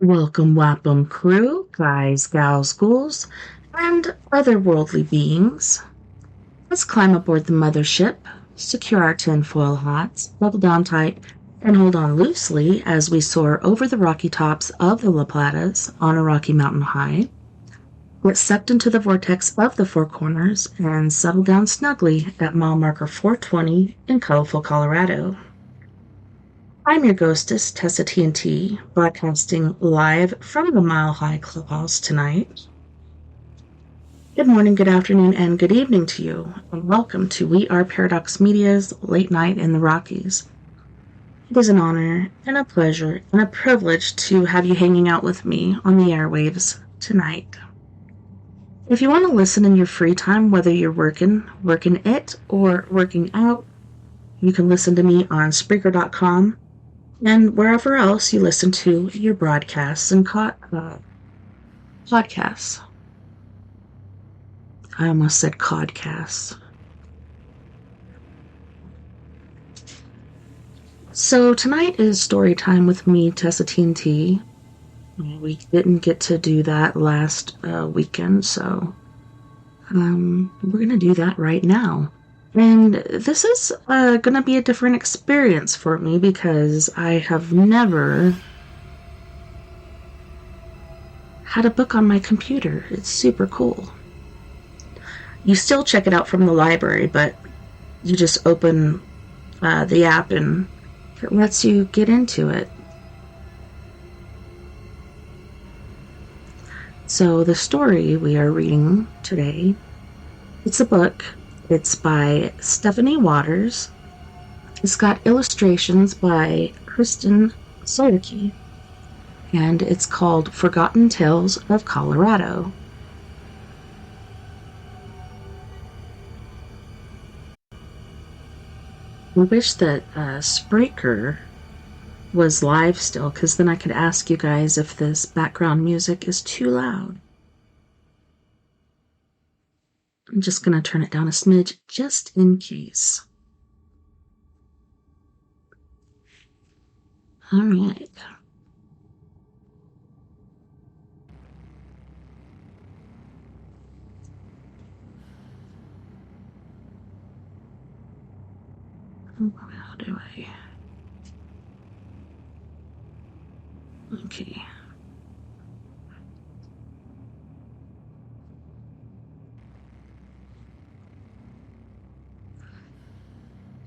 Welcome, Wapham crew, guys, gals, ghouls, and other worldly beings. Let's climb aboard the mothership, secure our tinfoil hats, buckle down tight, and hold on loosely as we soar over the rocky tops of the La Platas on a rocky mountain high. Get sucked into the vortex of the Four Corners and settle down snugly at mile marker 420 in colorful Colorado. I'm your ghostess, TessaTNT, broadcasting live from the Mile High Clubhouse tonight. Good morning, good afternoon, and good evening to you, and welcome to We Are Paradox Media's Late Night in the Rockies. It is an honor and a pleasure and a privilege to have you hanging out with me on the airwaves tonight. If you want to listen in your free time, whether you're working it, or working out, you can listen to me on Spreaker.com and wherever else you listen to your broadcasts and podcasts. I almost said codcasts. So tonight is story time with me, TessaTNT. We didn't get to do that last weekend, so we're going to do that right now. And this is going to be a different experience for me because I have never had a book on my computer. It's super cool. You still check it out from the library, but you just open the app and it lets you get into it. So the story we are reading today, it's a book. It's by Stephanie Waters. It's got illustrations by Kristen Solke, and it's called Forgotten Tales of Colorado. I wish that Spreaker was live still, because then I could ask you guys if this background music is too loud. I'm just going to turn it down a smidge, just in case. All right. How do I... Okay.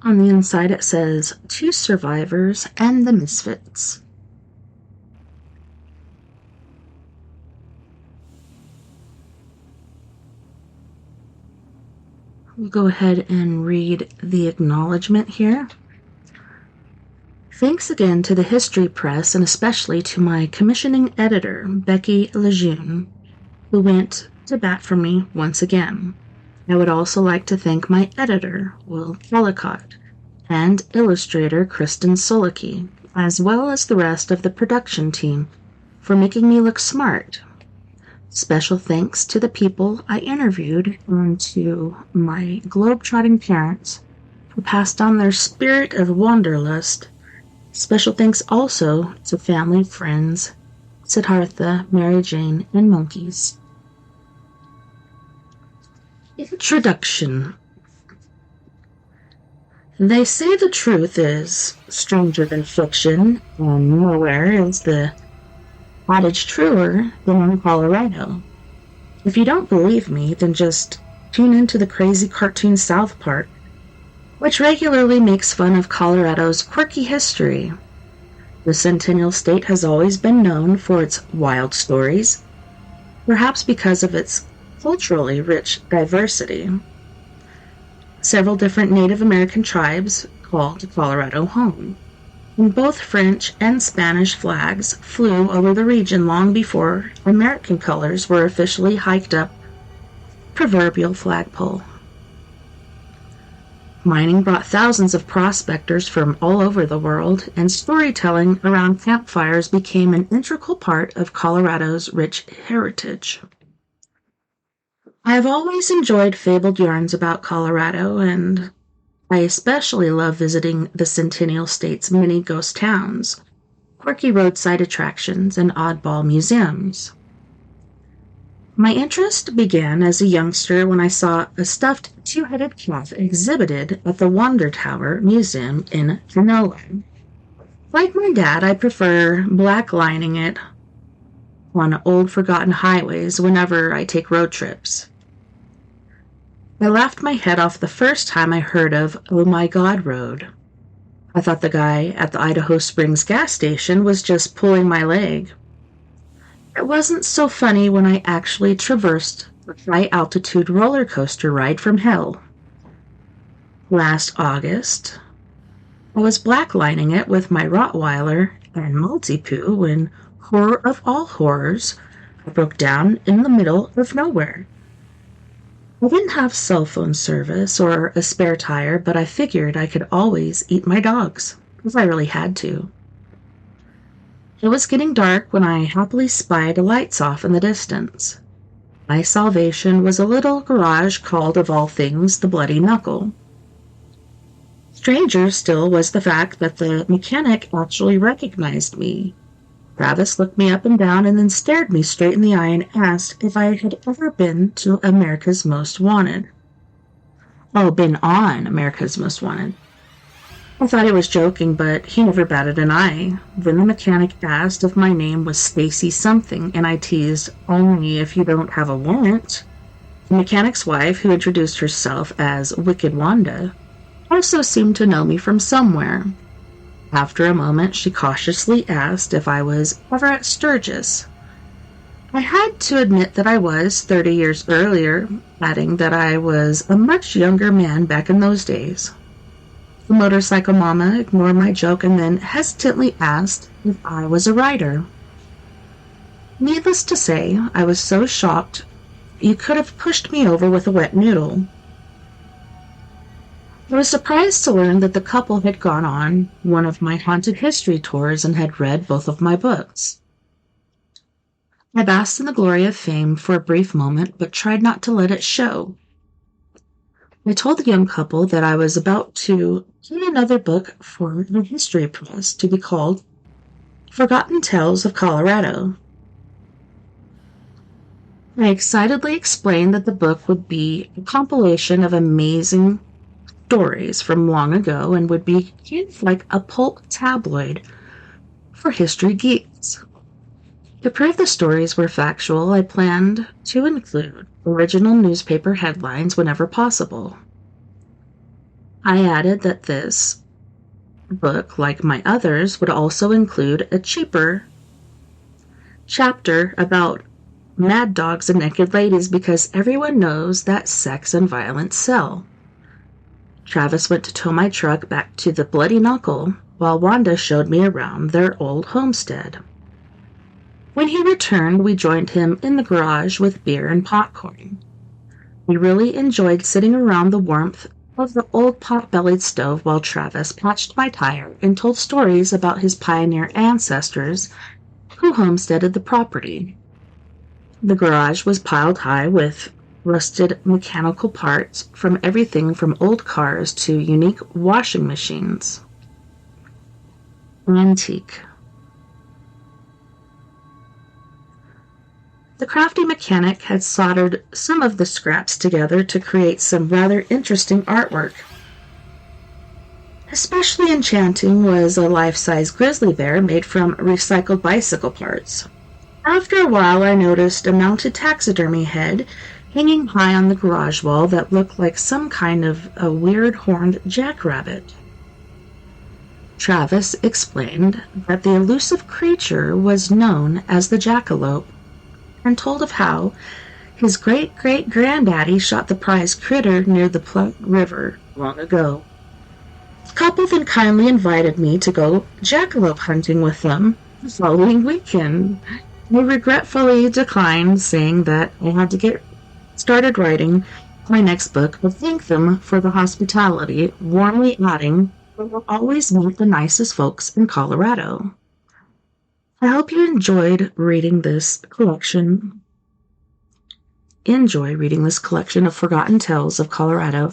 On the inside it says, Two Survivors and the Misfits. We'll go ahead and read the acknowledgement here. Thanks again to the History Press and especially to my commissioning editor, Becky Lejeune, who went to bat for me once again. I would also like to thank my editor, Will Kellicott, and illustrator Kristen Solke, as well as the rest of the production team, for making me look smart. Special thanks to the people I interviewed and to my globe-trotting parents who passed on their spirit of wanderlust. Special thanks also to family, friends, Siddhartha, Mary Jane, and monkeys. Introduction. They say the truth is stranger than fiction, and nowhere is the adage truer than in Colorado. If you don't believe me, then just tune into the crazy cartoon South Park, which regularly makes fun of Colorado's quirky history. The Centennial State has always been known for its wild stories, perhaps because of its culturally rich diversity. Several different Native American tribes called Colorado home, and both French and Spanish flags flew over the region long before American colors were officially hiked up proverbial flagpole. Mining brought thousands of prospectors from all over the world, and storytelling around campfires became an integral part of Colorado's rich heritage. I have always enjoyed fabled yarns about Colorado, and I especially love visiting the Centennial State's many ghost towns, quirky roadside attractions, and oddball museums. My interest began as a youngster when I saw a stuffed two-headed cat exhibited at the Wonder Tower Museum in Genoa. Like my dad, I prefer blacklining it on old forgotten highways whenever I take road trips. I laughed my head off the first time I heard of Oh My God Road. I thought the guy at the Idaho Springs gas station was just pulling my leg. It wasn't so funny when I actually traversed the high-altitude roller coaster ride from hell. Last August, I was blacklining it with my Rottweiler and Maltipoo when, horror of all horrors, I broke down in the middle of nowhere. I didn't have cell phone service or a spare tire, but I figured I could always eat my dogs, if I really had to. It was getting dark when I happily spied lights off in the distance. My salvation was a little garage called, of all things, the Bloody Knuckle. Stranger still was the fact that the mechanic actually recognized me. Travis looked me up and down and then stared me straight in the eye and asked if I had ever been to America's Most Wanted. Oh, been on America's Most Wanted. I thought he was joking, but he never batted an eye. Then the mechanic asked if my name was Stacy something, and I teased, only if you don't have a warrant. The mechanic's wife, who introduced herself as Wicked Wanda, also seemed to know me from somewhere. After a moment, she cautiously asked if I was ever at Sturgis. I had to admit that I was 30 years earlier, adding that I was a much younger man back in those days. The motorcycle mama ignored my joke and then hesitantly asked if I was a writer. Needless to say, I was so shocked you could have pushed me over with a wet noodle. I was surprised to learn that the couple had gone on one of my haunted history tours and had read both of my books. I basked in the glory of fame for a brief moment, but tried not to let it show. I told the young couple that I was about to get another book for the history press to be called Forgotten Tales of Colorado. I excitedly explained that the book would be a compilation of amazing stories from long ago and would be kind of like a pulp tabloid for history geeks. To prove the stories were factual, I planned to include original newspaper headlines whenever possible. I added that this book, like my others, would also include a cheaper chapter about mad dogs and naked ladies because everyone knows that sex and violence sell. Travis went to tow my truck back to the Bloody Knuckle while Wanda showed me around their old homestead. When he returned, we joined him in the garage with beer and popcorn. We really enjoyed sitting around the warmth of the old pot-bellied stove while Travis patched my tire and told stories about his pioneer ancestors who homesteaded the property. The garage was piled high with rusted mechanical parts from everything from old cars to unique washing machines. Antique. The crafty mechanic had soldered some of the scraps together to create some rather interesting artwork. Especially enchanting was a life-size grizzly bear made from recycled bicycle parts. After a while, I noticed a mounted taxidermy head hanging high on the garage wall that looked like some kind of a weird horned jackrabbit. Travis explained that the elusive creature was known as the jackalope and told of how his great-great-granddaddy shot the prize critter near the Platte River long ago. The couple then kindly invited me to go jackalope hunting with them the following weekend. I regretfully declined, saying that I had to get started writing my next book, but thanked them for the hospitality, warmly adding, "We will always meet the nicest folks in Colorado." I hope you enjoy reading this collection of Forgotten Tales of Colorado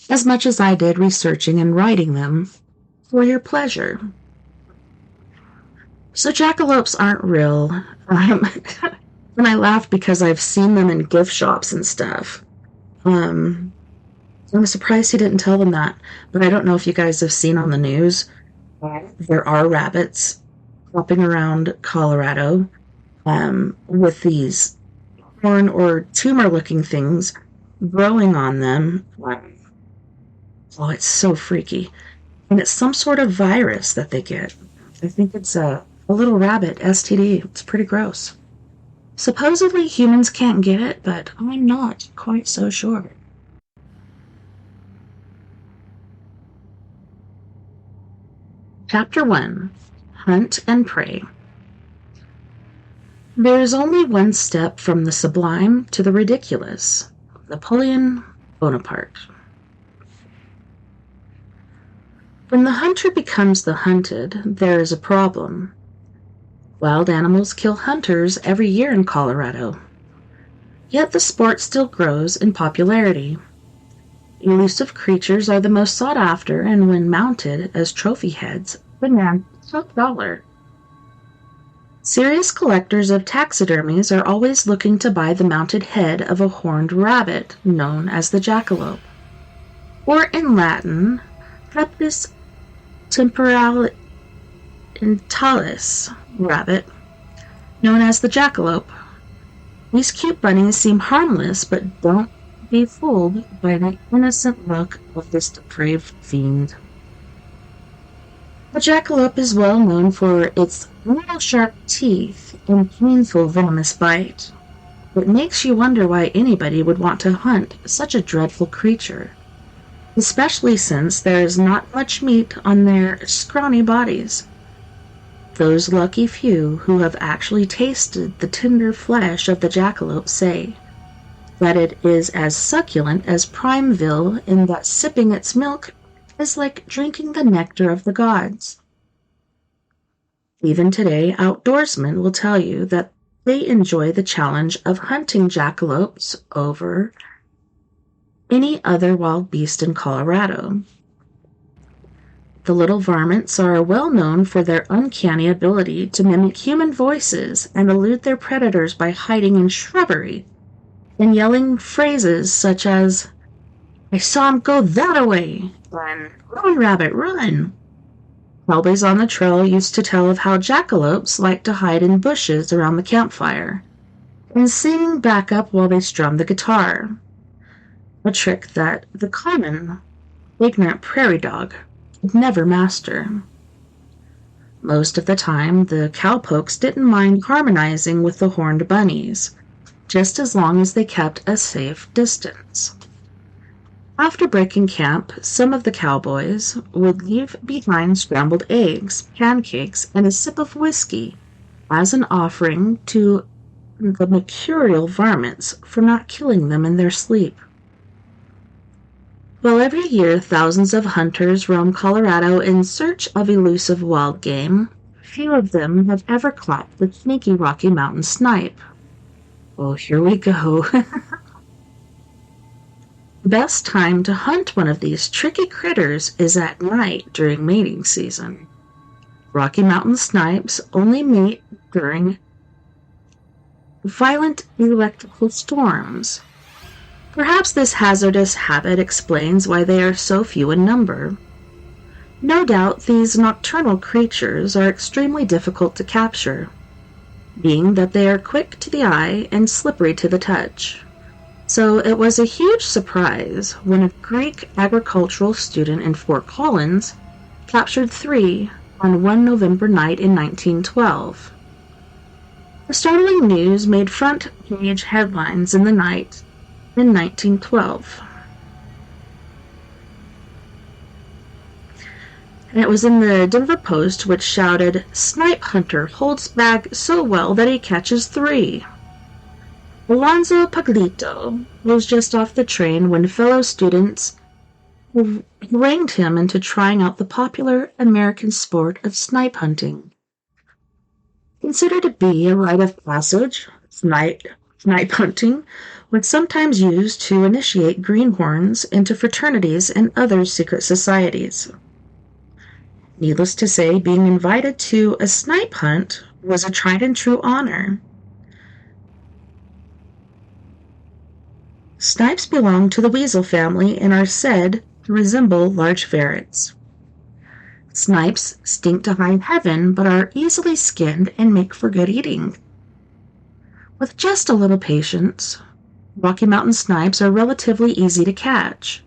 as much as I did researching and writing them for your pleasure. So jackalopes aren't real. And I laugh because I've seen them in gift shops and stuff. Um, I'm surprised he didn't tell them that. But I don't know if you guys have seen on the news. There are rabbits hopping around Colorado with these horn or tumor-looking things growing on them. Oh, it's so freaky. And it's some sort of virus that they get. I think it's a little rabbit STD. It's pretty gross. Supposedly humans can't get it, but I'm not quite so sure. Chapter 1. Hunt and Prey. There is only one step from the sublime to the ridiculous. Napoleon Bonaparte. When the hunter becomes the hunted, there is a problem. Wild animals kill hunters every year in Colorado. Yet the sport still grows in popularity. Elusive creatures are the most sought after, and when mounted as trophy heads, demand top dollar. Serious collectors of taxidermies are always looking to buy the mounted head of a horned rabbit known as the jackalope, or in Latin, Leptis temporalitalis rabbit, known as the jackalope. These cute bunnies seem harmless, but don't be fooled by the innocent look of this depraved fiend. The jackalope is well known for its little sharp teeth and painful venomous bite. It makes you wonder why anybody would want to hunt such a dreadful creature, especially since there is not much meat on their scrawny bodies. Those lucky few who have actually tasted the tender flesh of the jackalope say that it is as succulent as Primeville, in that sipping its milk is like drinking the nectar of the gods. Even today, outdoorsmen will tell you that they enjoy the challenge of hunting jackalopes over any other wild beast in Colorado. The little varmints are well known for their uncanny ability to mimic human voices and elude their predators by hiding in shrubbery and yelling phrases such as, "I saw him go that-a-way," and "Run, rabbit, run." Cowboys on the trail used to tell of how jackalopes like to hide in bushes around the campfire and sing backup while they strum the guitar, a trick that the common, ignorant prairie dog could never master. Most of the time, the cowpokes didn't mind harmonizing with the horned bunnies, just as long as they kept a safe distance. After breaking camp, some of the cowboys would leave behind scrambled eggs, pancakes, and a sip of whiskey as an offering to the mercurial varmints for not killing them in their sleep. While every year thousands of hunters roam Colorado in search of elusive wild game, few of them have ever caught the sneaky Rocky Mountain snipe. Oh, here we go. The best time to hunt one of these tricky critters is at night during mating season. Rocky Mountain snipes only mate during violent electrical storms. Perhaps this hazardous habit explains why they are so few in number. No doubt these nocturnal creatures are extremely difficult to capture, being that they are quick to the eye and slippery to the touch. So it was a huge surprise when a Greek agricultural student in Fort Collins captured 3 on one November night in 1912. The startling news made front-page headlines in the night in 1912. And it was in the Denver Post, which shouted, "Snipe hunter holds bag so well that he catches 3. Alonzo Paglito was just off the train when fellow students harangued him into trying out the popular American sport of snipe hunting. Considered to be a rite of passage, snipe hunting was sometimes used to initiate greenhorns into fraternities and other secret societies. Needless to say, being invited to a snipe hunt was a tried and true honor. Snipes belong to the weasel family and are said to resemble large ferrets. Snipes stink to high heaven but are easily skinned and make for good eating. With just a little patience, Rocky Mountain snipes are relatively easy to catch,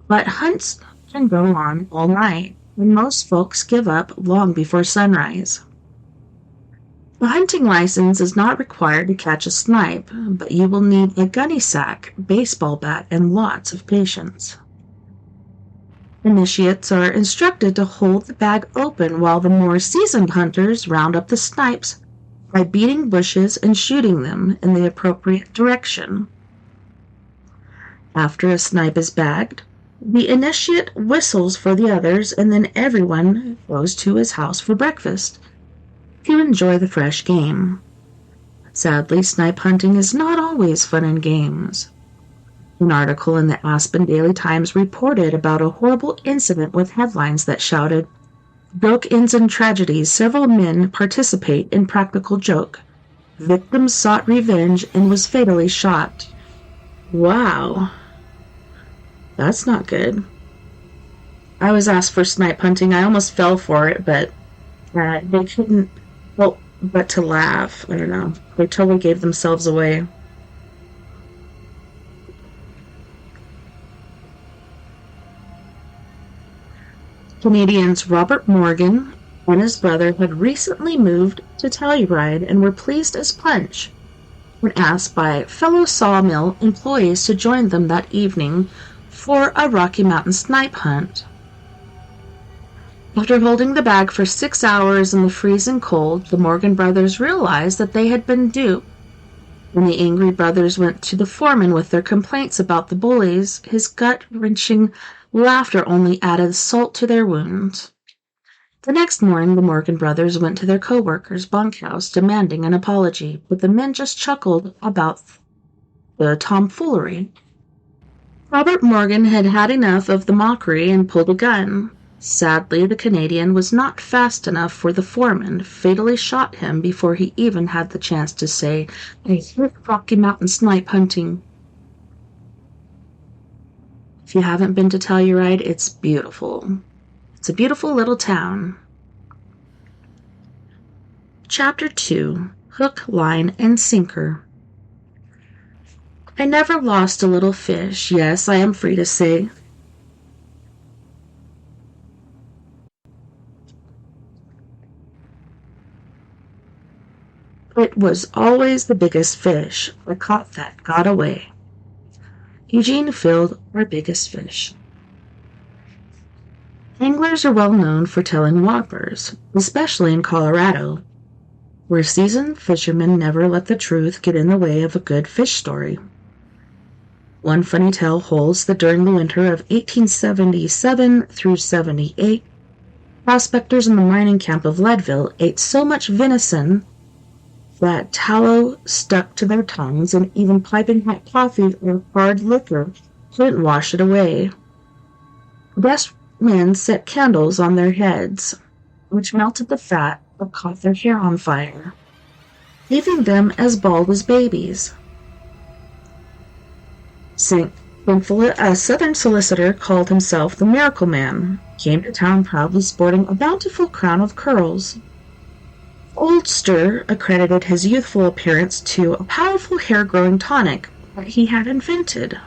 but hunts can go on all night, and most folks give up long before sunrise. A hunting license is not required to catch a snipe, but you will need a gunny sack, baseball bat, and lots of patience. Initiates are instructed to hold the bag open while the more seasoned hunters round up the snipes by beating bushes and shooting them in the appropriate direction. After a snipe is bagged, the initiate whistles for the others, and then everyone goes to his house for breakfast to enjoy the fresh game. Sadly, snipe hunting is not always fun and games. An article in the Aspen Daily Times reported about a horrible incident with headlines that shouted, "Joke ends in tragedy. Several men participate in practical joke. Victim sought revenge and was fatally shot." Wow. That's not good. I was asked for snipe hunting. I almost fell for it, but they couldn't help but to laugh. I don't know. They totally gave themselves away. Canadians Robert Morgan and his brother had recently moved to Telluride and were pleased as punch when asked by fellow sawmill employees to join them that evening for a Rocky Mountain snipe hunt. After holding the bag for 6 hours in the freezing cold, the Morgan brothers realized that they had been duped. When the angry brothers went to the foreman with their complaints about the bullies, his gut-wrenching laughter only added salt to their wounds. The next morning, the Morgan brothers went to their co-workers' bunkhouse demanding an apology, but the men just chuckled about the tomfoolery. Robert Morgan had had enough of the mockery and pulled a gun. Sadly, the Canadian was not fast enough for the foreman, fatally shot him before he even had the chance to say, "I hate Rocky Mountain snipe hunting." If you haven't been to Telluride, it's beautiful. It's a beautiful little town. Chapter 2. Hook, Line, and Sinker. I never lost a little fish. Yes, I am free to say. It was always the biggest fish I caught that got away. Eugene Field, our biggest fish. Anglers are well known for telling whoppers, especially in Colorado, where seasoned fishermen never let the truth get in the way of a good fish story. One funny tale holds that during the winter of 1877 through 78, prospectors in the mining camp of Leadville ate so much venison that tallow stuck to their tongues, and even piping hot coffee or hard liquor couldn't wash it away. The best men set candles on their heads, which melted the fat but caught their hair on fire, leaving them as bald as babies. Thankfully, a Southern solicitor called himself the Miracle Man came to town proudly sporting a bountiful crown of curls. Oldster accredited his youthful appearance to a powerful hair-growing tonic that he had invented.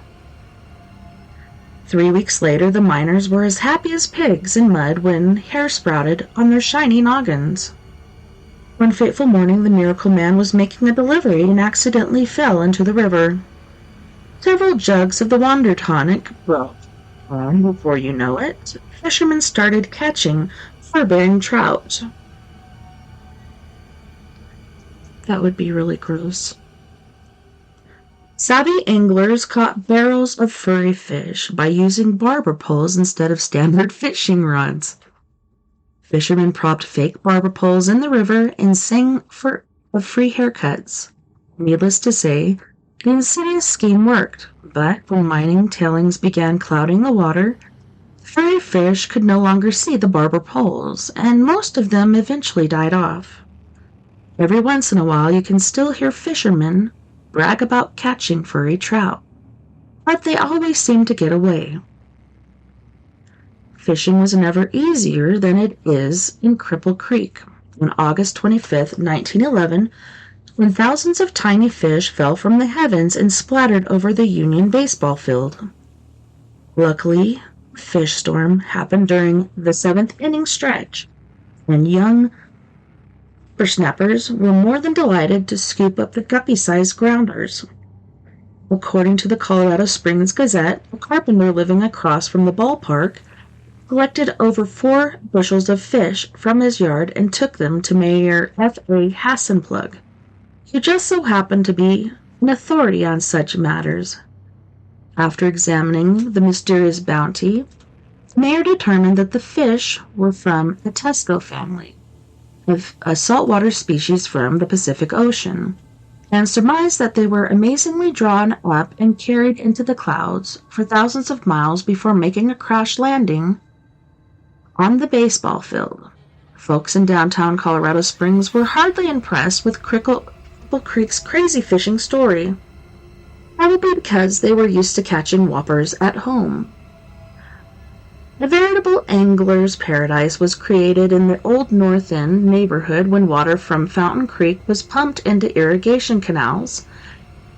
3 weeks later, the miners were as happy as pigs in mud when hair sprouted on their shiny noggins. One fateful morning, the Miracle Man was making a delivery and accidentally fell into the river. Several jugs of the Wonder Tonic broke, and before you know it, fishermen started catching fur-bearing trout. That would be really gross. Savvy anglers caught barrels of furry fish by using barber poles instead of standard fishing rods. Fishermen propped fake barber poles in the river and sang of free haircuts. Needless to say, the insidious scheme worked, but when mining tailings began clouding the water, Furry fish could no longer see the barber poles, and most of them eventually died off. Every once in a while you can still hear fishermen brag about catching furry trout, but they always seem to get away. Fishing was never easier than it is in Cripple Creek on August 25, 1911, when thousands of tiny fish fell from the heavens and splattered over the Union baseball field. Luckily, a fish storm happened during the seventh inning stretch, and young whippersnappers were more than delighted to scoop up the guppy-sized grounders. According to the Colorado Springs Gazette, a carpenter living across from the ballpark collected over 4 bushels of fish from his yard and took them to Mayor F.A. Hassenplug, who just so happened to be an authority on such matters. After examining the mysterious bounty, the mayor determined that the fish were from the Tesco family, a saltwater species from the Pacific Ocean, and surmised that they were amazingly drawn up and carried into the clouds for thousands of miles before making a crash landing on the baseball field. Folks in downtown Colorado Springs were hardly impressed with Cripple Creek's crazy fishing story, probably because they were used to catching whoppers at home. A veritable angler's paradise was created in the old North End neighborhood when water from Fountain Creek was pumped into irrigation canals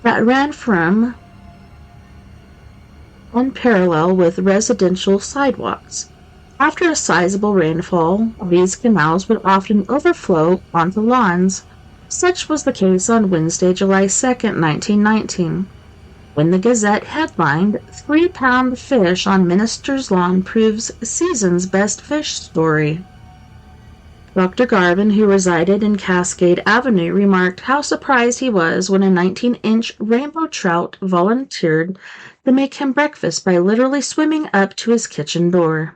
that ran from parallel with residential sidewalks. After a sizable rainfall, these canals would often overflow onto lawns. Such was the case on Wednesday, July 2, 1919. When the Gazette headlined, 3-pound fish on minister's lawn proves season's best fish story. Dr. Garvin, who resided in Cascade Avenue, remarked how surprised he was when a 19-inch rainbow trout volunteered to make him breakfast by literally swimming up to his kitchen door.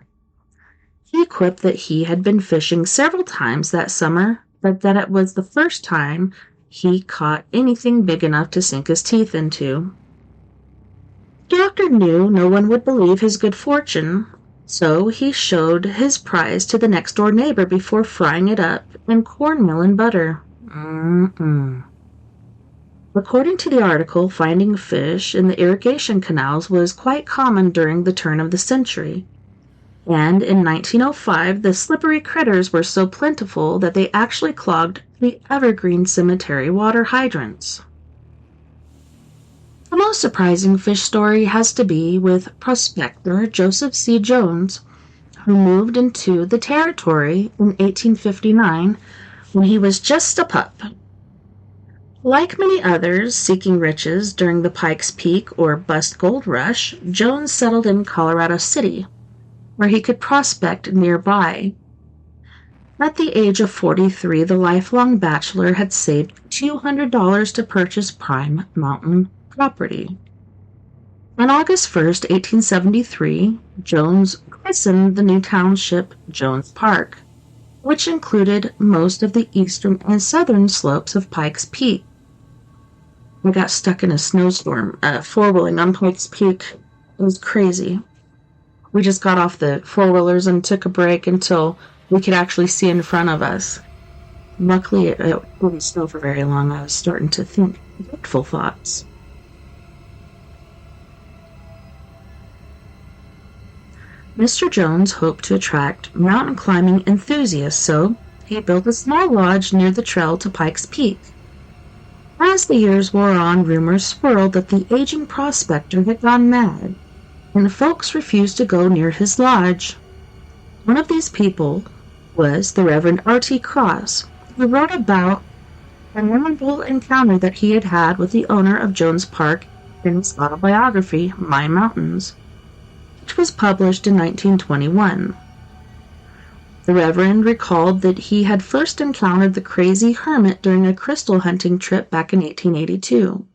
He quipped that he had been fishing several times that summer, but that it was the first time he caught anything big enough to sink his teeth into. The doctor knew no one would believe his good fortune, so he showed his prize to the next-door neighbor before frying it up in cornmeal and butter. According to the article, finding fish in the irrigation canals was quite common during the turn of the century, and in 1905 the slippery critters were so plentiful that they actually clogged the Evergreen Cemetery water hydrants. The most surprising fish story has to be with prospector Joseph C. Jones, who moved into the territory in 1859 when he was just a pup. Like many others seeking riches during the Pikes Peak or Bust Gold Rush, Jones settled in Colorado City, where he could prospect nearby. At the age of 43, the lifelong bachelor had saved $200 to purchase prime mountain property. On August 1, 1873, Jones christened the new township Jones Park, which included most of the eastern and southern slopes of Pikes Peak. I got stuck in a snowstorm, four-wheeling on Pikes Peak. It was crazy. We just got off the four-wheelers and took a break until we could actually see in front of us. Luckily, it didn't snow for very long. I was starting to think hopeful thoughts. Mr. Jones hoped to attract mountain climbing enthusiasts, so he built a small lodge near the trail to Pikes Peak. As the years wore on, rumors swirled that the aging prospector had gone mad, and folks refused to go near his lodge. One of these people was the Reverend R.T. Cross, who wrote about a memorable encounter that he had had with the owner of Jones Park in his autobiography, My Mountains, which was published in 1921. The Reverend recalled that he had first encountered the crazy hermit during a crystal hunting trip back in 1882.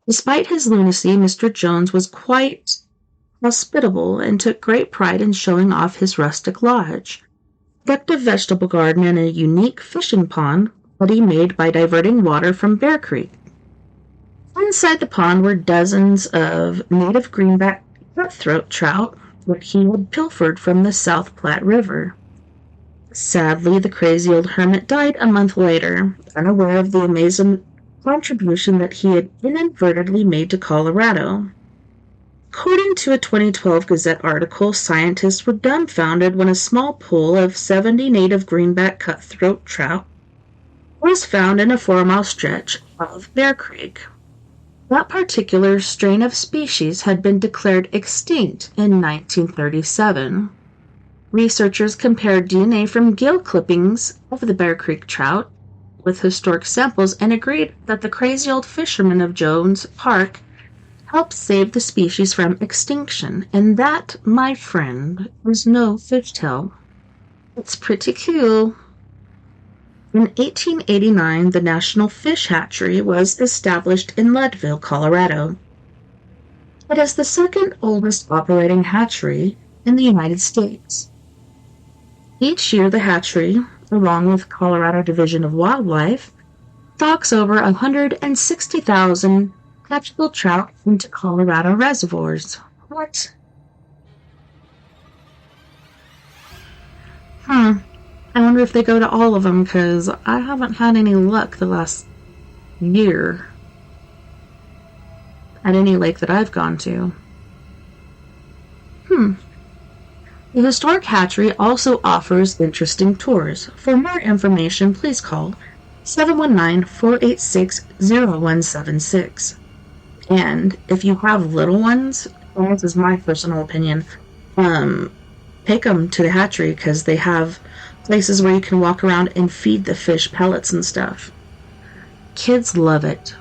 Despite his lunacy, Mr. Jones was quite hospitable and took great pride in showing off his rustic lodge, productive vegetable garden, and a unique fishing pond that he made by diverting water from Bear Creek. Inside the pond were dozens of native greenback cutthroat trout what he had pilfered from the South Platte River. Sadly, the crazy old hermit died a month later, unaware of the amazing contribution that he had inadvertently made to Colorado. According to a 2012 Gazette article, scientists were dumbfounded when a small pool of 70 native greenback cutthroat trout was found in a 4-mile stretch of Bear Creek. That particular strain of species had been declared extinct in 1937. Researchers compared DNA from gill clippings of the Bear Creek trout with historic samples and agreed that the crazy old fishermen of Jones Park helped save the species from extinction, and that, my friend, is no fishtail. It's pretty cool. In 1889, the National Fish Hatchery was established in Leadville, Colorado. It is the second oldest operating hatchery in the United States. Each year, the hatchery, along with Colorado Division of Wildlife, stocks over 160,000 catchable trout into Colorado reservoirs. What? I wonder if they go to all of them, because I haven't had any luck the last year at any lake that I've gone to. The historic hatchery also offers interesting tours. For more information, please call 719-486-0176. And if you have little ones, and this is my personal opinion, take them to the hatchery because they have places where you can walk around and feed the fish pellets and stuff. Kids love it.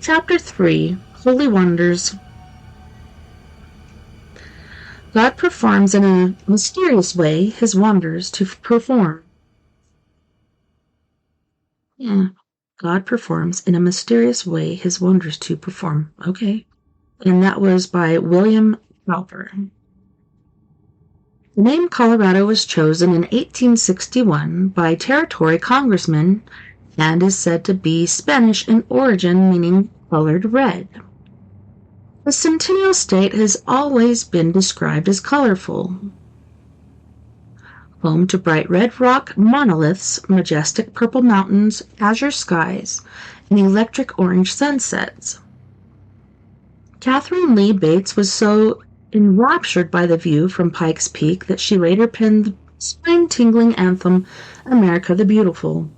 Chapter 3, Holy Wonders. God performs in a mysterious way his wonders to perform. God performs in a mysterious way his wonders to perform. Okay. And that was by William Cowper. The name Colorado was chosen in 1861 by territory congressmen and is said to be Spanish in origin, meaning colored red. The Centennial State has always been described as colorful. Home to bright red rock monoliths, majestic purple mountains, azure skies, and electric orange sunsets. Catherine Lee Bates was so enraptured by the view from Pikes Peak that she later penned the spine-tingling anthem, America the Beautiful.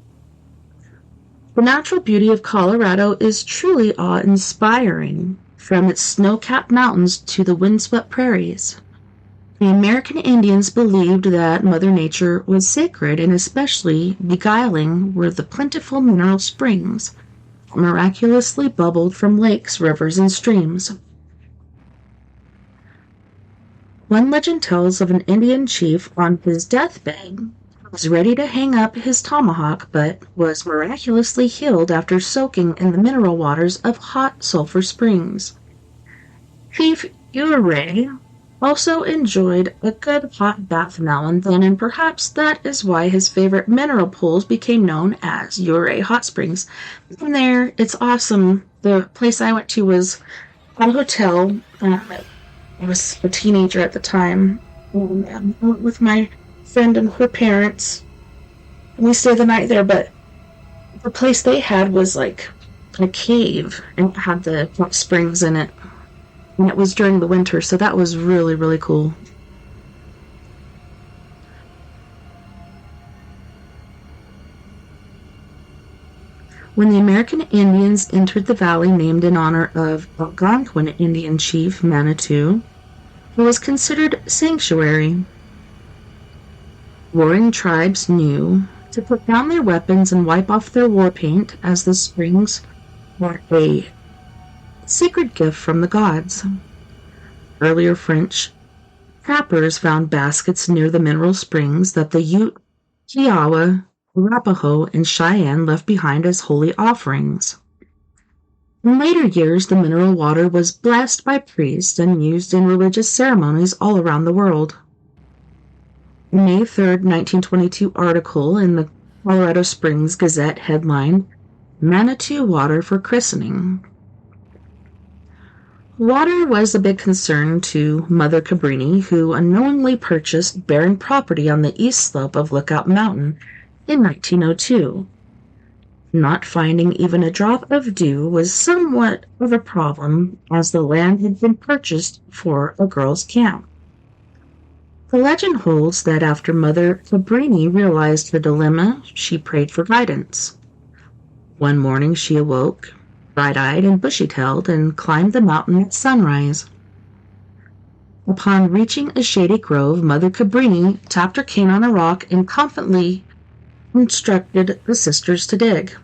The natural beauty of Colorado is truly awe-inspiring, from its snow-capped mountains to the windswept prairies. The American Indians believed that Mother Nature was sacred, and especially beguiling were the plentiful mineral springs that miraculously bubbled from lakes, rivers, and streams. One legend tells of an Indian chief on his deathbed who was ready to hang up his tomahawk but was miraculously healed after soaking in the mineral waters of hot sulfur springs. Chief Ouray also enjoyed a good hot bath now and then, and perhaps that is why his favorite mineral pools became known as Ouray Hot Springs. From there, it's awesome. The place I went to was at a hotel. I was a teenager at the time. And I went with my friend and her parents. We stayed the night there, but the place they had was like a cave, and it had the hot springs in it. And it was during the winter, so that was really, really cool. When the American Indians entered the valley named in honor of Algonquin Indian chief Manitou, it was considered sanctuary. Warring tribes knew to put down their weapons and wipe off their war paint, as the springs were a sacred gift from the gods. Earlier French trappers found baskets near the mineral springs that the Ute, Kiowa, Arapaho, and Cheyenne left behind as holy offerings. In later years, the mineral water was blessed by priests and used in religious ceremonies all around the world. A May 3, 1922 article in the Colorado Springs Gazette headlined, "Manitou Water for Christening." Water was a big concern to Mother Cabrini, who unknowingly purchased barren property on the east slope of Lookout Mountain in 1902. Not finding even a drop of dew was somewhat of a problem, as the land had been purchased for a girls' camp. The legend holds that after Mother Cabrini realized her dilemma, she prayed for guidance. One morning she awoke, bright-eyed and bushy-tailed, and climbed the mountain at sunrise. Upon reaching a shady grove, Mother Cabrini tapped her cane on a rock and confidently instructed the sisters to dig.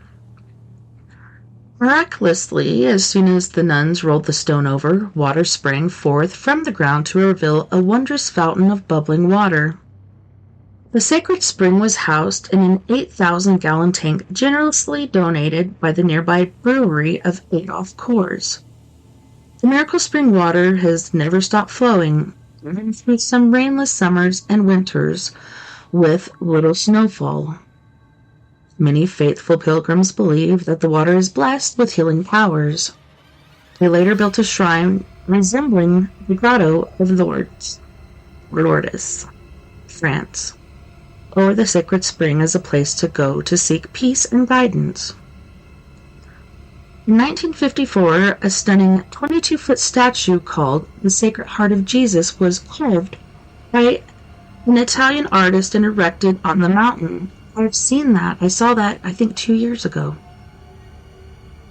Miraculously, as soon as the nuns rolled the stone over, water sprang forth from the ground to reveal a wondrous fountain of bubbling water. The sacred spring was housed in an 8,000-gallon tank generously donated by the nearby brewery of Adolf Coors. The miracle spring water has never stopped flowing, even through some rainless summers and winters with little snowfall. Many faithful pilgrims believe that the water is blessed with healing powers. They later built a shrine resembling the Grotto of Lourdes, France, or the sacred spring as a place to go to seek peace and guidance. In 1954, a stunning 22-foot statue called the Sacred Heart of Jesus was carved by an Italian artist and erected on the mountain. I've seen that. I saw that, I think, 2 years ago.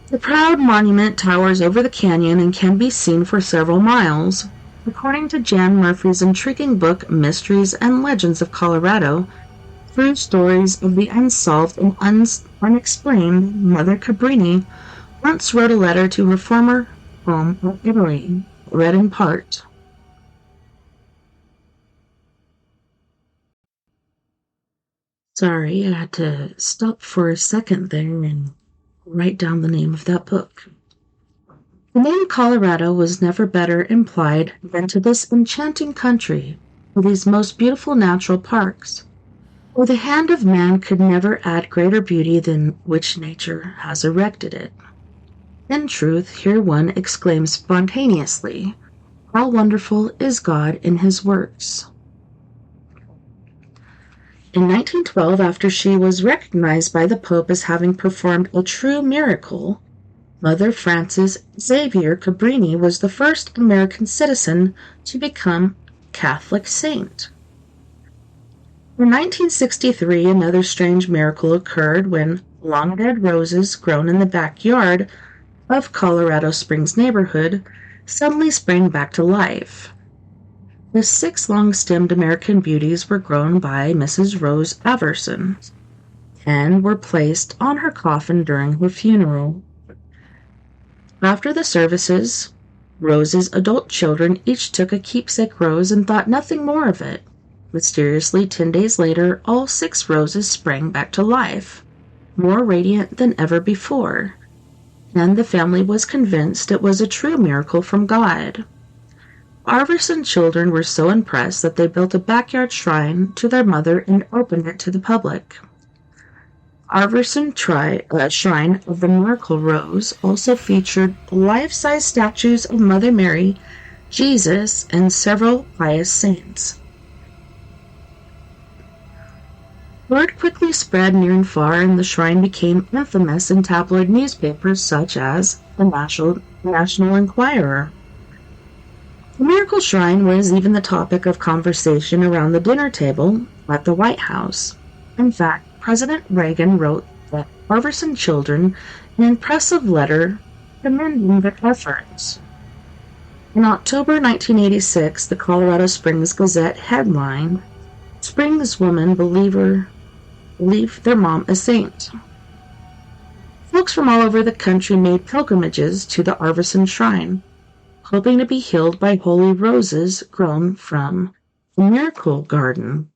The proud monument towers over the canyon and can be seen for several miles. According to Jan Murphy's intriguing book, Mysteries and Legends of Colorado, true stories of the unsolved and unexplained, Mother Cabrini once wrote a letter to her former home in Italy, read in part. Sorry, I had to stop for a second there and write down the name of that book. The name Colorado was never better implied than to this enchanting country, with these most beautiful natural parks, where the hand of man could never add greater beauty than which nature has erected it. In truth, here one exclaims spontaneously, "How wonderful is God in his works!" In 1912, after she was recognized by the Pope as having performed a true miracle, Mother Frances Xavier Cabrini was the first American citizen to become Catholic saint. In 1963, another strange miracle occurred when long-dead roses grown in the backyard of Colorado Springs neighborhood suddenly sprang back to life. The 6 long-stemmed American beauties were grown by Mrs. Rose Averson and were placed on her coffin during her funeral. After the services, Rose's adult children each took a keepsake rose and thought nothing more of it. Mysteriously, 10 days later, all 6 roses sprang back to life, more radiant than ever before, and the family was convinced it was a true miracle from God. Arverson children were so impressed that they built a backyard shrine to their mother and opened it to the public. Arverson Shrine of the Miracle Rose also featured life-size statues of Mother Mary, Jesus, and several pious saints. Word quickly spread near and far, and the shrine became infamous in tabloid newspapers such as the National Enquirer. The Miracle Shrine was even the topic of conversation around the dinner table at the White House. In fact, President Reagan wrote the Arverson children an impressive letter commending their efforts. In October 1986, the Colorado Springs Gazette headlined, "Springs Woman Believe Their Mom a Saint." Folks from all over the country made pilgrimages to the Arverson Shrine, hoping to be healed by holy roses grown from the Miracle Garden.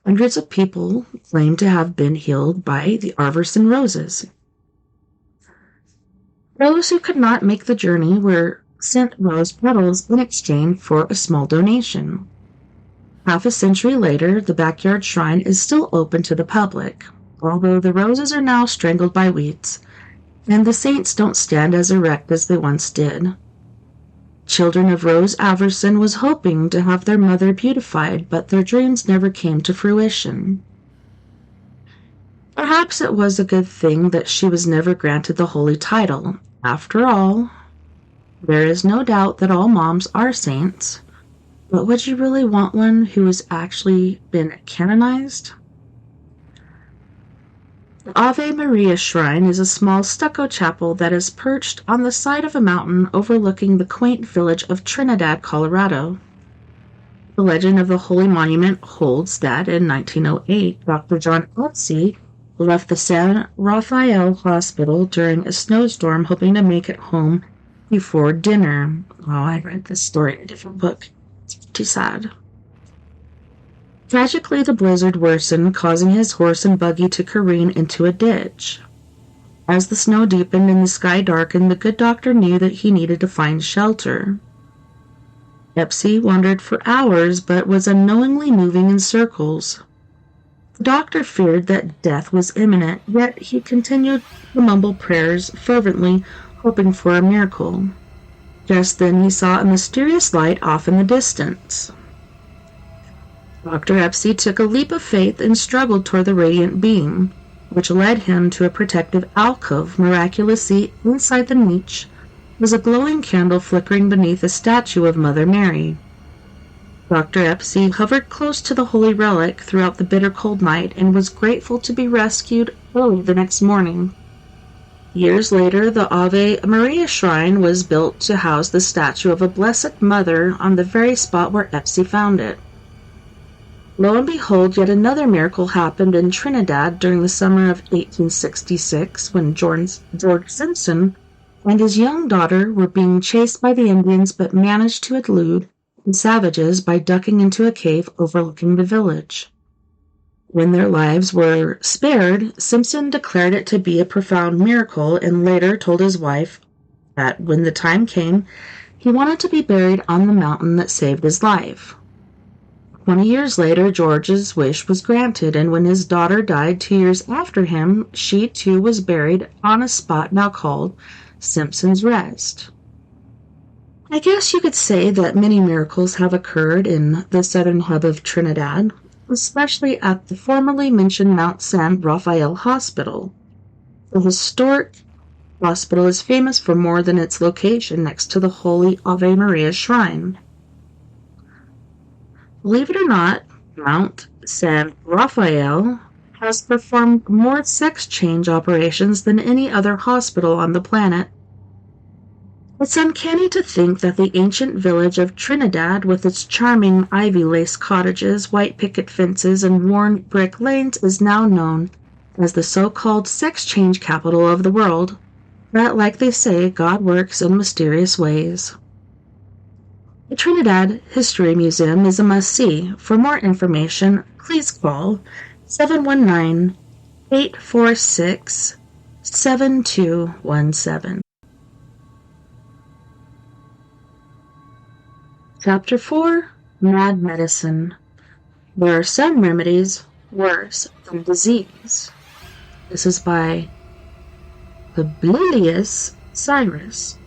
Hundreds of people claimed to have been healed by the Arverson roses. Those who could not make the journey were sent rose petals in exchange for a small donation. Half a century later, the backyard shrine is still open to the public, although the roses are now strangled by weeds, and the saints don't stand as erect as they once did. children of Rose Averson was hoping to have their mother beatified, but their dreams never came to fruition. Perhaps it was a good thing that she was never granted the holy title. After all, there is no doubt that all moms are saints, but would you really want one who has actually been canonized? The Ave Maria Shrine is a small stucco chapel that is perched on the side of a mountain overlooking the quaint village of Trinidad, Colorado. The legend of the Holy Monument holds that in 1908, Dr. John Otzi left the San Rafael Hospital during a snowstorm hoping to make it home before dinner. Oh, I read this story in a different book. It's too sad. Tragically, the blizzard worsened, causing his horse and buggy to careen into a ditch. As the snow deepened and the sky darkened, the good doctor knew that he needed to find shelter. Epsy wandered for hours, but was unknowingly moving in circles. The doctor feared that death was imminent, yet he continued to mumble prayers fervently, hoping for a miracle. Just then he saw a mysterious light off in the distance. Dr. Epsy took a leap of faith and struggled toward the radiant beam, which led him to a protective alcove. Miraculously, inside the niche was a glowing candle flickering beneath a statue of Mother Mary. Dr. Epsy hovered close to the holy relic throughout the bitter cold night and was grateful to be rescued early the next morning. Years later, the Ave Maria Shrine was built to house the statue of a Blessed Mother on the very spot where Epsy found it. Lo and behold, yet another miracle happened in Trinidad during the summer of 1866 when George Simpson and his young daughter were being chased by the Indians but managed to elude the savages by ducking into a cave overlooking the village. When their lives were spared, Simpson declared it to be a profound miracle and later told his wife that when the time came, he wanted to be buried on the mountain that saved his life. 20 years later, George's wish was granted, and when his daughter died 2 years after him, she too was buried on a spot now called Simpson's Rest. I guess you could say that many miracles have occurred in the southern hub of Trinidad, especially at the formerly mentioned Mount San Rafael Hospital. The historic hospital is famous for more than its location next to the Holy Ave Maria Shrine. Believe it or not, Mount San Rafael has performed more sex change operations than any other hospital on the planet. It's uncanny to think that the ancient village of Trinidad, with its charming ivy-laced cottages, white picket fences, and worn brick lanes, is now known as the so-called sex change capital of the world. But, like they say, God works in mysterious ways. The Trinidad History Museum is a must-see. For more information, please call 719-846-7217. Chapter 4, Mad Medicine. There are some remedies worse than disease. This is by Publilius Cyrus.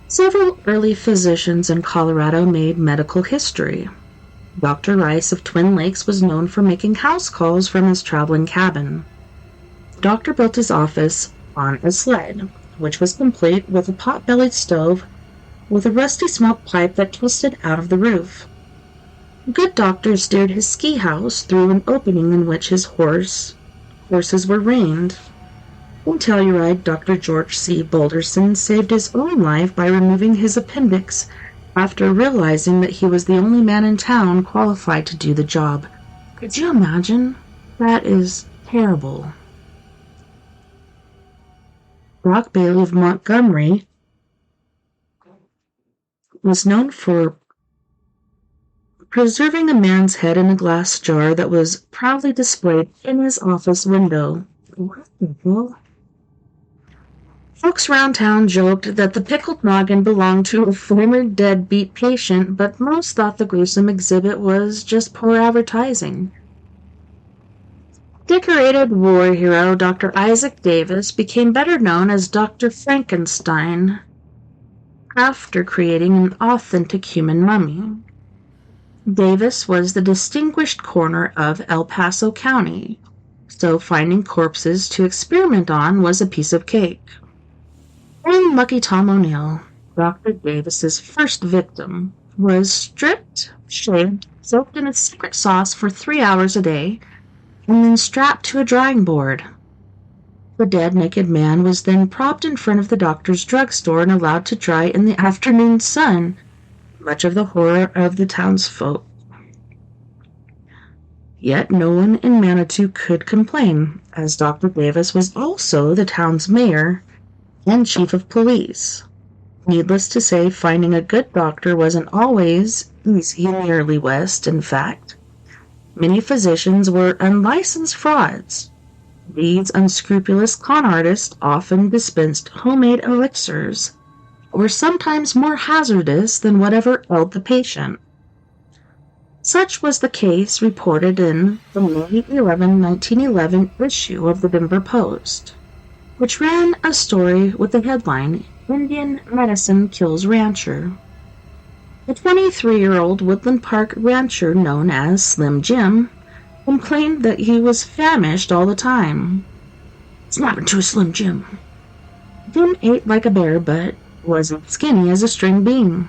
Several early physicians in Colorado made medical history. Dr. Rice of Twin Lakes was known for making house calls from his traveling cabin. The doctor built his office on a sled, which was complete with a pot-bellied stove with a rusty smoke pipe that twisted out of the roof. The good doctor steered his ski house through an opening in which his horses were reined. In Telluride, Dr. George C. Boulderson saved his own life by removing his appendix after realizing that he was the only man in town qualified to do the job. Could you imagine? That is terrible. Brock Bailey of Montgomery was known for preserving a man's head in a glass jar that was proudly displayed in his office window. What the hell? Folks around town joked that the pickled noggin belonged to a former deadbeat patient, but most thought the gruesome exhibit was just poor advertising. Decorated war hero Dr. Isaac Davis became better known as Dr. Frankenstein. after creating an authentic human mummy. Davis was the distinguished coroner of El Paso County, so finding corpses to experiment on was a piece of cake. And Lucky Tom O'Neill, Dr. Davis's first victim, was stripped, shaved, soaked in a secret sauce for 3 hours a day, and then strapped to a drying board. The dead naked man was then propped in front of the doctor's drugstore and allowed to dry in the afternoon sun, much of the horror of the townsfolk. Yet no one in Manitou could complain, as Dr. Davis was also the town's mayor and chief of police. Needless to say, finding a good doctor wasn't always easy in the early West. In fact, many physicians were unlicensed frauds. These unscrupulous con artists often dispensed homemade elixirs, were sometimes more hazardous than whatever ailed the patient. Such was the case reported in the May 11, 1911 issue of the Denver Post, which ran a story with the headline, "Indian Medicine Kills Rancher." The 23-year-old Woodland Park rancher known as Slim Jim complained that he was famished all the time. "It's happened to a Slim Jim." Jim ate like a bear, but wasn't skinny as a string bean.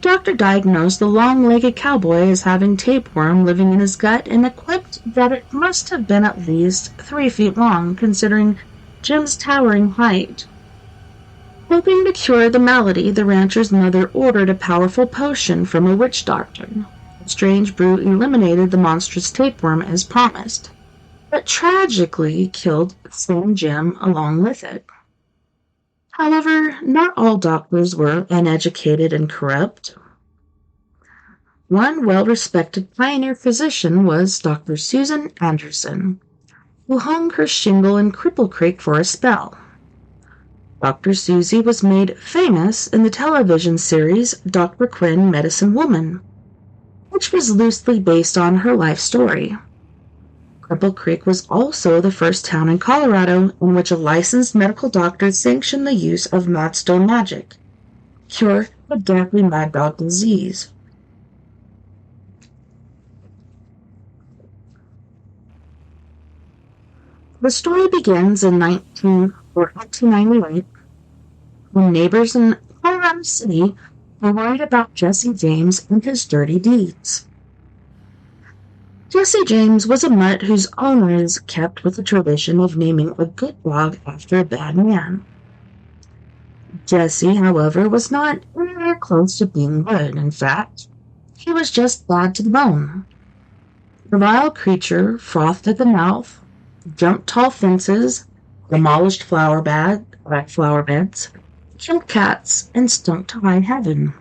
The doctor diagnosed the long-legged cowboy as having tapeworm living in his gut and quipped that it must have been at least 3 feet long, considering Jim's towering height. Hoping to cure the malady, the rancher's mother ordered a powerful potion from a witch doctor. The strange brew eliminated the monstrous tapeworm as promised, but tragically killed Slim Jim along with it. However, not all doctors were uneducated and corrupt. One well-respected pioneer physician was Dr. Susan Anderson, who hung her shingle in Cripple Creek for a spell. Dr. Susie was made famous in the television series Dr. Quinn, Medicine Woman, which was loosely based on her life story. Cripple Creek was also the first town in Colorado in which a licensed medical doctor sanctioned the use of Madstone magic, cure the deadly mad dog disease. The story begins in 1898 when neighbors in Colorado City were worried about Jesse James and his dirty deeds. Jesse James was a mutt whose owners kept with the tradition of naming a good dog after a bad man. Jesse, however, was not anywhere close to being good. In fact, he was just bad to the bone. The vile creature frothed at the mouth, jumped tall fences, demolished flower beds, killed cats, and stunk to high heaven.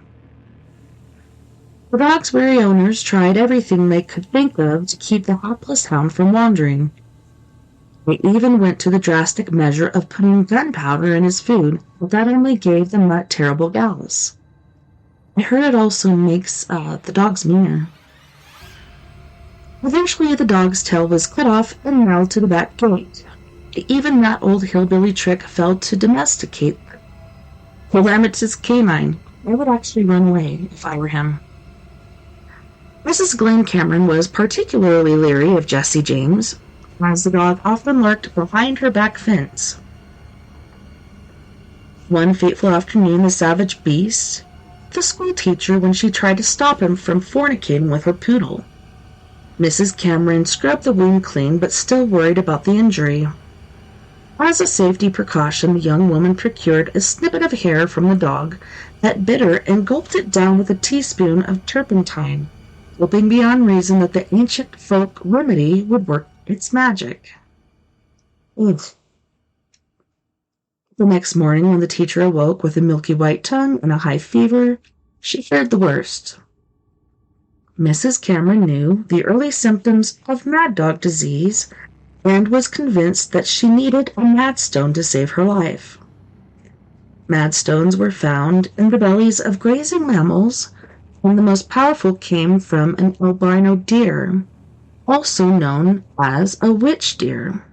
The dog's weary owners tried everything they could think of to keep the hapless hound from wandering. They even went to the drastic measure of putting gunpowder in his food, but that only gave the mutt terrible gallus. I heard it also makes the dogs meaner. Eventually, the dog's tail was cut off and nailed to the back gate. Even that old hillbilly trick failed to domesticate the calamitous canine. I would actually run away if I were him. Mrs. Glenn Cameron was particularly leery of Jesse James, as the dog often lurked behind her back fence. One fateful afternoon, the savage beast hit the school teacher when she tried to stop him from fornicating with her poodle. Mrs. Cameron scrubbed the wound clean, but still worried about the injury. As a safety precaution, the young woman procured a snippet of hair from the dog that bit her and gulped it down with a teaspoon of turpentine, hoping beyond reason that the ancient folk remedy would work its magic. Ugh. The next morning, when the teacher awoke with a milky white tongue and a high fever, she feared the worst. Mrs. Cameron knew the early symptoms of mad dog disease and was convinced that she needed a madstone to save her life. Madstones were found in the bellies of grazing mammals, and the most powerful came from an albino deer, also known as a witch deer.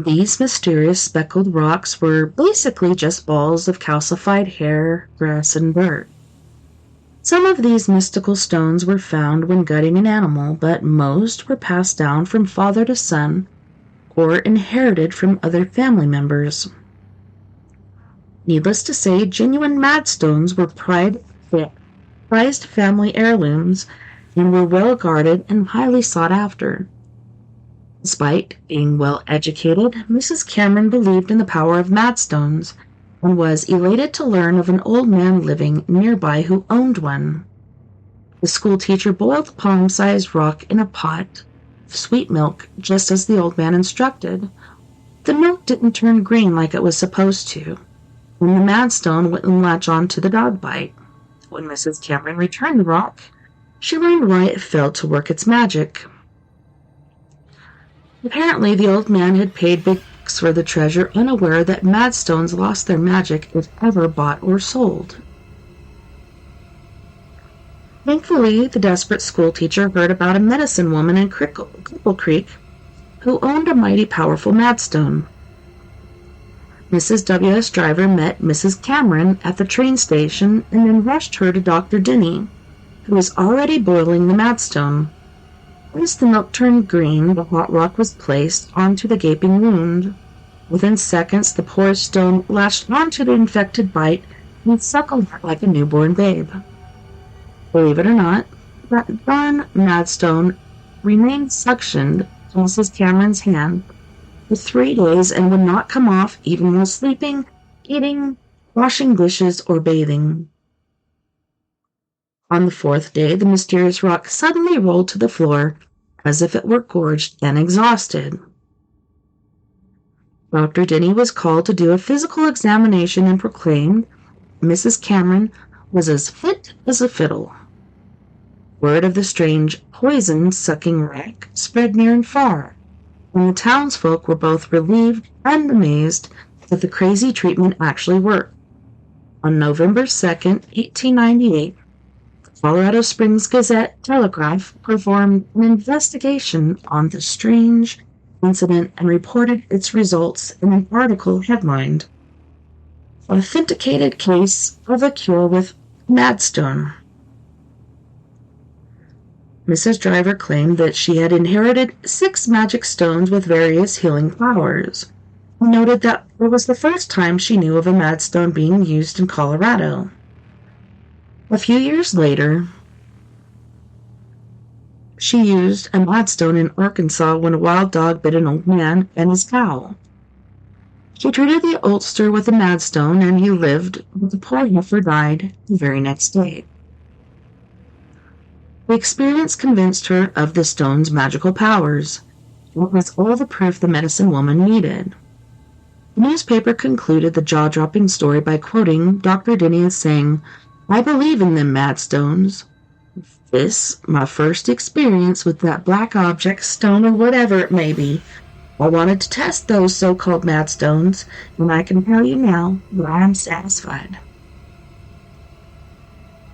These mysterious speckled rocks were basically just balls of calcified hair, grass, and dirt. Some of these mystical stones were found when gutting an animal, but most were passed down from father to son or inherited from other family members. Needless to say, genuine madstones were prized family heirlooms and were well guarded and highly sought after. Despite being well educated, Mrs. Cameron believed in the power of madstones and was elated to learn of an old man living nearby who owned one. The school teacher boiled the palm-sized rock in a pot of sweet milk, just as the old man instructed. The milk didn't turn green like it was supposed to, and the madstone wouldn't latch on to the dog bite. When Mrs. Cameron returned the rock, she learned why it failed to work its magic. Apparently, the old man had paid big bucks for the treasure, unaware that madstones lost their magic if ever bought or sold. Thankfully, the desperate schoolteacher heard about a medicine woman in Cripple Creek who owned a mighty powerful madstone. Mrs. W.S. Driver met Mrs. Cameron at the train station and then rushed her to Dr. Denny, who was already boiling the madstone. Once the milk turned green, the hot rock was placed onto the gaping wound. Within seconds, the porous stone latched onto the infected bite and suckled like a newborn babe. Believe it or not, that darn madstone remained suctioned to Mrs. Cameron's hand for 3 days and would not come off even while sleeping, eating, washing dishes, or bathing. On the 4th day, the mysterious rock suddenly rolled to the floor as if it were gorged and exhausted. Dr. Denny was called to do a physical examination and proclaimed Mrs. Cameron was as fit as a fiddle. Word of the strange poison-sucking wreck spread near and far, and the townsfolk were both relieved and amazed that the crazy treatment actually worked. On November 2nd, 1898, the Colorado Springs Gazette-Telegraph performed an investigation on the strange incident and reported its results in an article headlined, "Authenticated Case of a Cure with Madstone." Mrs. Driver claimed that she had inherited 6 magic stones with various healing powers, and noted that it was the first time she knew of a madstone being used in Colorado. A few years later, she used a madstone in Arkansas when a wild dog bit an old man and his cow. She treated the oldster with a madstone, and he lived, but the poor heifer died the very next day. The experience convinced her of the stone's magical powers. It was all the proof the medicine woman needed. The newspaper concluded the jaw-dropping story by quoting Dr. Denny as saying, "I believe in them madstones. This, my first experience with that black object, stone, or whatever it may be. I wanted to test those so-called madstones, and I can tell you now that I am satisfied."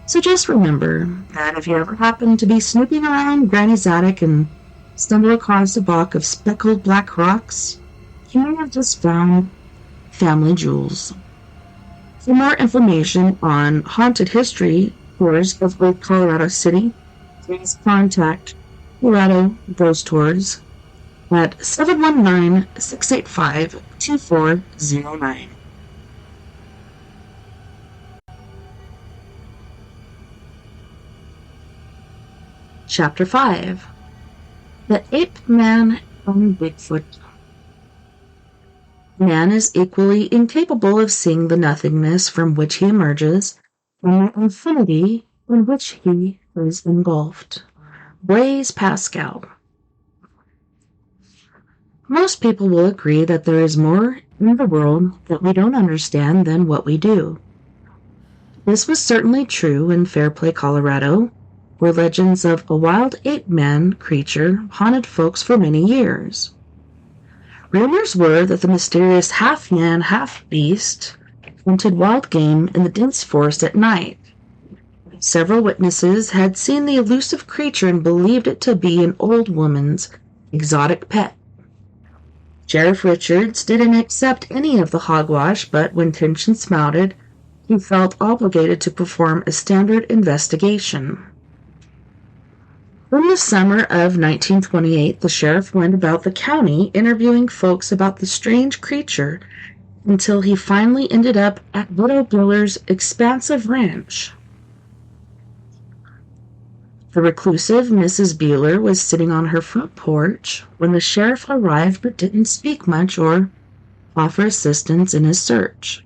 So just remember that if you ever happen to be snooping around Granny's attic and stumble across a block of speckled black rocks, you may have just found family jewels. For more information on haunted history tours of Lake Colorado City, please contact Colorado Ghost Tours at 719-685-2409. Chapter 5. The Ape Man and Bigfoot. Man is equally incapable of seeing the nothingness from which he emerges and the infinity in which he is engulfed. Blaise Pascal. Most people will agree that there is more in the world that we don't understand than what we do. This was certainly true in Fairplay, Colorado, where legends of a wild ape-man creature haunted folks for many years. Rumors were that the mysterious half-man, half-beast hunted wild game in the dense forest at night. Several witnesses had seen the elusive creature and believed it to be an old woman's exotic pet. Sheriff Richards didn't accept any of the hogwash, but when tensions mounted, he felt obligated to perform a standard investigation. In the summer of 1928, the sheriff went about the county interviewing folks about the strange creature until he finally ended up at Widow Biller's expansive ranch. The reclusive Mrs. Beeler was sitting on her front porch when the sheriff arrived but didn't speak much or offer assistance in his search.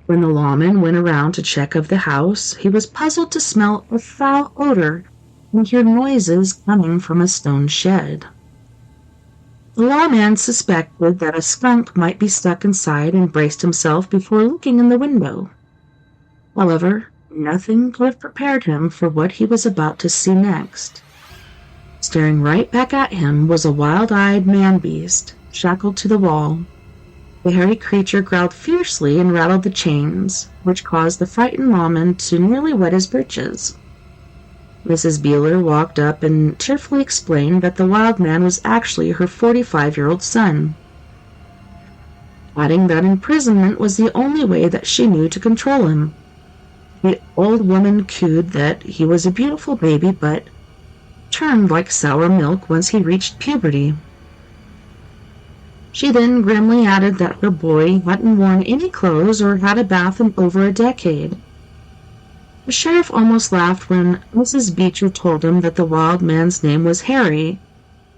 When the lawman went around to check of the house, he was puzzled to smell a foul odor and hear noises coming from a stone shed. The lawman suspected that a skunk might be stuck inside and braced himself before looking in the window. However, nothing could have prepared him for what he was about to see next. Staring right back at him was a wild-eyed man-beast, shackled to the wall. The hairy creature growled fiercely and rattled the chains, which caused the frightened lawman to nearly wet his breeches. Mrs. Beeler walked up and tearfully explained that the wild man was actually her 45-year-old son, adding that imprisonment was the only way that she knew to control him. The old woman cooed that he was a beautiful baby, but turned like sour milk once he reached puberty. She then grimly added that her boy hadn't worn any clothes or had a bath in over a decade. The sheriff almost laughed when Mrs. Beecher told him that the wild man's name was Harry,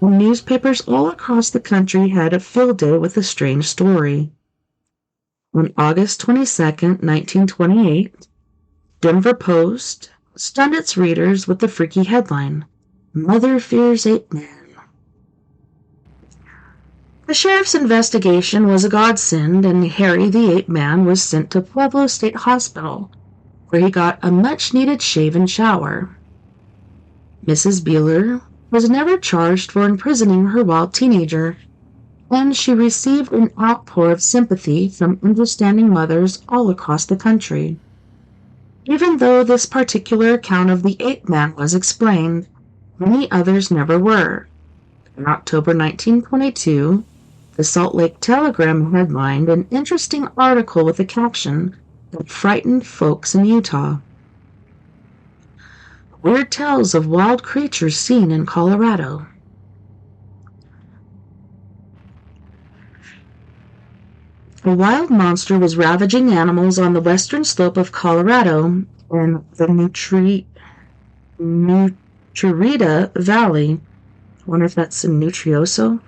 and newspapers all across the country had a field day with the strange story. On August 22, 1928, Denver Post stunned its readers with the freaky headline, "Mother Fears Ape Man." The sheriff's investigation was a godsend, and Harry the Ape Man was sent to Pueblo State Hospital, where he got a much-needed shave and shower. Mrs. Beeler was never charged for imprisoning her wild teenager, and she received an outpour of sympathy from understanding mothers all across the country. Even though this particular account of the Ape Man was explained, many others never were. In October 1922, the Salt Lake Telegram headlined an interesting article with a caption that frightened folks in Utah. Weird tales of wild creatures seen in Colorado. A wild monster was ravaging animals on the western slope of Colorado in the Nutrita Valley. I wonder if that's in Nutrioso.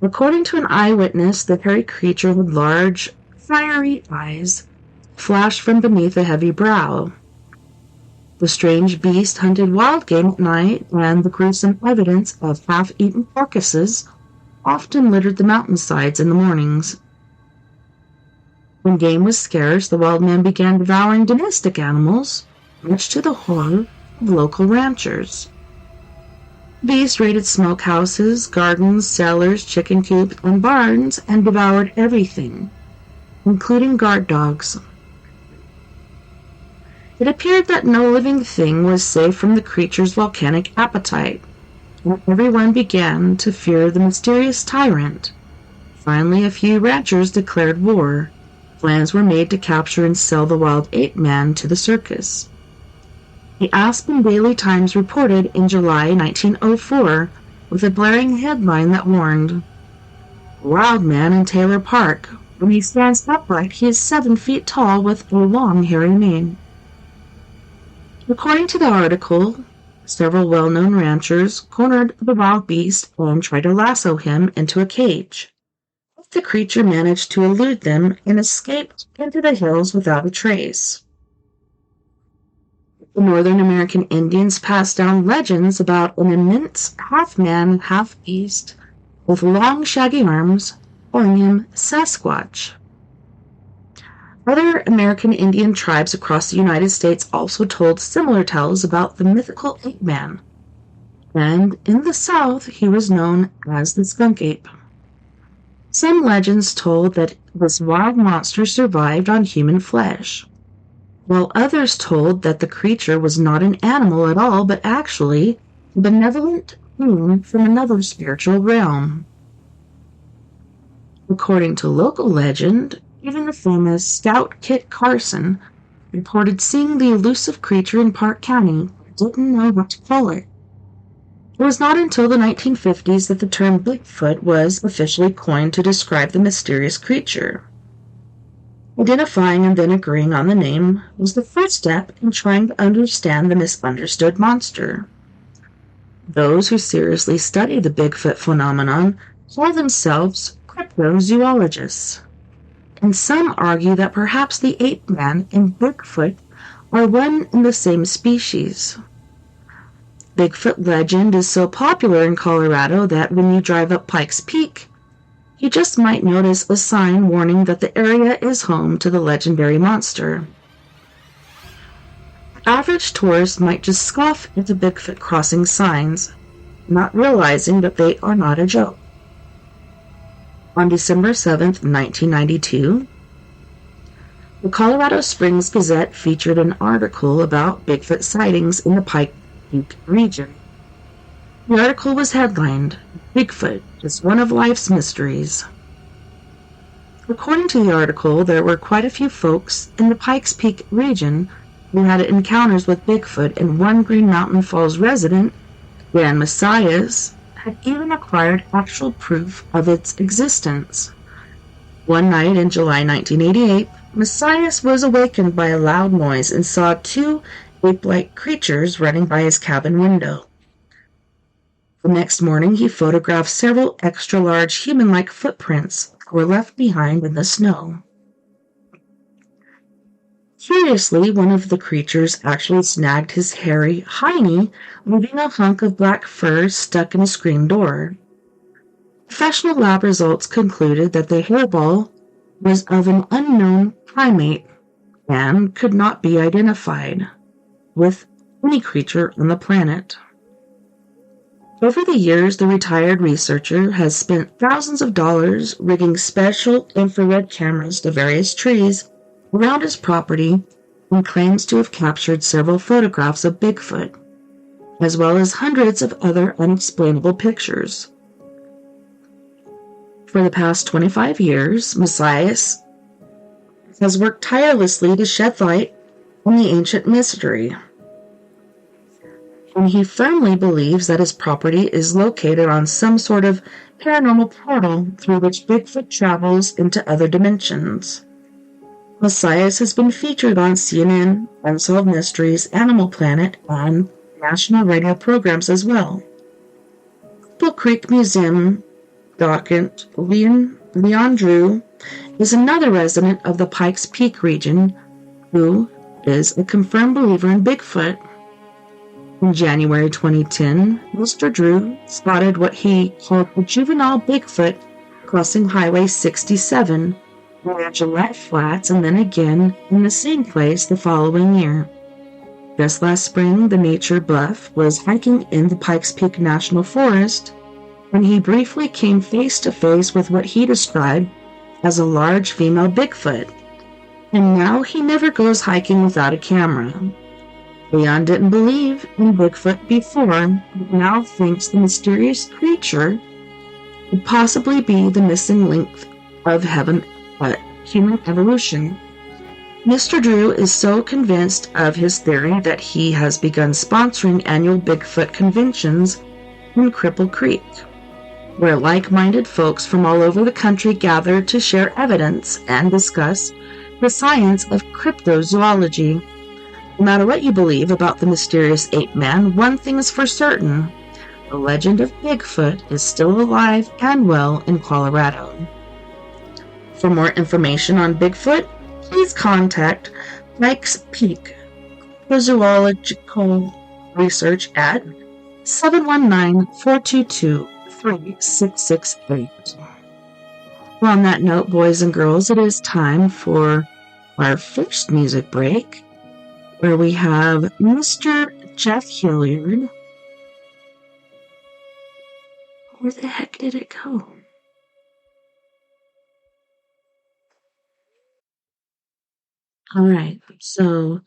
According to an eyewitness, the hairy creature had large, fiery eyes flashed from beneath a heavy brow. The strange beast hunted wild game at night, and the gruesome evidence of half-eaten carcasses often littered the mountainsides in the mornings. When game was scarce, the wild man began devouring domestic animals, much to the horror of local ranchers. The beast raided smokehouses, gardens, cellars, chicken coops, and barns, and devoured everything, including guard dogs. It appeared that no living thing was safe from the creature's volcanic appetite, and everyone began to fear the mysterious tyrant. Finally, a few ranchers declared war. Plans were made to capture and sell the wild ape man to the circus. The Aspen Daily Times reported in July 1904 with a blaring headline that warned, "Wild man in Taylor Park. When he stands upright, he is 7 feet tall with a long hairy mane." According to the article, several well-known ranchers cornered the wild beast and tried to lasso him into a cage. The creature managed to elude them and escaped into the hills without a trace. The Northern American Indians passed down legends about an immense half-man, half-beast with long, shaggy arms, calling him Sasquatch. Other American Indian tribes across the United States also told similar tales about the mythical ape man, and in the South he was known as the skunk ape. Some legends told that this wild monster survived on human flesh, while others told that the creature was not an animal at all, but actually a benevolent being from another spiritual realm. According to local legend, even the famous Scout Kit Carson reported seeing the elusive creature in Park County but didn't know what to call it. It was not until the 1950s that the term Bigfoot was officially coined to describe the mysterious creature. Identifying and then agreeing on the name was the first step in trying to understand the misunderstood monster. Those who seriously study the Bigfoot phenomenon call themselves cryptozoologists, and some argue that perhaps the ape man and Bigfoot are one and the same species. Bigfoot legend is so popular in Colorado that when you drive up Pikes Peak, you just might notice a sign warning that the area is home to the legendary monster. Average tourists might just scoff at the Bigfoot crossing signs, not realizing that they are not a joke. On December 7th, 1992, the Colorado Springs Gazette featured an article about Bigfoot sightings in the Pikes Peak region. The article was headlined, "Bigfoot is one of life's mysteries." According to the article, there were quite a few folks in the Pikes Peak region who had encounters with Bigfoot, and one Green Mountain Falls resident, Dan Messias, had even acquired actual proof of its existence. One night in July 1988, Messias was awakened by a loud noise and saw two ape-like creatures running by his cabin window. The next morning, he photographed several extra-large human-like footprints that were left behind in the snow. Curiously, one of the creatures actually snagged his hairy hiney, leaving a hunk of black fur stuck in a screen door. Professional lab results concluded that the hairball was of an unknown primate and could not be identified with any creature on the planet. Over the years, the retired researcher has spent thousands of dollars rigging special infrared cameras to various trees around his property and claims to have captured several photographs of Bigfoot, as well as hundreds of other unexplainable pictures. For the past 25 years, Messias has worked tirelessly to shed light on the ancient mystery, and he firmly believes that his property is located on some sort of paranormal portal through which Bigfoot travels into other dimensions. Messias has been featured on CNN, Unsolved Mysteries, Animal Planet, and national radio programs as well. Cripple Creek Museum docent Leon Drew is another resident of the Pikes Peak region who is a confirmed believer in Bigfoot. In January 2010, Mr. Drew spotted what he called a juvenile Bigfoot crossing Highway 67 near Gillette Flats, and then again in the same place the following year. Just last spring, the nature buff was hiking in the Pikes Peak National Forest when he briefly came face to face with what he described as a large female Bigfoot. And now he never goes hiking without a camera. Leon didn't believe in Bigfoot before, but now thinks the mysterious creature could possibly be the missing link of human evolution. Mr. Drew is so convinced of his theory that he has begun sponsoring annual Bigfoot conventions in Cripple Creek, where like-minded folks from all over the country gather to share evidence and discuss the science of cryptozoology. No matter what you believe about the mysterious ape man, one thing is for certain: the legend of Bigfoot is still alive and well in Colorado. For more information on Bigfoot, please contact Pikes Peak Zoological Research at 719-422-3668. Well, on that note, boys and girls, it is time for our first music break, where we have Mr. Jeff Hilliard. Where the heck did it go? Alright, so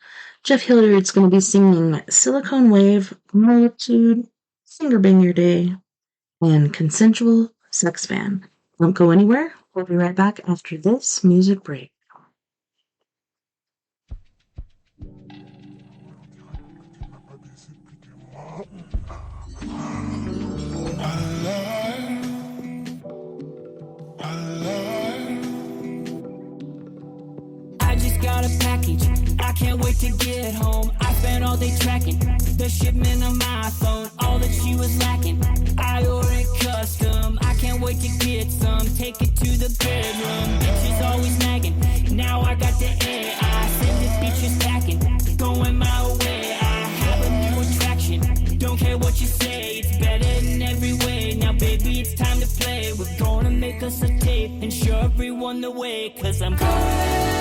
Jeff Hilliard's going to be singing Silicone Wave, Molitude, Finger Bang Your Day, and Consensual Sex Fan. Don't go anywhere. We'll be right back after this music break. I just got a package, I can't wait to get home. I spent all day tracking the shipment of my phone, all that she was lacking. I ordered custom, I can't wait to get some. Take it to the bedroom, bitches always nagging. Now I got the air, I send the bitches packing, going my way. I have a new attraction, don't care what you say, it's better in every way. Now baby, it's time to play, we're gonna make us a tape and show everyone the way. Cause I'm going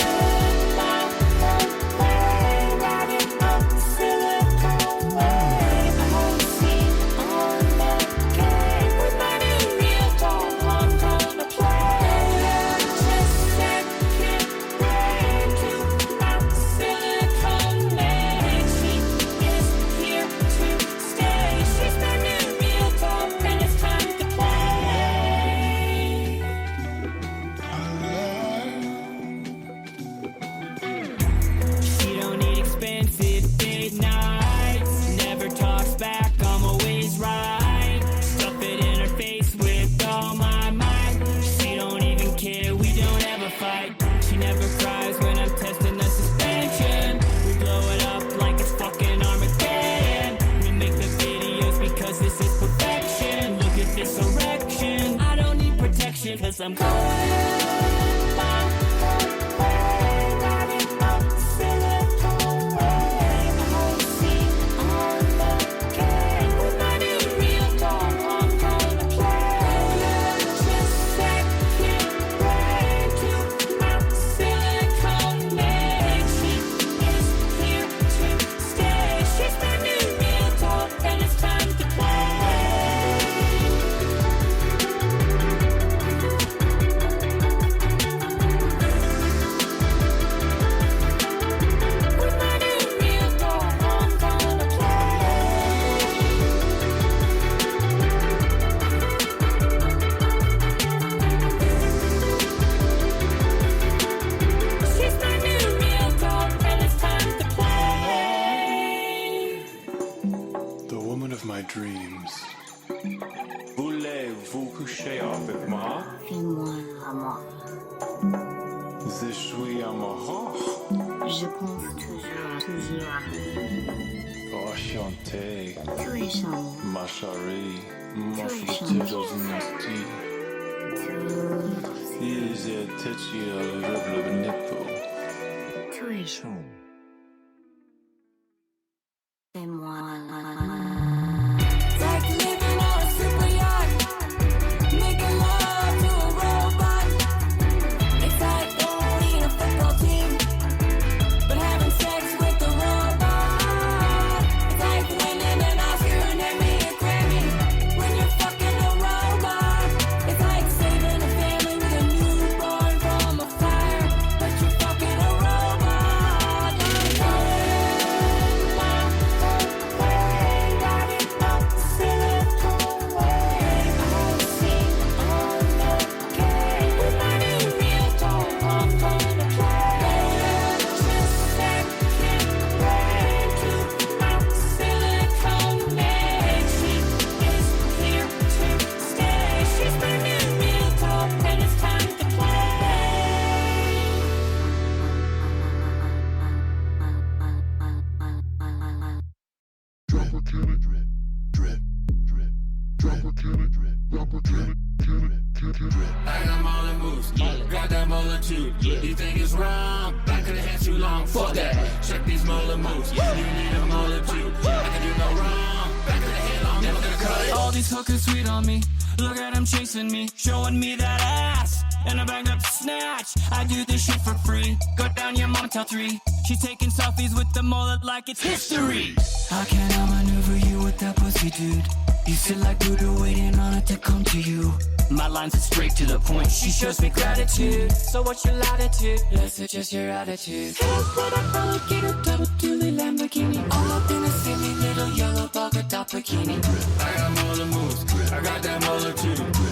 cause I'm dreams. Voulez-vous coucher avec moi? Fais-moi l'amour. Je suis amoureux. Je pense toujours. Enchanté. Tu es charmant. Ma chérie. Tu es Mon charmant. Ils étaient le nipple. Tu es chaud. Fais-moi I got all the moves, got that multitude. You think it's wrong? Back of the head too long. Fuck that. Check these molar moves. You need a multitude. I can do no wrong. Back of the head long, never gonna cut it. All these hookers sweet on me. Look at them chasing me, showing me that ass. And I bagged up to snatch. I do this shit for free. Go down your mom till 3. She's taking selfies with the mullet like it's history. How can I maneuver you with that pussy, dude? You sit like Buddha waiting on it to come to you. My lines are straight to the point. She shows me gratitude. So what's your latitude? Let's adjust your attitude. Head with a alligator, double dually Lamborghini. All up in a silly little yellow bugger top. dot bikini. I got molar moves, I got that molar too.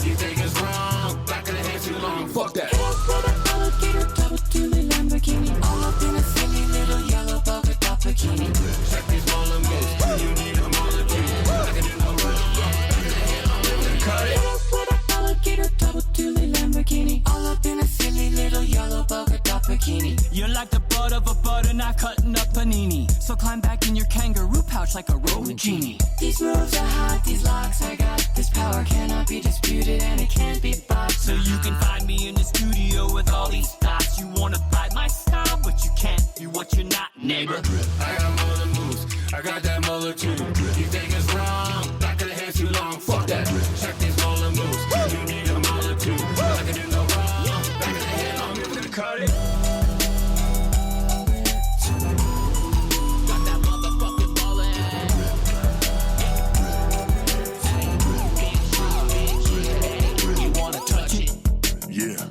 You think it's wrong? Back of the head too long. Fuck that. Alligator double dually Lamborghini, all up in a silly little yellow polka dot bikini. Check these molar moves, you need a molar too. I can do no wrong. Back of the head, I'm living cut it. Alligator double dually Lamborghini, all up in a silly little yellow polka dot bikini. You're like the butt of a butter not cutting up panini. So climb back in your kangaroo pouch like a rolling genie. These moves are hot, these locks I got. This power cannot be disputed and it can't be bought. So you can find me in the studio with all these thoughts. You wanna bite my style, but you can't be what you're not, neighbor. I got molar moves, I got that molar too. You think it's wrong? Back of the head too long. Fuck that. Check these molar moves. You need a molar too. I can do no wrong. Back of the head, I'm gonna cut it. Got that motherfucking molar head. You wanna touch it? Yeah.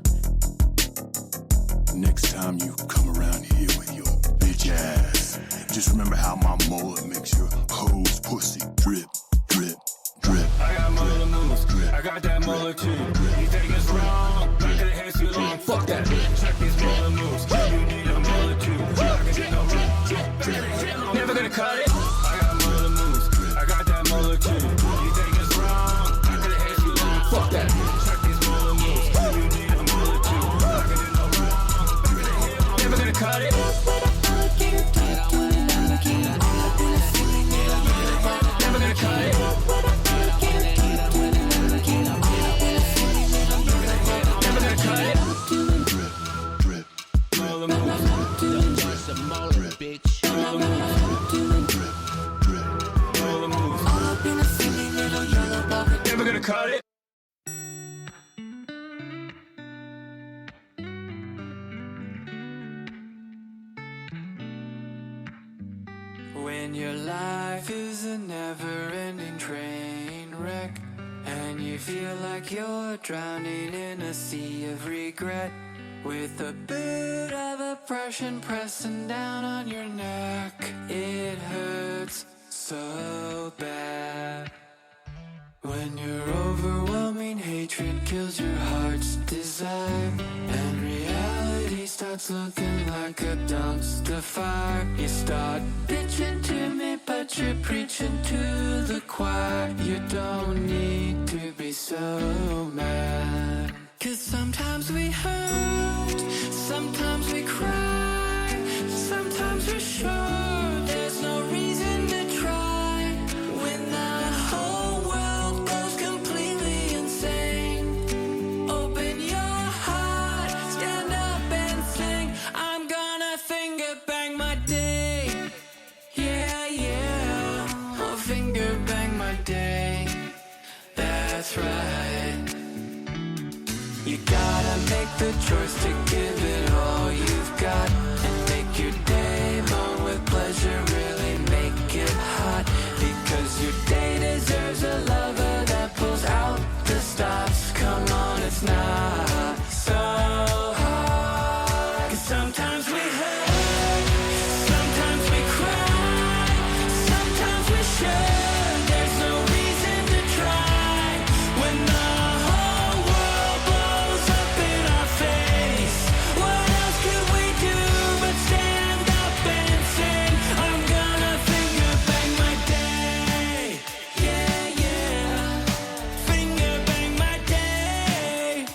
Next time you come around here with your bitch ass, just remember how my mullet makes your hoes pussy drip, drip, drip. I got molar moves, I got that molar too. You think it's wrong? Back of the head too long. Fuck that. Check these molar moves. You need a molar too. I can do no wrong. Back of the head, I'm never gonna cut it. I got molar moves, I got that molar too. You think it's wrong? Back of the head too long. Fuck that. Check these molar moves. You need a molar too. I can do no wrong. Back of the head, I'm never gonna cut it. Never gonna cut it. Never gonna cut it. Drip, drip, Molar moves. Just a molar, bitch. Molar moves. drip, drip. Molar moves. Never gonna cut it. When your life is a never-ending train wreck, and you feel like you're drowning in a sea of regret, with a bit of oppression pressing down on your neck, it hurts so bad. When your overwhelming hatred kills your heart's desire, and reality starts looking like a dumpster fire, you start bitching to me, but you're preaching to the choir. You don't need to be so mad, 'cause sometimes we hurt, sometimes we cry, sometimes we're sure there's no reason to try. When the whole world goes completely insane, open your heart, stand up and sing. I'm gonna finger bang my day. Yeah, yeah, I'll finger bang my day. That's right. You gotta make the choice to give it all you've got, and make your day long with pleasure, really make it hot. Because your day deserves a lover that pulls out the stops. Come on, it's not so hard. 'Cause sometimes we hurt, sometimes we cry, sometimes we're sure there's no reason to try. When the whole world blows up in our face, what else could we do but stand up and sing? I'm gonna finger bang my day. Yeah, yeah, finger bang my day.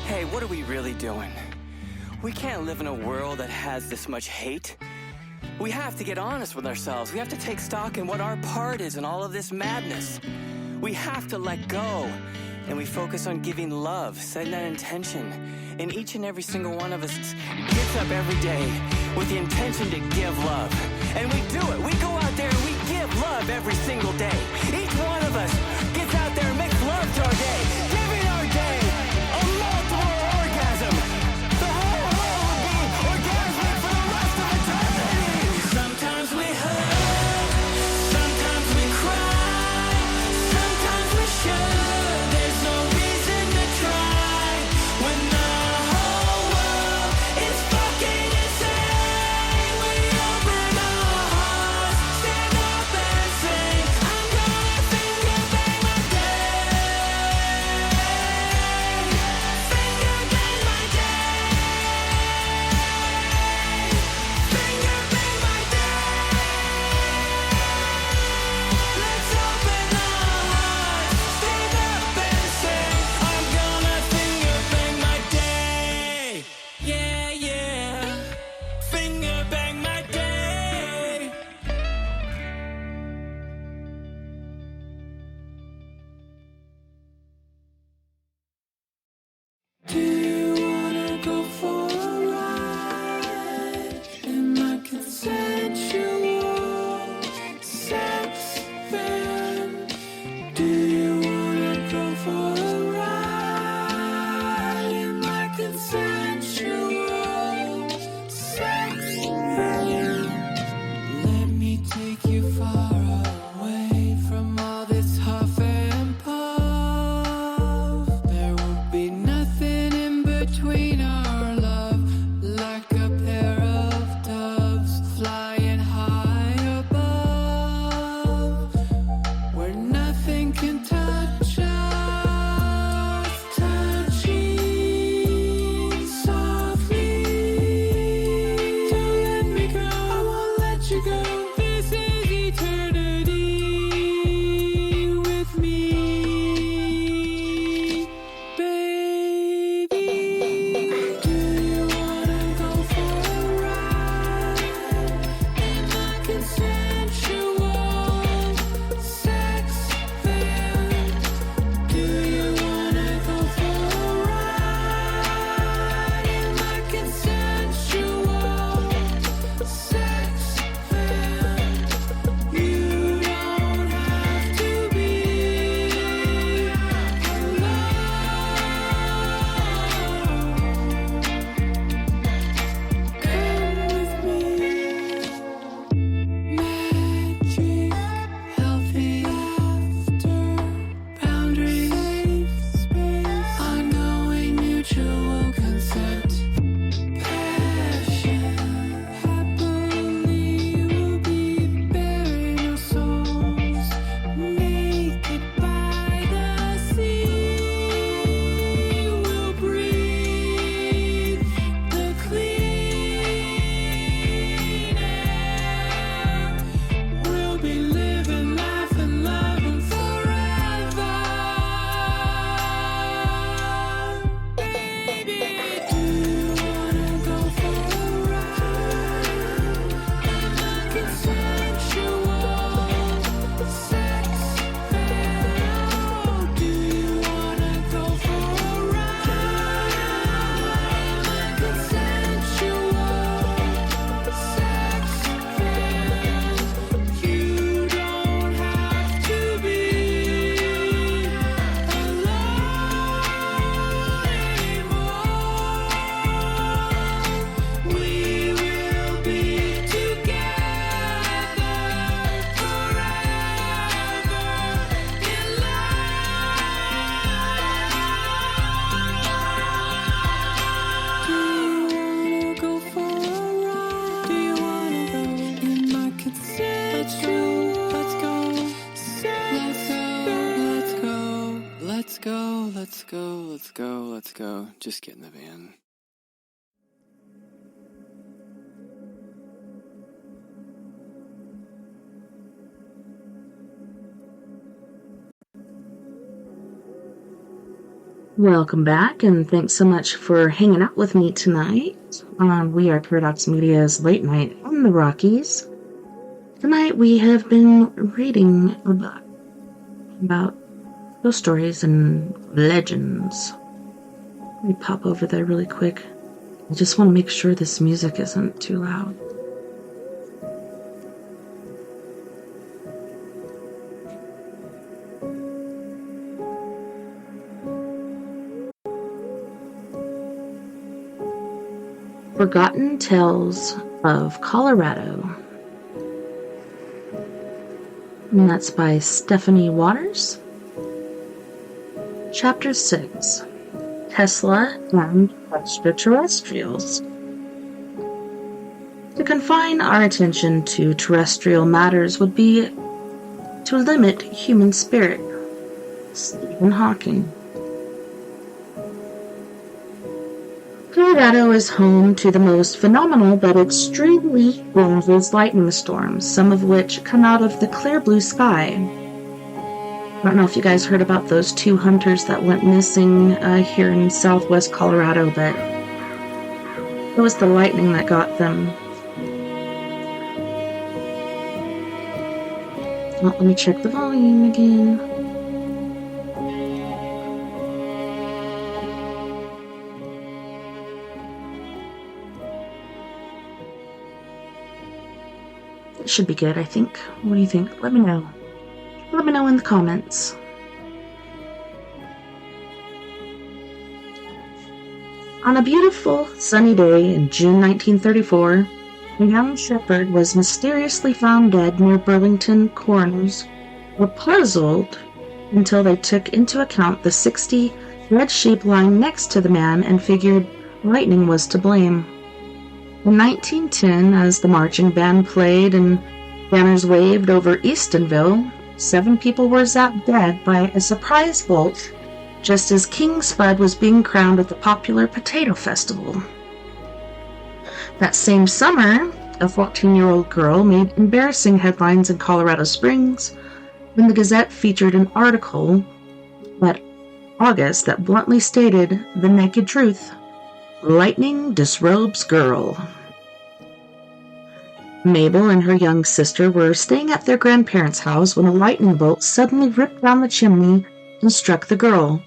Hey, what are we really doing? We can't live in a world that has this much hate. We have to get honest with ourselves. We have to take stock in what our part is in all of this madness. We have to let go, and we focus on giving love, setting that intention. And each and every single one of us gets up every day with the intention to give love. And we do it. We go out there and we give love every single day. Each one of us gets out there and makes love to our day. Giving our day a multiple orgasm. between our love, like a pair of doves flying high above, where nothing can touch us, touching softly. Don't let me go, I won't let you go. This is eternity with me, baby. Do you wanna go for a ride in the consensual sex van? Do you wanna go for a ride in the consensual sex van? You don't have to be alone. Come with me. Magic, healthy laughter, boundaries, space, unknowing mutual consent, passion, happily we'll be bearing our souls, naked by the sea. We'll breathe the clean air. We'll be living, laughing, loving forever. Baby, do you wanna go for a ride in the consensual sex van? Do you wanna go for a ride in the consensual sex van? You don't have to be alone anymore. We will be together forever in love. Do you wanna go for a ride? Do you wanna go in my consensual? Let's go. Let's go. Let's go. Let's go. Let's go. Let's go. Just get in the van. Welcome back, and thanks so much for hanging out with me tonight on We Are Paradox Media's Late Night in the Rockies. Tonight we have been reading about ghost stories and legends. Let me pop over there really quick. I just want to make sure this music isn't too loud. Forgotten Tales of Colorado. And that's by Stephanie Waters. Chapter 6. Tesla and Extraterrestrials. To confine our attention to terrestrial matters would be to limit human spirit. Stephen Hawking. Colorado is home to the most phenomenal but extremely dangerous lightning storms, some of which come out of the clear blue sky. I don't know if you guys heard about those 2 hunters that went missing here in southwest Colorado, but it was the lightning that got them. Oh, let me check the volume again. It should be good, I think. What do you think? Let me know. Let me know in the comments. On a beautiful, sunny day in June 1934, a young shepherd was mysteriously found dead near Burlington. Coroners were puzzled until they took into account the 60 red sheep lying next to the man and figured lightning was to blame. In 1910, as the marching band played and banners waved over Eastonville, 7 people were zapped dead by a surprise bolt just as King Spud was being crowned at the popular potato festival. That same summer, a 14-year-old girl made embarrassing headlines in Colorado Springs when the Gazette featured an article that August that bluntly stated the naked truth: lightning disrobes girl. Mabel and her young sister were staying at their grandparents' house when a lightning bolt suddenly ripped down the chimney and struck the girl,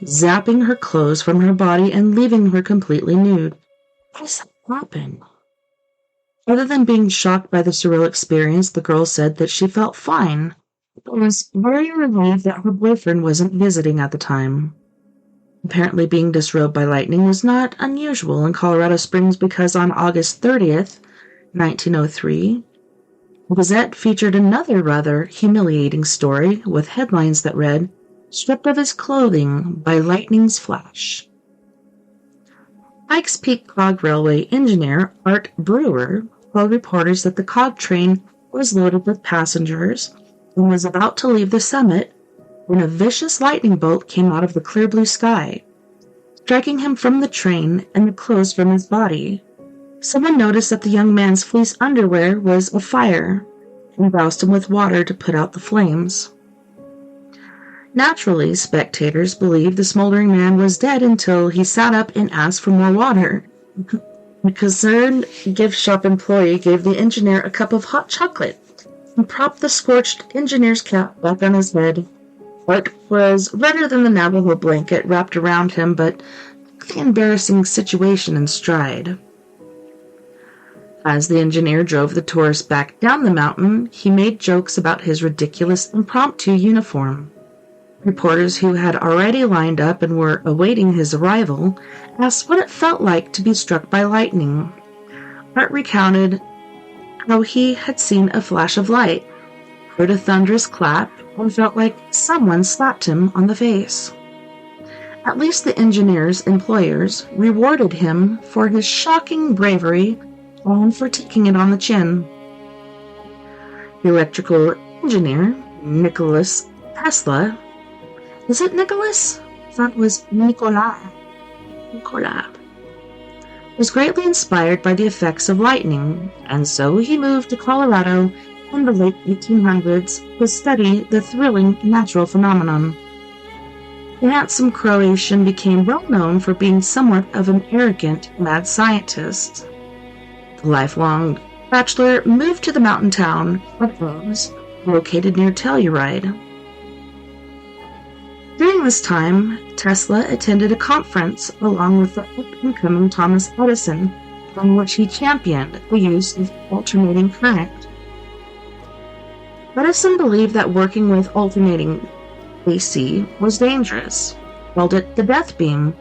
zapping her clothes from her body and leaving her completely nude. How does that happen? Other than being shocked by the surreal experience, the girl said that she felt fine, but was very relieved that her boyfriend wasn't visiting at the time. Apparently being disrobed by lightning was not unusual in Colorado Springs because on August 30th, 1903, the Gazette featured another rather humiliating story with headlines that read, "Stripped of his clothing by lightning's flash." Pikes Peak Cog Railway engineer Art Brewer told reporters that the cog train was loaded with passengers and was about to leave the summit when a vicious lightning bolt came out of the clear blue sky, striking him from the train and the clothes from his body. Someone noticed that the young man's fleece underwear was afire and doused him with water to put out the flames. Naturally, spectators believed the smoldering man was dead until he sat up and asked for more water. A concerned gift shop employee gave the engineer a cup of hot chocolate and propped the scorched engineer's cap back on his head. Art was redder than the Navajo blanket wrapped around him, but took the embarrassing situation in stride. As the engineer drove the tourist back down the mountain, he made jokes about his ridiculous impromptu uniform. Reporters who had already lined up and were awaiting his arrival asked what it felt like to be struck by lightning. Art recounted how he had seen a flash of light, heard a thunderous clap, and felt like someone slapped him on the face. At least the engineer's employers rewarded him for his shocking bravery and for taking it on the chin. The electrical engineer, Nicholas Tesla, is it Nicholas? I thought it was Nicolas, was greatly inspired by the effects of lightning, and so he moved to Colorado in the late 1800s to study the thrilling natural phenomenon. The handsome Croatian became well known for being somewhat of an arrogant mad scientist. The lifelong bachelor moved to the mountain town of Rose, located near Telluride. During this time, Tesla attended a conference along with the up-and-coming Thomas Edison, in which he championed the use of alternating current. Edison believed that working with alternating AC was dangerous, called it the death beam.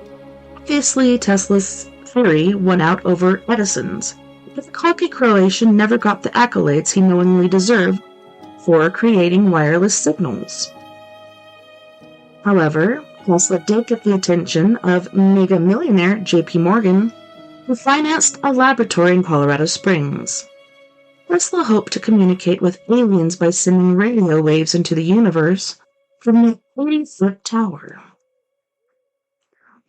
Obviously, Tesla's theory won out over Edison's, but the cocky Croatian never got the accolades he knowingly deserved for creating wireless signals. However, Tesla did get the attention of mega millionaire J.P. Morgan, who financed a laboratory in Colorado Springs. Tesla hoped to communicate with aliens by sending radio waves into the universe from the 80-foot tower.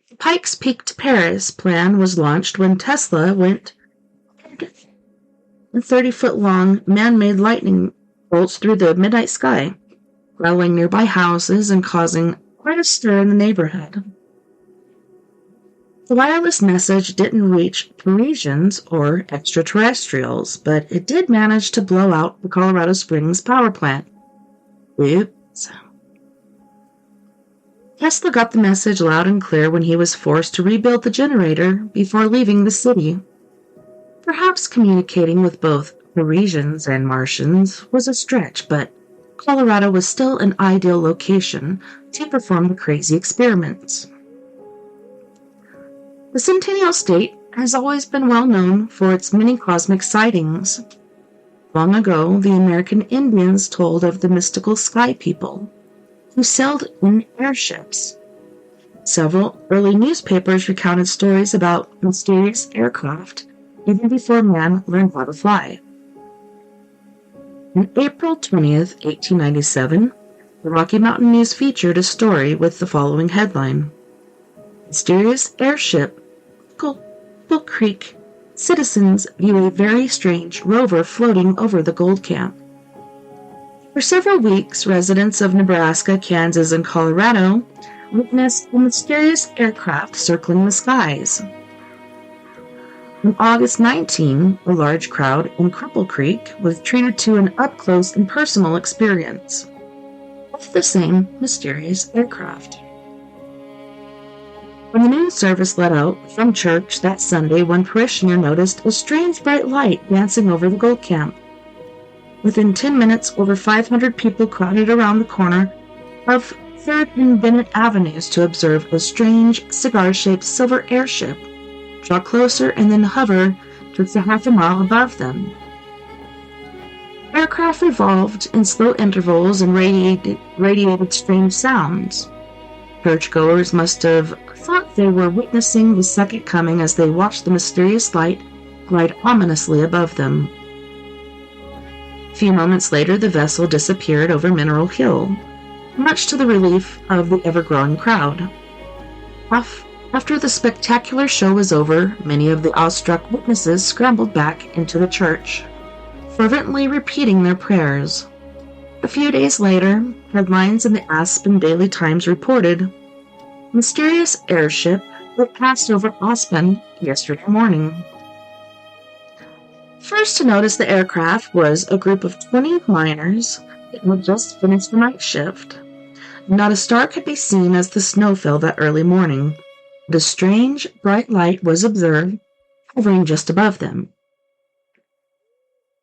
The Pikes Peak to Paris plan was launched when Tesla went a 30-foot-long man-made lightning bolts through the midnight sky, rattling nearby houses and causing quite a stir in the neighborhood. The wireless message didn't reach Parisians or extraterrestrials, but it did manage to blow out the Colorado Springs power plant. Oops. Tesla got the message loud and clear when he was forced to rebuild the generator before leaving the city. Perhaps communicating with both Parisians and Martians was a stretch, but Colorado was still an ideal location to perform the crazy experiments. The Centennial State has always been well known for its many cosmic sightings. Long ago, the American Indians told of the mystical sky people who sailed in airships. Several early newspapers recounted stories about mysterious aircraft even before man learned how to fly. On April 20th, 1897, the Rocky Mountain News featured a story with the following headline: Mysterious airship, Bull Creek. Citizens view a very strange rover floating over the gold camp. For several weeks, residents of Nebraska, Kansas, and Colorado witnessed a mysterious aircraft circling the skies. On August 19, a large crowd in Cripple Creek was treated to an up-close and personal experience with the same mysterious aircraft. When the noon service let out from church that Sunday, one parishioner noticed a strange bright light dancing over the gold camp. Within 10 minutes, over 500 people crowded around the corner of 3rd and Bennett Avenues to observe a strange cigar-shaped silver airship draw closer and then hover just a half a mile above them. Aircraft revolved in slow intervals and radiated strange sounds. Churchgoers must have thought they were witnessing the second coming as they watched the mysterious light glide ominously above them. A few moments later, the vessel disappeared over Mineral Hill, much to the relief of the ever-growing crowd. After the spectacular show was over, many of the awestruck witnesses scrambled back into the church, fervently repeating their prayers. A few days later, headlines in the Aspen Daily Times reported, "Mysterious airship that passed over Aspen yesterday morning." First to notice the aircraft was a group of 20 miners that had just finished the night shift. Not a star could be seen as the snow fell that early morning, but a strange, bright light was observed hovering just above them.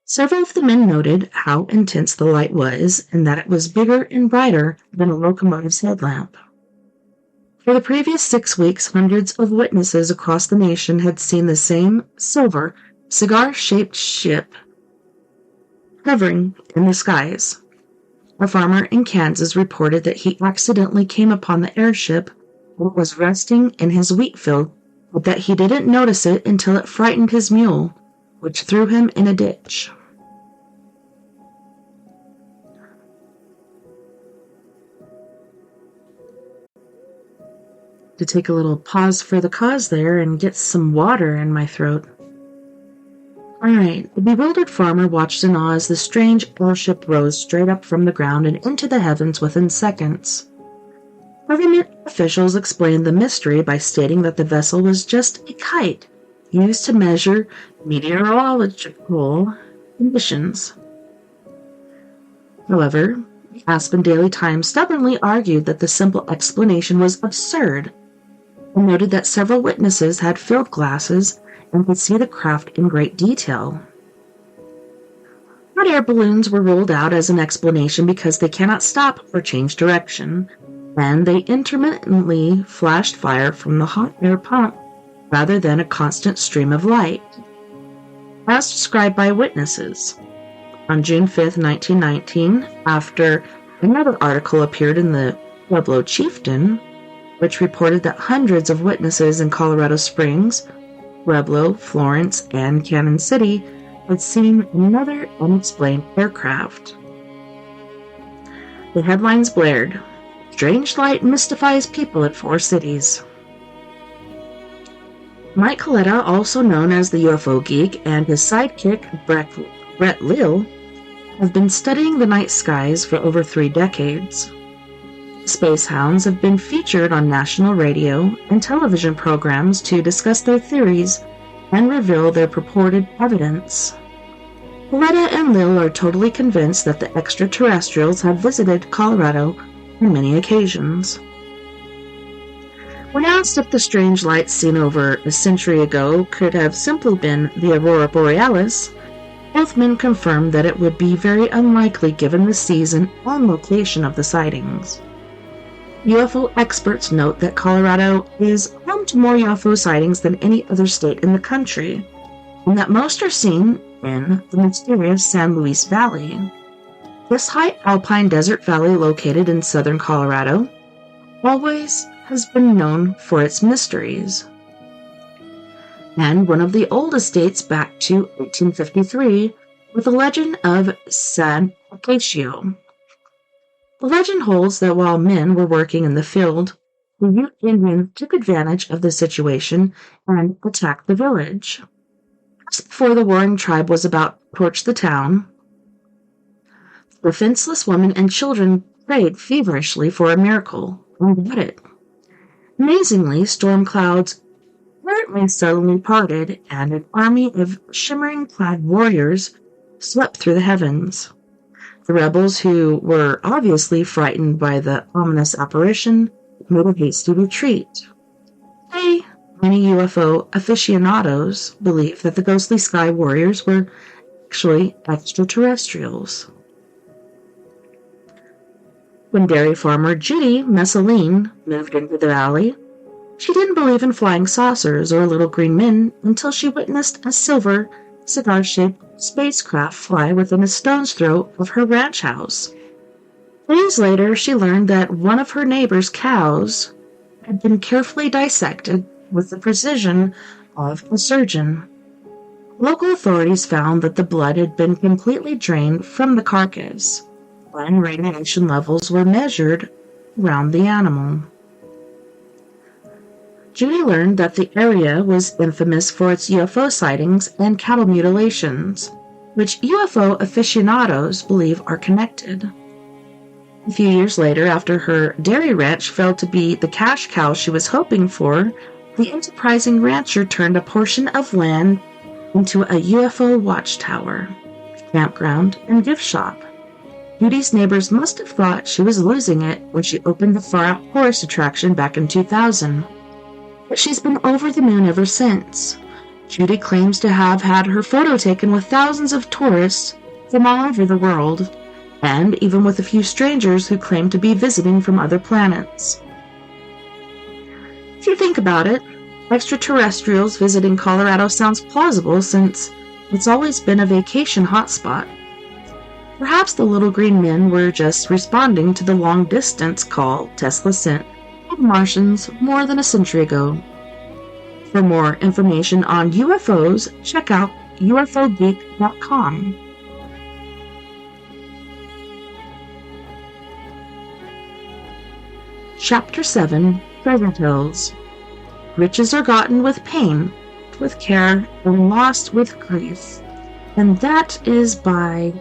Several of the men noted how intense the light was and that it was bigger and brighter than a locomotive's headlamp. For the previous 6 weeks, hundreds of witnesses across the nation had seen the same silver, cigar-shaped ship hovering in the skies. A farmer in Kansas reported that he accidentally came upon the airship when it was resting in his wheat field, but that he didn't notice it until it frightened his mule, which threw him in a ditch. To take a little pause for the cause there and get some water in my throat. Alright, the bewildered farmer watched in awe as the strange airship rose straight up from the ground and into the heavens within seconds. Government officials explained the mystery by stating that the vessel was just a kite used to measure meteorological conditions. However, the Aspen Daily Times stubbornly argued that the simple explanation was absurd and noted that several witnesses had field glasses and could see the craft in great detail. Hot air balloons were ruled out as an explanation because they cannot stop or change direction, and they intermittently flashed fire from the hot air pump rather than a constant stream of light, as described by witnesses. On June 5, 1919, after another article appeared in the Pueblo Chieftain, which reported that hundreds of witnesses in Colorado Springs, Pueblo, Florence, and Cannon City had seen another unexplained aircraft. The headlines blared, "Strange light mystifies people at 4 cities." Mike Coletta, also known as the UFO Geek, and his sidekick, Brett Lill, have been studying the night skies for over 3 decades. Space Hounds have been featured on national radio and television programs to discuss their theories and reveal their purported evidence. Coletta and Lill are totally convinced that the extraterrestrials have visited Colorado on many occasions. When asked if the strange lights seen over a century ago could have simply been the aurora borealis, both men confirmed that it would be very unlikely given the season and location of the sightings. UFO experts note that Colorado is home to more UFO sightings than any other state in the country, and that most are seen in the mysterious San Luis Valley. This high alpine desert valley located in southern Colorado always has been known for its mysteries. And one of the oldest dates back to 1853 with the legend of San Acacio. The legend holds that while men were working in the field, the Ute Indians took advantage of the situation and attacked the village. Just before the warring tribe was about to torch the town, the defenseless women and children prayed feverishly for a miracle and got it. Amazingly, storm clouds apparently suddenly parted, and an army of shimmering-clad warriors swept through the heavens. The rebels, who were obviously frightened by the ominous apparition, made a hasty retreat. Today, many UFO aficionados believe that the ghostly sky warriors were actually extraterrestrials. When dairy farmer Judy Messeline moved into the valley, she didn't believe in flying saucers or little green men until she witnessed a silver, cigar-shaped spacecraft fly within a stone's throw of her ranch house. Days later, she learned that one of her neighbor's cows had been carefully dissected with the precision of a surgeon. Local authorities found that the blood had been completely drained from the carcass, when radiation levels were measured around the animal. Judy learned that the area was infamous for its UFO sightings and cattle mutilations, which UFO aficionados believe are connected. A few years later, after her dairy ranch failed to be the cash cow she was hoping for, the enterprising rancher turned a portion of land into a UFO watchtower, campground, and gift shop. Judy's neighbors must have thought she was losing it when she opened the far-out tourist attraction back in 2000. But she's been over the moon ever since. Judy claims to have had her photo taken with thousands of tourists from all over the world, and even with a few strangers who claim to be visiting from other planets. If you think about it, extraterrestrials visiting Colorado sounds plausible since it's always been a vacation hotspot. Perhaps the little green men were just responding to the long-distance call Tesla sent to the Martians more than a century ago. For more information on UFOs, check out ufogeek.com. Chapter 7, Treasure Tales. Riches are gotten with pain, with care, and lost with grief. And that is by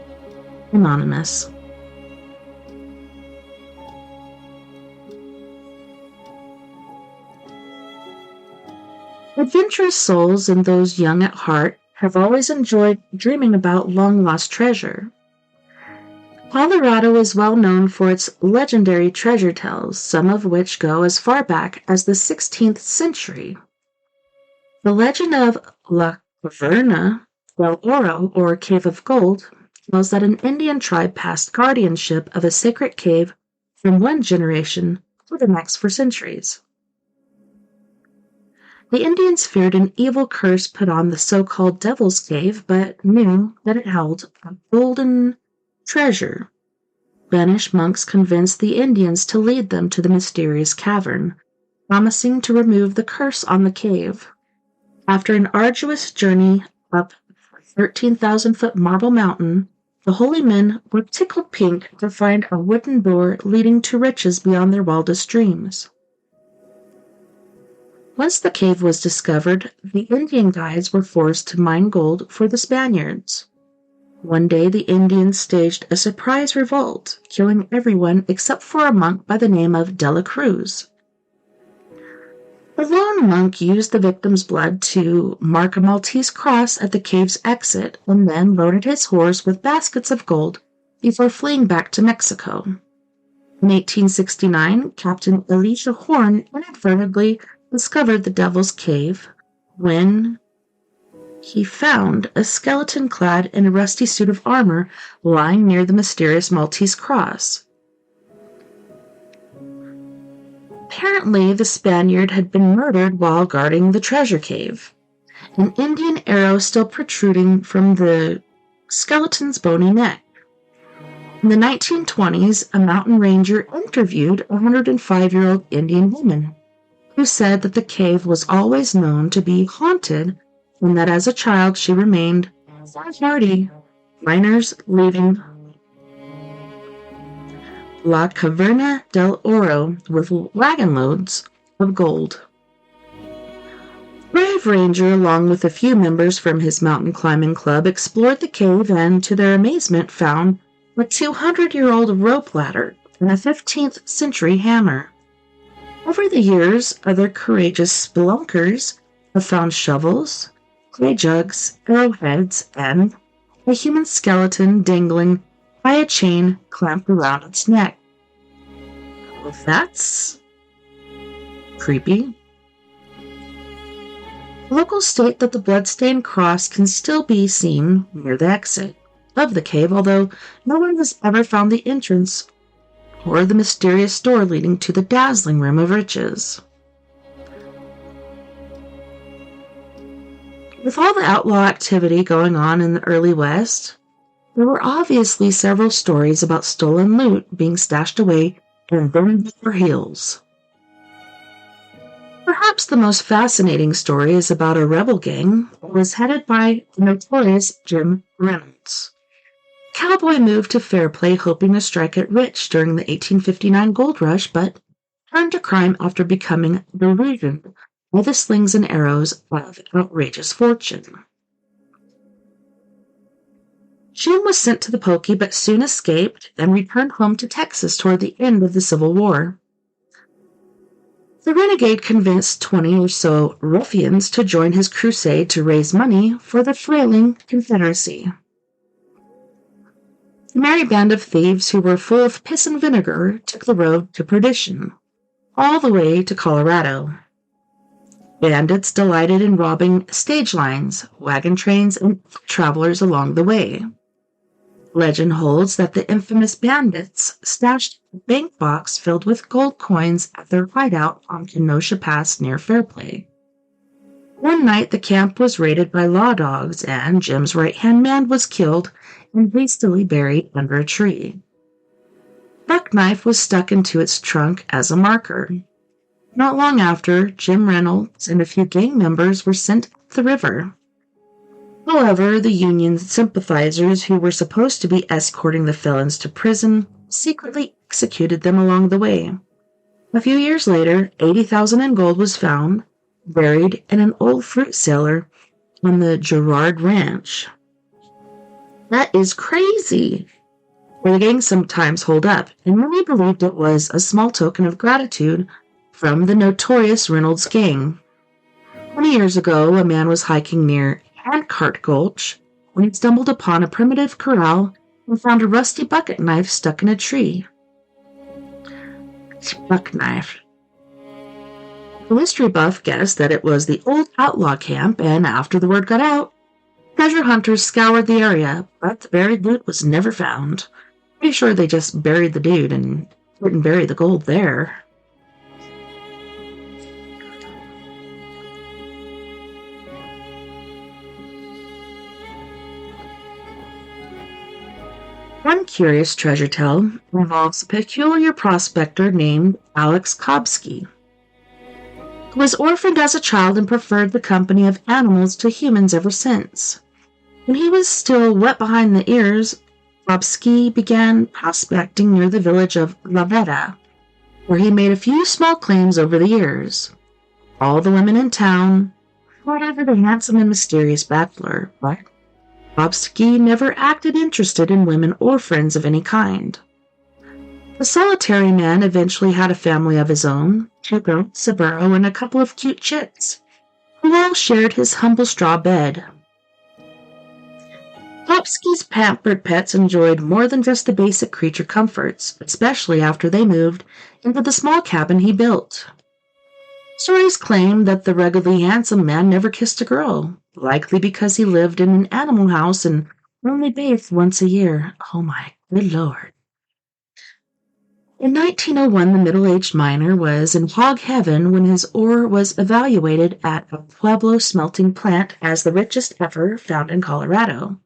Anonymous. Adventurous souls and those young at heart have always enjoyed dreaming about long-lost treasure. Colorado is well known for its legendary treasure tales, some of which go as far back as the 16th century. The legend of La Caverna del Oro, or Cave of Gold, tells that an Indian tribe passed guardianship of a sacred cave from one generation to the next for centuries. The Indians feared an evil curse put on the so-called Devil's Cave, but knew that it held a golden treasure. Spanish monks convinced the Indians to lead them to the mysterious cavern, promising to remove the curse on the cave. After an arduous journey up a 13,000-foot marble mountain, the holy men were tickled pink to find a wooden door leading to riches beyond their wildest dreams. Once the cave was discovered, the Indian guides were forced to mine gold for the Spaniards. One day the Indians staged a surprise revolt, killing everyone except for a monk by the name of De La Cruz. The lone monk used the victim's blood to mark a Maltese cross at the cave's exit and then loaded his horse with baskets of gold before fleeing back to Mexico. In 1869, Captain Elisha Horn inadvertently discovered the Devil's Cave when he found a skeleton clad in a rusty suit of armor lying near the mysterious Maltese cross. Apparently, the Spaniard had been murdered while guarding the treasure cave, an Indian arrow still protruding from the skeleton's bony neck. In the 1920s, a mountain ranger interviewed a 105-year-old Indian woman. who said that the cave was always known to be haunted and that as a child she remained hardy. Miners leaving La Caverna del Oro with wagon loads of gold. Brave Ranger, along with a few members from his mountain climbing club, explored the cave and, to their amazement, found a 200-year-old rope ladder and a 15th century hammer. Over the years, other courageous spelunkers have found shovels, clay jugs, arrowheads, and a human skeleton dangling by a chain clamped around its neck. Well, that's creepy. Locals state that the bloodstained cross can still be seen near the exit of the cave, although no one has ever found the entrance or the mysterious door leading to the dazzling Room of Riches. With all the outlaw activity going on in the early West, there were obviously several stories about stolen loot being stashed away in Denver Hills. Perhaps the most fascinating story is about a rebel gang that was headed by the notorious Jim Reynolds. The cowboy moved to Fairplay hoping to strike it rich during the 1859 gold rush, but turned to crime after becoming delusioned by the slings and arrows of outrageous fortune. Jim was sent to the Pokey but soon escaped and returned home to Texas toward the end of the Civil War. The renegade convinced 20 or so ruffians to join his crusade to raise money for the flailing Confederacy. The merry band of thieves who were full of piss and vinegar took the road to perdition, all the way to Colorado. Bandits delighted in robbing stage lines, wagon trains, and travelers along the way. Legend holds that the infamous bandits stashed a bank box filled with gold coins at their hideout on Kenosha Pass near Fairplay. One night, the camp was raided by law dogs, and Jim's right-hand man was killed and hastily buried under a tree. A buck knife was stuck into its trunk as a marker. Not long after, Jim Reynolds and a few gang members were sent up the river. However, the Union sympathizers who were supposed to be escorting the felons to prison secretly executed them along the way. A few years later, $80,000 in gold was found, buried in an old fruit cellar on the Girard Ranch. That is crazy! The gang sometimes hold up, and many believed it was a small token of gratitude from the notorious Reynolds gang. 20 years ago, a man was hiking near Handcart Gulch when he stumbled upon a primitive corral and found a rusty bucket knife stuck in a tree. Buck knife. The history buff guessed that it was the old outlaw camp, and after the word got out, treasure hunters scoured the area, but the buried loot was never found. Pretty sure they just buried the dude and didn't bury the gold there. One curious treasure tale involves a peculiar prospector named Alex Kobsky, who was orphaned as a child and preferred the company of animals to humans ever since. When he was still wet behind the ears, Kobsky began prospecting near the village of Lavetta, where he made a few small claims over the years. All the women in town, whatever the handsome and mysterious bachelor, but Kobsky never acted interested in women or friends of any kind. The solitary man eventually had a family of his own, 2 goats, a burro, and a couple of cute chicks, who all shared his humble straw bed. Kobsky's pampered pets enjoyed more than just the basic creature comforts, especially after they moved into the small cabin he built. Stories claim that the ruggedly handsome man never kissed a girl, likely because he lived in an animal house and only bathed once a year. Oh my good lord. In 1901, the middle-aged miner was in hog heaven when his ore was evaluated at a Pueblo smelting plant as the richest ever found in Colorado.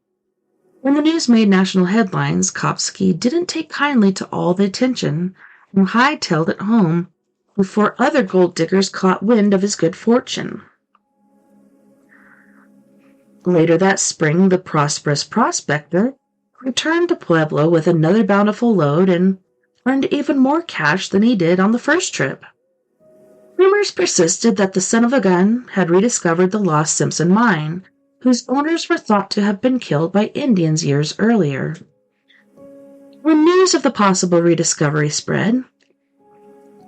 When the news made national headlines, Kobsky didn't take kindly to all the attention and hightailed it home before other gold diggers caught wind of his good fortune. Later that spring, the prosperous prospector returned to Pueblo with another bountiful load and earned even more cash than he did on the first trip. Rumors persisted that the son of a gun had rediscovered the lost Simpson mine, whose owners were thought to have been killed by Indians years earlier. When news of the possible rediscovery spread,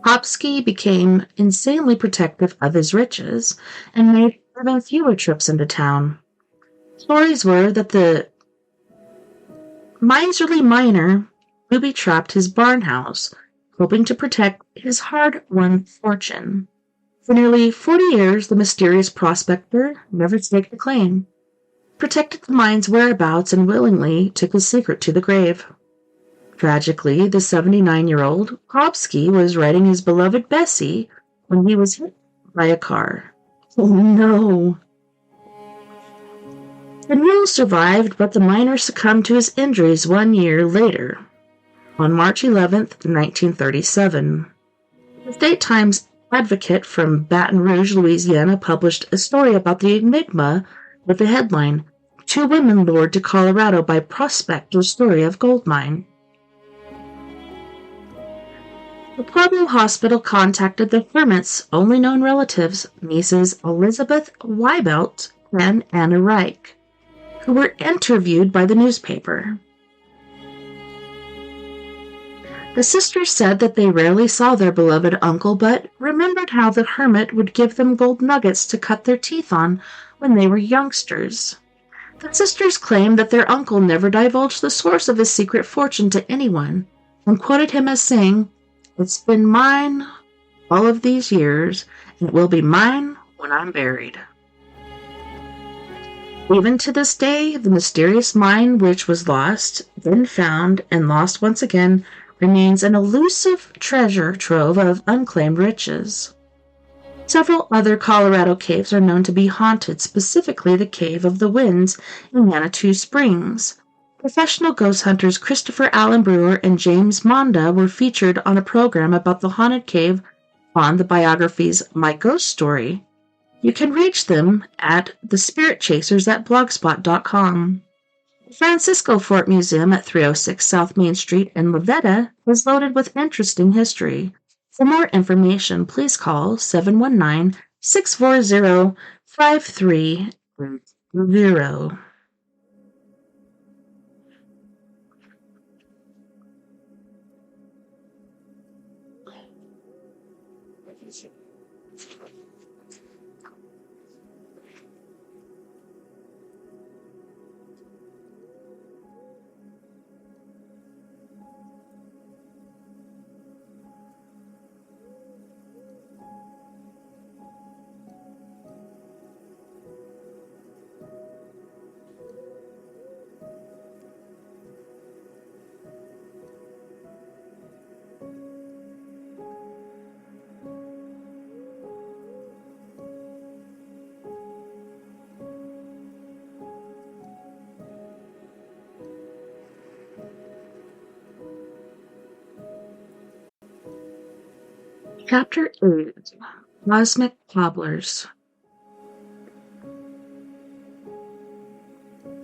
Hopsky became insanely protective of his riches and made even fewer trips into town. Stories were that the miserly miner booby-trapped his barn house, hoping to protect his hard-won fortune. For nearly 40 years, the mysterious prospector never staked a claim, protected the mine's whereabouts, and willingly took his secret to the grave. Tragically, the 79-year-old Hopsky was riding his beloved Bessie when he was hit by a car. Oh no! The mule survived, but the miner succumbed to his injuries 1 year later, on March 11, 1937. The State Times Advocate from Baton Rouge, Louisiana, published a story about the enigma with the headline, "Two Women Lured to Colorado by Prospector's Story of Gold Mine." The Pueblo Hospital contacted the hermit's only known relatives, nieces Elizabeth Weibelt and Anna Reich, who were interviewed by the newspaper. The sisters said that they rarely saw their beloved uncle, but remembered how the hermit would give them gold nuggets to cut their teeth on when they were youngsters. The sisters claimed that their uncle never divulged the source of his secret fortune to anyone, and quoted him as saying, "It's been mine all of these years, and it will be mine when I'm buried." Even to this day, the mysterious mine which was lost, then found, and lost once again, remains an elusive treasure trove of unclaimed riches. Several other Colorado caves are known to be haunted, specifically the Cave of the Winds in Manitou Springs. Professional ghost hunters Christopher Allen Brewer and James Monda were featured on a program about the haunted cave on the biographies My Ghost Story. You can reach them at thespiritchasers@blogspot.com. The Francisco Fort Museum at 306 South Main Street in Lavetta is loaded with interesting history. For more information, please call 719-640-5380. Chapter 8. Cosmic Cobblers.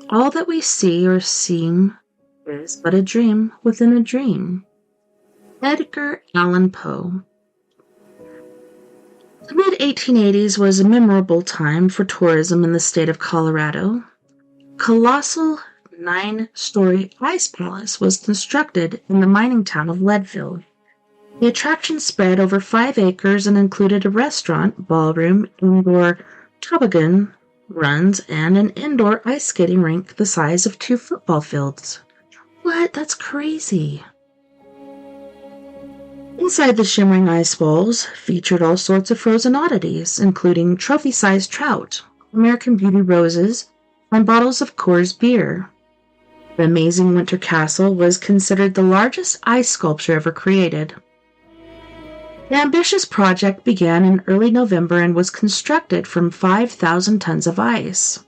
All that we see or seem is but a dream within a dream. Edgar Allan Poe. The mid-1880s was a memorable time for tourism in the state of Colorado. Colossal 9-story ice palace was constructed in the mining town of Leadville. The attraction spread over 5 acres and included a restaurant, ballroom, indoor toboggan runs, and an indoor ice skating rink the size of 2 football fields. What? That's crazy. Inside the shimmering ice walls featured all sorts of frozen oddities, including trophy-sized trout, American Beauty roses, and bottles of Coors beer. The amazing winter castle was considered the largest ice sculpture ever created. The ambitious project began in early November and was constructed from 5,000 tons of ice.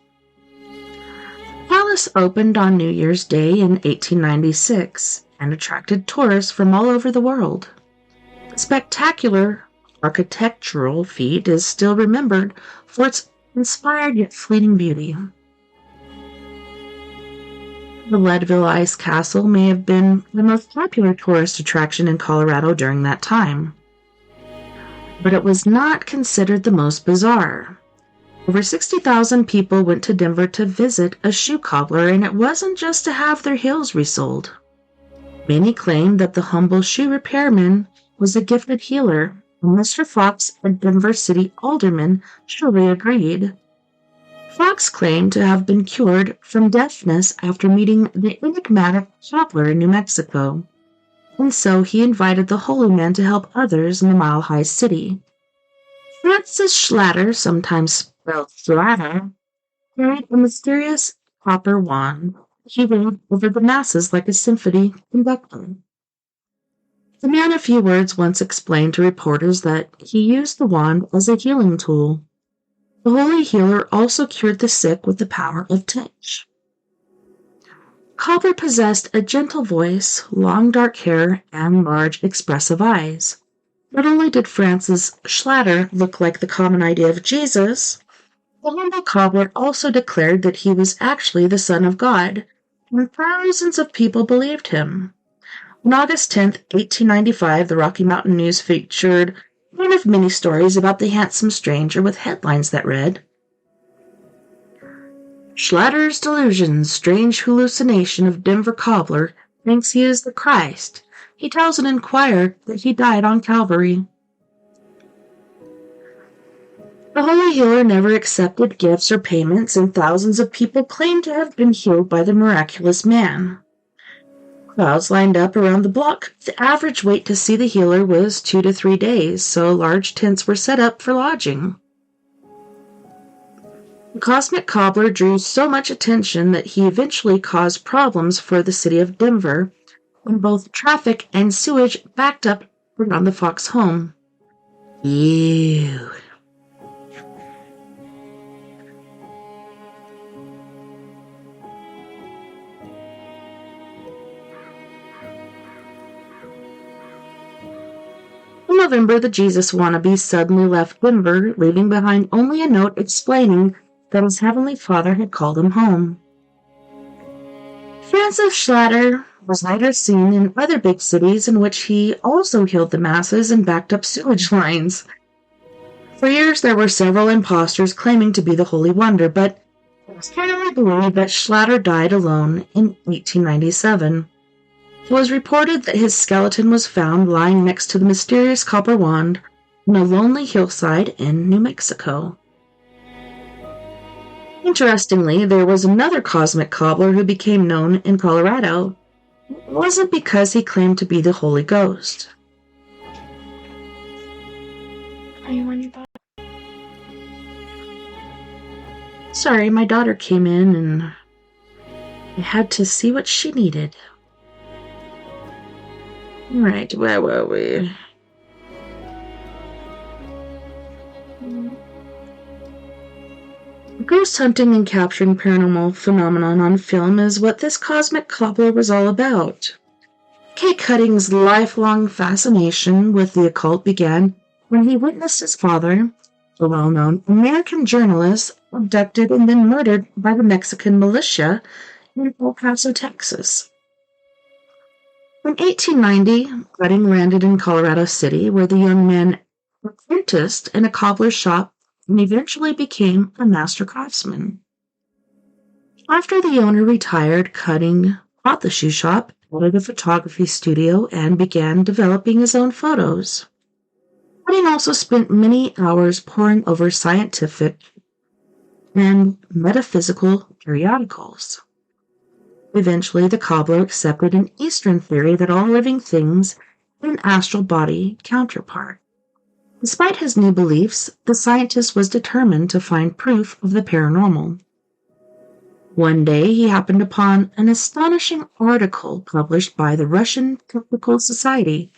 The palace opened on New Year's Day in 1896 and attracted tourists from all over the world. The spectacular architectural feat is still remembered for its inspired yet fleeting beauty. The Leadville Ice Castle may have been the most popular tourist attraction in Colorado during that time, but it was not considered the most bizarre. Over 60,000 people went to Denver to visit a shoe cobbler, and it wasn't just to have their heels resoled. Many claimed that the humble shoe repairman was a gifted healer, and Mr. Fox, a Denver city alderman, surely agreed. Fox claimed to have been cured from deafness after meeting the enigmatic cobbler in New Mexico, and so he invited the holy man to help others in the Mile High City. Francis Schlatter, sometimes spelled Slatter, carried a mysterious copper wand. He rode over the masses like a symphony conductor. The man of few words once explained to reporters that he used the wand as a healing tool. The holy healer also cured the sick with the power of touch. Cobbler possessed a gentle voice, long dark hair, and large expressive eyes. Not only did Francis Schlatter look like the common idea of Jesus, the humble cobbler also declared that he was actually the Son of God, and thousands of people believed him. On August 10, 1895, the Rocky Mountain News featured one of many stories about the handsome stranger with headlines that read, "Schlatter's delusions, strange hallucination of Denver cobbler, thinks he is the Christ. He tells an inquirer that he died on Calvary." The holy healer never accepted gifts or payments, and thousands of people claimed to have been healed by the miraculous man. Crowds lined up around the block. The average wait to see the healer was 2 to 3 days, so large tents were set up for lodging. The cosmic cobbler drew so much attention that he eventually caused problems for the city of Denver when both traffic and sewage backed up around the Fox home. Ew. In November, the Jesus wannabe suddenly left Denver, leaving behind only a note explaining that his Heavenly Father had called him home. Francis Schlatter was later seen in other big cities in which he also healed the masses and backed up sewage lines. For years, there were several imposters claiming to be the Holy Wonder, but it was generally believed that Schlatter died alone in 1897. It was reported that his skeleton was found lying next to the mysterious copper wand on a lonely hillside in New Mexico. Interestingly, there was another cosmic cobbler who became known in Colorado. It wasn't because he claimed to be the Holy Ghost. Are you on your body? Sorry, my daughter came in and I had to see what she needed. Alright, where were we? Ghost hunting and capturing paranormal phenomenon on film is what this cosmic cobbler was all about. Kay Cutting's lifelong fascination with the occult began when he witnessed his father, a well-known American journalist, abducted and then murdered by the Mexican militia in El Paso, Texas. In 1890, Cutting landed in Colorado City, where the young man apprenticed in a cobbler's shop and eventually became a master craftsman. After the owner retired, Cutting bought the shoe shop, added a photography studio, and began developing his own photos. Cutting also spent many hours poring over scientific and metaphysical periodicals. Eventually, the cobbler accepted an Eastern theory that all living things had an astral body counterpart. Despite his new beliefs, the scientist was determined to find proof of the paranormal. One day, he happened upon an astonishing article published by the Russian Technical Society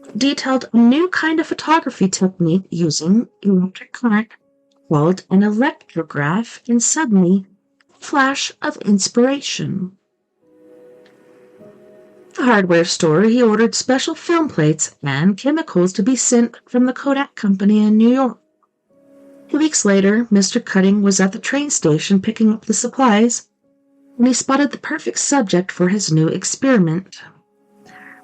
that detailed a new kind of photography technique using electric current called an electrograph, and suddenly, a flash of inspiration. At the hardware store, he ordered special film plates and chemicals to be sent from the Kodak Company in New York. 2 weeks later, Mr. Cutting was at the train station picking up the supplies when he spotted the perfect subject for his new experiment.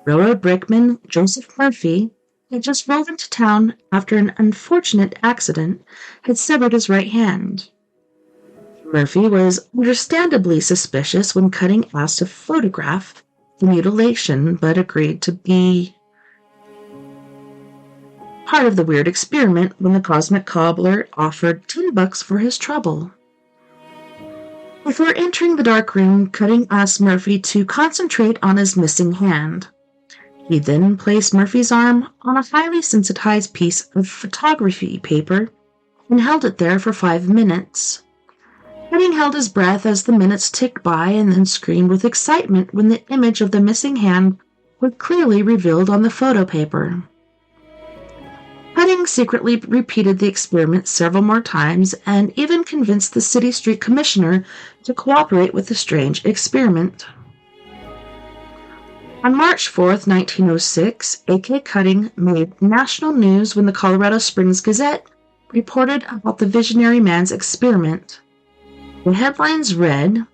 Railroad brakeman Joseph Murphy had just rolled into town after an unfortunate accident had severed his right hand. Murphy was understandably suspicious when Cutting asked to photograph the mutilation, but agreed to be part of the weird experiment when the cosmic cobbler offered $10 for his trouble. Before entering the dark room, Cutting asked Murphy to concentrate on his missing hand. He then placed Murphy's arm on a highly sensitized piece of photography paper and held it there for 5 minutes. Cutting held his breath as the minutes ticked by and then screamed with excitement when the image of the missing hand was clearly revealed on the photo paper. Cutting secretly repeated the experiment several more times and even convinced the city street commissioner to cooperate with the strange experiment. On March 4, 1906, A.K. Cutting made national news when the Colorado Springs Gazette reported about the visionary man's experiment. The headlines read,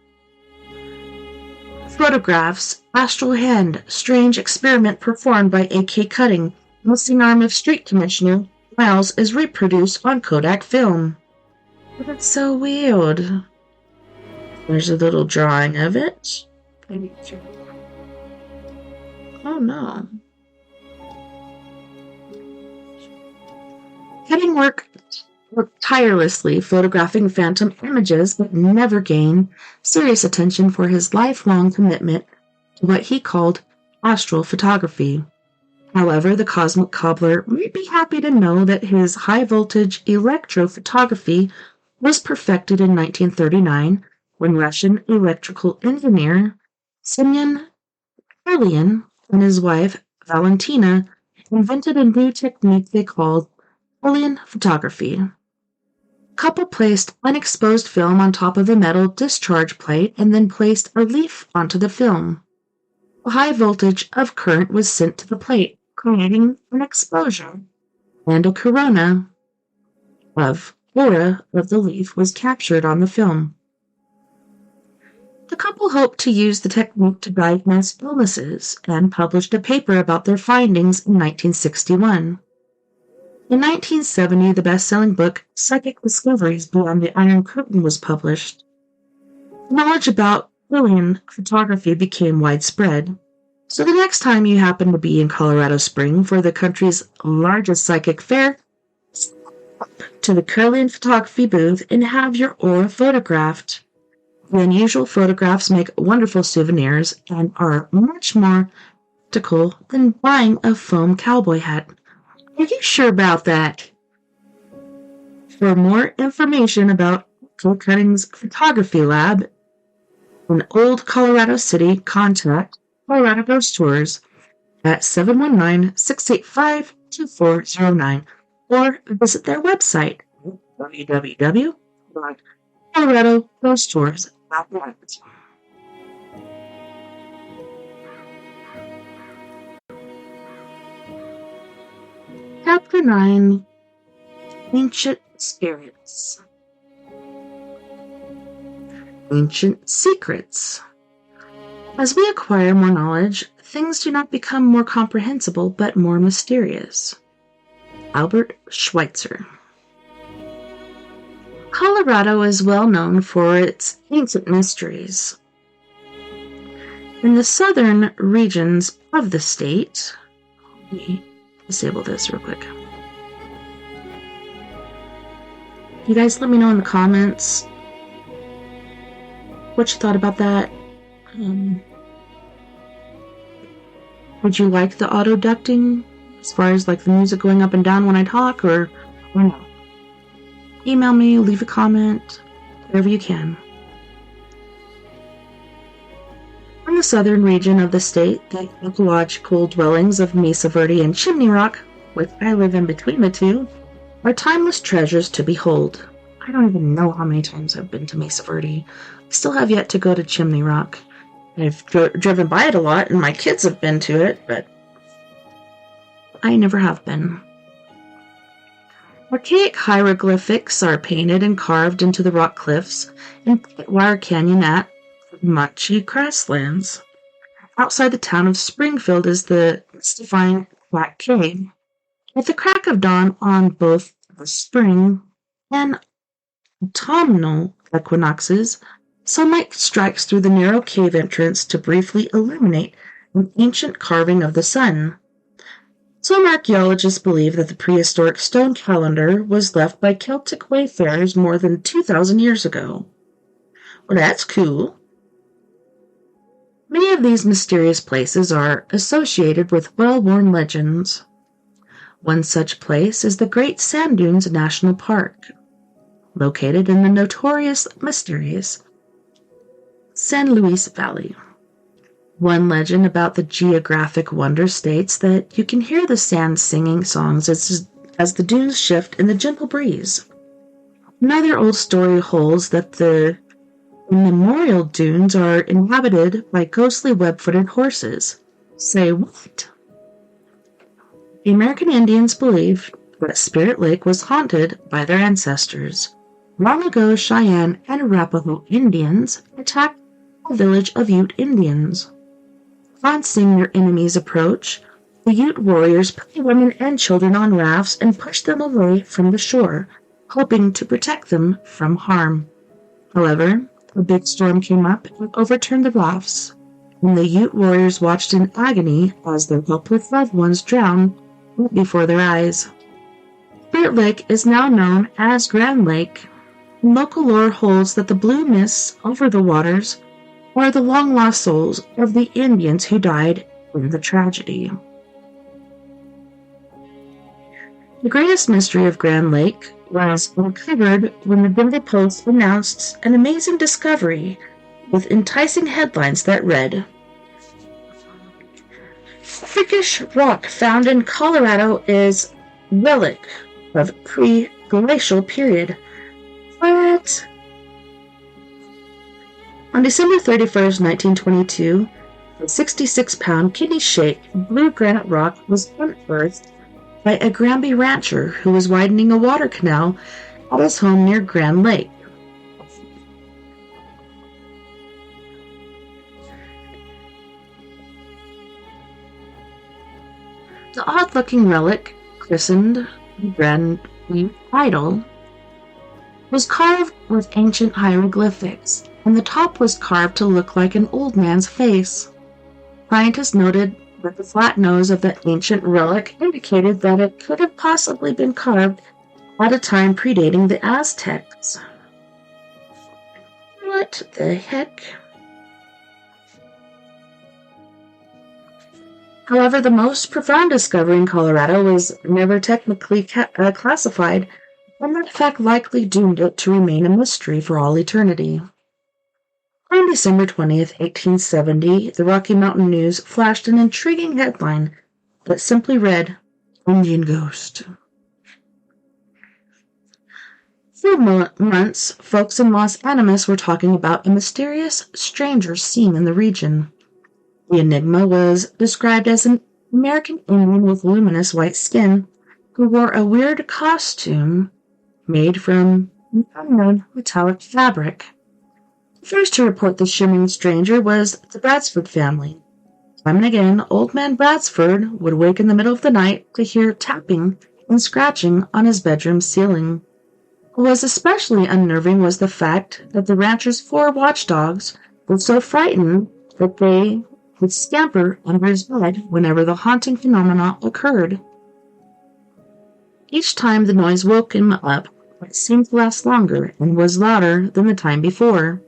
"Photographs, Astral Hand, Strange Experiment Performed by A.K. Cutting, Missing Arm of Street Commissioner, Miles is reproduced on Kodak film." That's so weird. There's a little drawing of it. Oh no. Cutting worked tirelessly photographing phantom images, but never gained serious attention for his lifelong commitment to what he called astral photography. However, the cosmic cobbler might be happy to know that his high-voltage electrophotography was perfected in 1939 when Russian electrical engineer Semyon Kirlian and his wife Valentina invented a new technique they called Kirlian photography. The couple placed unexposed film on top of a metal discharge plate and then placed a leaf onto the film. A high voltage of current was sent to the plate, creating an explosion, and a corona of aura of the leaf was captured on the film. The couple hoped to use the technique to diagnose illnesses and published a paper about their findings in 1961. In 1970, the best-selling book Psychic Discoveries Beyond the Iron Curtain was published. Knowledge about Kirlian photography became widespread, so the next time you happen to be in Colorado Springs for the country's largest psychic fair, step up to the Kirlian photography booth and have your aura photographed. The unusual photographs make wonderful souvenirs and are much more practical than buying a foam cowboy hat. Are you sure about that? For more information about A.K. Cutting's photography lab in Old Colorado City, contact Colorado Ghost Tours at 719-685-2409 or visit their website www.coloradoghosttours.net. Chapter 9, Ancient Spirits. Ancient Secrets. As we acquire more knowledge, things do not become more comprehensible but more mysterious. Albert Schweitzer. Colorado is well known for its ancient mysteries. In the southern regions of the state, let me disable this real quick. You guys let me know in the comments what you thought about that. Would you like the auto ducting as far as like the music going up and down when I talk, or no? Email me, leave a comment, whatever you can. In the southern region of the state, the ecological dwellings of Mesa Verde and Chimney Rock, which I live in between the two, are timeless treasures to behold. I don't even know how many times I've been to Mesa Verde. I still have yet to go to Chimney Rock. I've driven by it a lot, and my kids have been to it, but I never have been. Archaic hieroglyphics are painted and carved into the rock cliffs in Whitewire Canyon at Machi Grasslands. Outside the town of Springfield is the mystifying Black Cave. With the crack of dawn on both the spring and autumnal equinoxes, sunlight strikes through the narrow cave entrance to briefly illuminate an ancient carving of the sun. Some archaeologists believe that the prehistoric stone calendar was left by Celtic wayfarers more than 2,000 years ago. Well, that's cool. Many of these mysterious places are associated with well-worn legends. One such place is the Great Sand Dunes National Park, located in the notorious mysterious San Luis Valley. One legend about the geographic wonder states that you can hear the sand singing songs as the dunes shift in the gentle breeze. Another old story holds that the immemorial dunes are inhabited by ghostly web-footed horses. Say what? The American Indians believe that Spirit Lake was haunted by their ancestors. Long ago, Cheyenne and Arapaho Indians attacked the village of Ute Indians. Upon seeing their enemies approach, the Ute warriors put the women and children on rafts and pushed them away from the shore, hoping to protect them from harm. However, a big storm came up and overturned the rafts, and the Ute warriors watched in agony as their helpless loved ones drowned right before their eyes. Spirit Lake is now known as Grand Lake. Local lore holds that the blue mists over the waters are the long-lost souls of the Indians who died in the tragedy. The greatest mystery of Grand Lake was uncovered when the Denver Post announced an amazing discovery with enticing headlines that read, "Freakish rock found in Colorado is relic of pre-glacial period." What? On December 31st, 1922, a 66-pound kidney-shaped blue granite rock was unearthed by a Granby rancher who was widening a water canal at his home near Grand Lake. The odd-looking relic, christened the Granby Idol, was carved with ancient hieroglyphics, and the top was carved to look like an old man's face. Scientists noted that the flat nose of the ancient relic indicated that it could have possibly been carved at a time predating the Aztecs. What the heck? However, the most profound discovery in Colorado was never technically classified, and that fact likely doomed it to remain a mystery for all eternity. On December 20th, 1870, the Rocky Mountain News flashed an intriguing headline that simply read, "Indian Ghost." For months, folks in Los Animas were talking about a mysterious stranger seen in the region. The enigma was described as an American Indian with luminous white skin who wore a weird costume made from an unknown metallic fabric. The first to report the shimmering stranger was the Bradsford family. Time and again, old man Bradsford would wake in the middle of the night to hear tapping and scratching on his bedroom ceiling. What was especially unnerving was the fact that the rancher's 4 watchdogs were so frightened that they would scamper under his bed whenever the haunting phenomena occurred. Each time the noise woke him up, it seemed to last longer and was louder than the time before.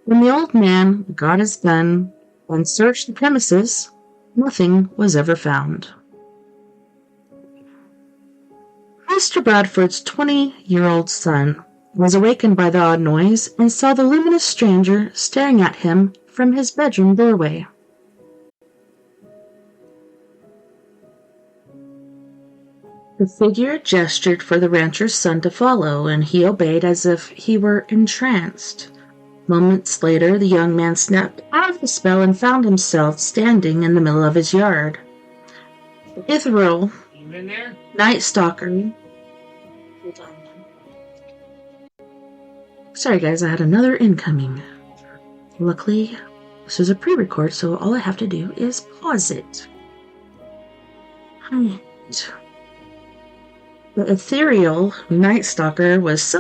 When the old man got his gun and searched the premises, nothing was ever found. Mr. Bradford's 20-year-old son was awakened by the odd noise and saw the luminous stranger staring at him from his bedroom doorway. The figure gestured for the rancher's son to follow, and he obeyed as if he were entranced. Moments later, the young man snapped out of the spell and found himself standing in the middle of his yard. The ethereal Night Stalker. Sorry guys, I had another incoming. Luckily, this is a pre-record, so all I have to do is pause it. The ethereal Night Stalker was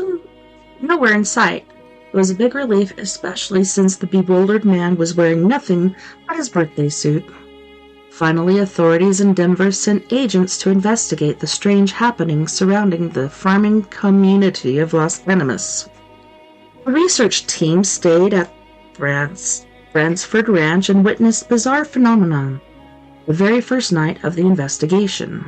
nowhere in sight. It was a big relief, especially since the bewildered man was wearing nothing but his birthday suit. Finally, authorities in Denver sent agents to investigate the strange happenings surrounding the farming community of Los Animas. A research team stayed at Bransford Ranch and witnessed bizarre phenomenon the very first night of the investigation.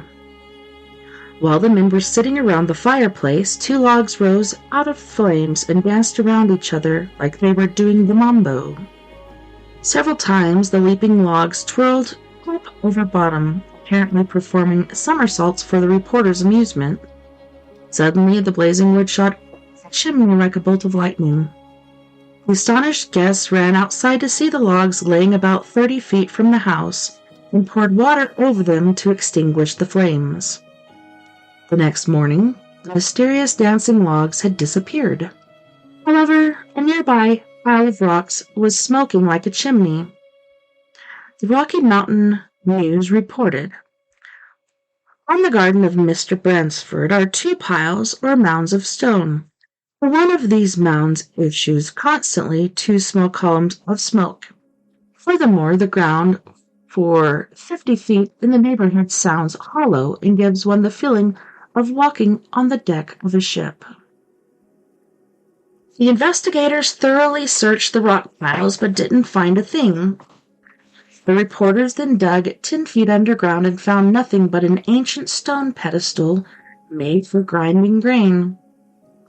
While the men were sitting around the fireplace, two logs rose out of flames and danced around each other like they were doing the mambo. Several times the leaping logs twirled top over bottom, apparently performing somersaults for the reporters' amusement. Suddenly, the blazing wood shot a chimney like a bolt of lightning. The astonished guests ran outside to see the logs laying about 30 feet from the house and poured water over them to extinguish the flames. The next morning, the mysterious dancing logs had disappeared. However, a nearby pile of rocks was smoking like a chimney. The Rocky Mountain News reported, "On the garden of Mr. Bransford are two piles or mounds of stone. For one of these mounds issues constantly two small columns of smoke. Furthermore, the ground for 50 feet in the neighborhood sounds hollow and gives one the feeling of walking on the deck of a ship." The investigators thoroughly searched the rock piles but didn't find a thing. The reporters then dug 10 feet underground and found nothing but an ancient stone pedestal made for grinding grain.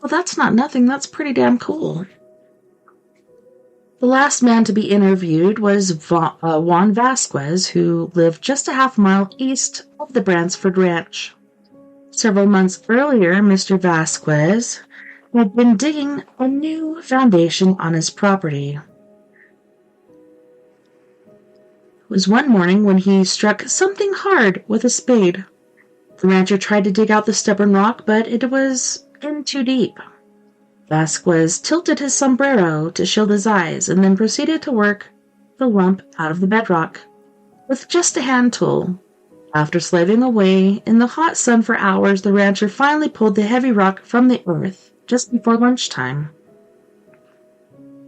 Well, that's not nothing, that's pretty damn cool. The last man to be interviewed was Juan Vasquez, who lived just a half mile east of the Bransford Ranch. Several months earlier, Mr. Vasquez had been digging a new foundation on his property. It was one morning when he struck something hard with a spade. The rancher tried to dig out the stubborn rock, but it was in too deep. Vasquez tilted his sombrero to shield his eyes and then proceeded to work the lump out of the bedrock with just a hand tool. After slaving away in the hot sun for hours, the rancher finally pulled the heavy rock from the earth just before lunchtime.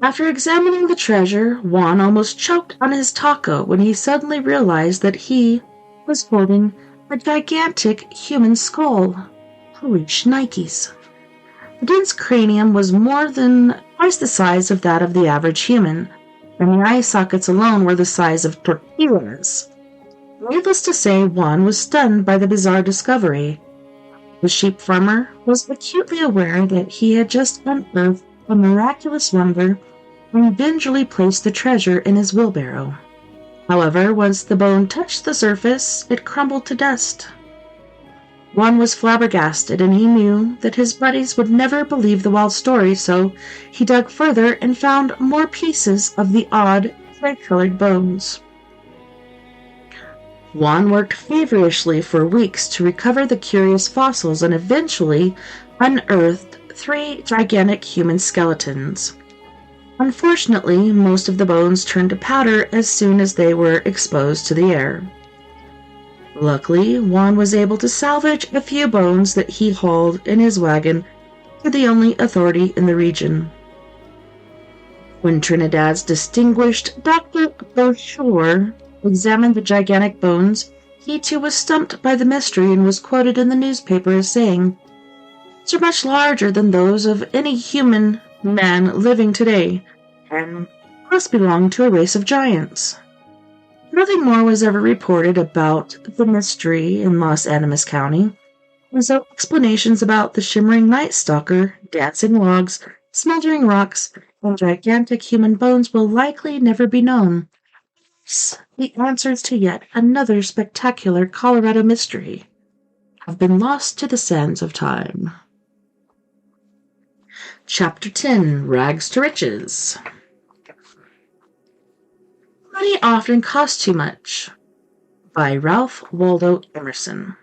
After examining the treasure, Juan almost choked on his taco when he suddenly realized that he was holding a gigantic human skull. Holy shnikes. The dense cranium was more than twice the size of that of the average human, and the eye sockets alone were the size of tortillas. Needless to say, Juan was stunned by the bizarre discovery. The sheep farmer was acutely aware that he had just unearthed a miraculous wonder and gingerly placed the treasure in his wheelbarrow. However, once the bone touched the surface, it crumbled to dust. Juan was flabbergasted, and he knew that his buddies would never believe the wild story, so he dug further and found more pieces of the odd, clay-colored bones. Juan worked feverishly for weeks to recover the curious fossils and eventually unearthed 3 gigantic human skeletons. Unfortunately, most of the bones turned to powder as soon as they were exposed to the air. Luckily, Juan was able to salvage a few bones that he hauled in his wagon to the only authority in the region. When Trinidad's distinguished Dr. Beauchore examined the gigantic bones, he too was stumped by the mystery and was quoted in the newspaper as saying, "These are much larger than those of any human man living today, and must belong to a race of giants." Nothing more was ever reported about the mystery in Los Animas County, and so explanations about the shimmering night stalker, dancing logs, smoldering rocks, and gigantic human bones will likely never be known. The answers to yet another spectacular Colorado mystery have been lost to the sands of time. Chapter 10, Rags to Riches. Money Often Costs Too Much by Ralph Waldo Emerson.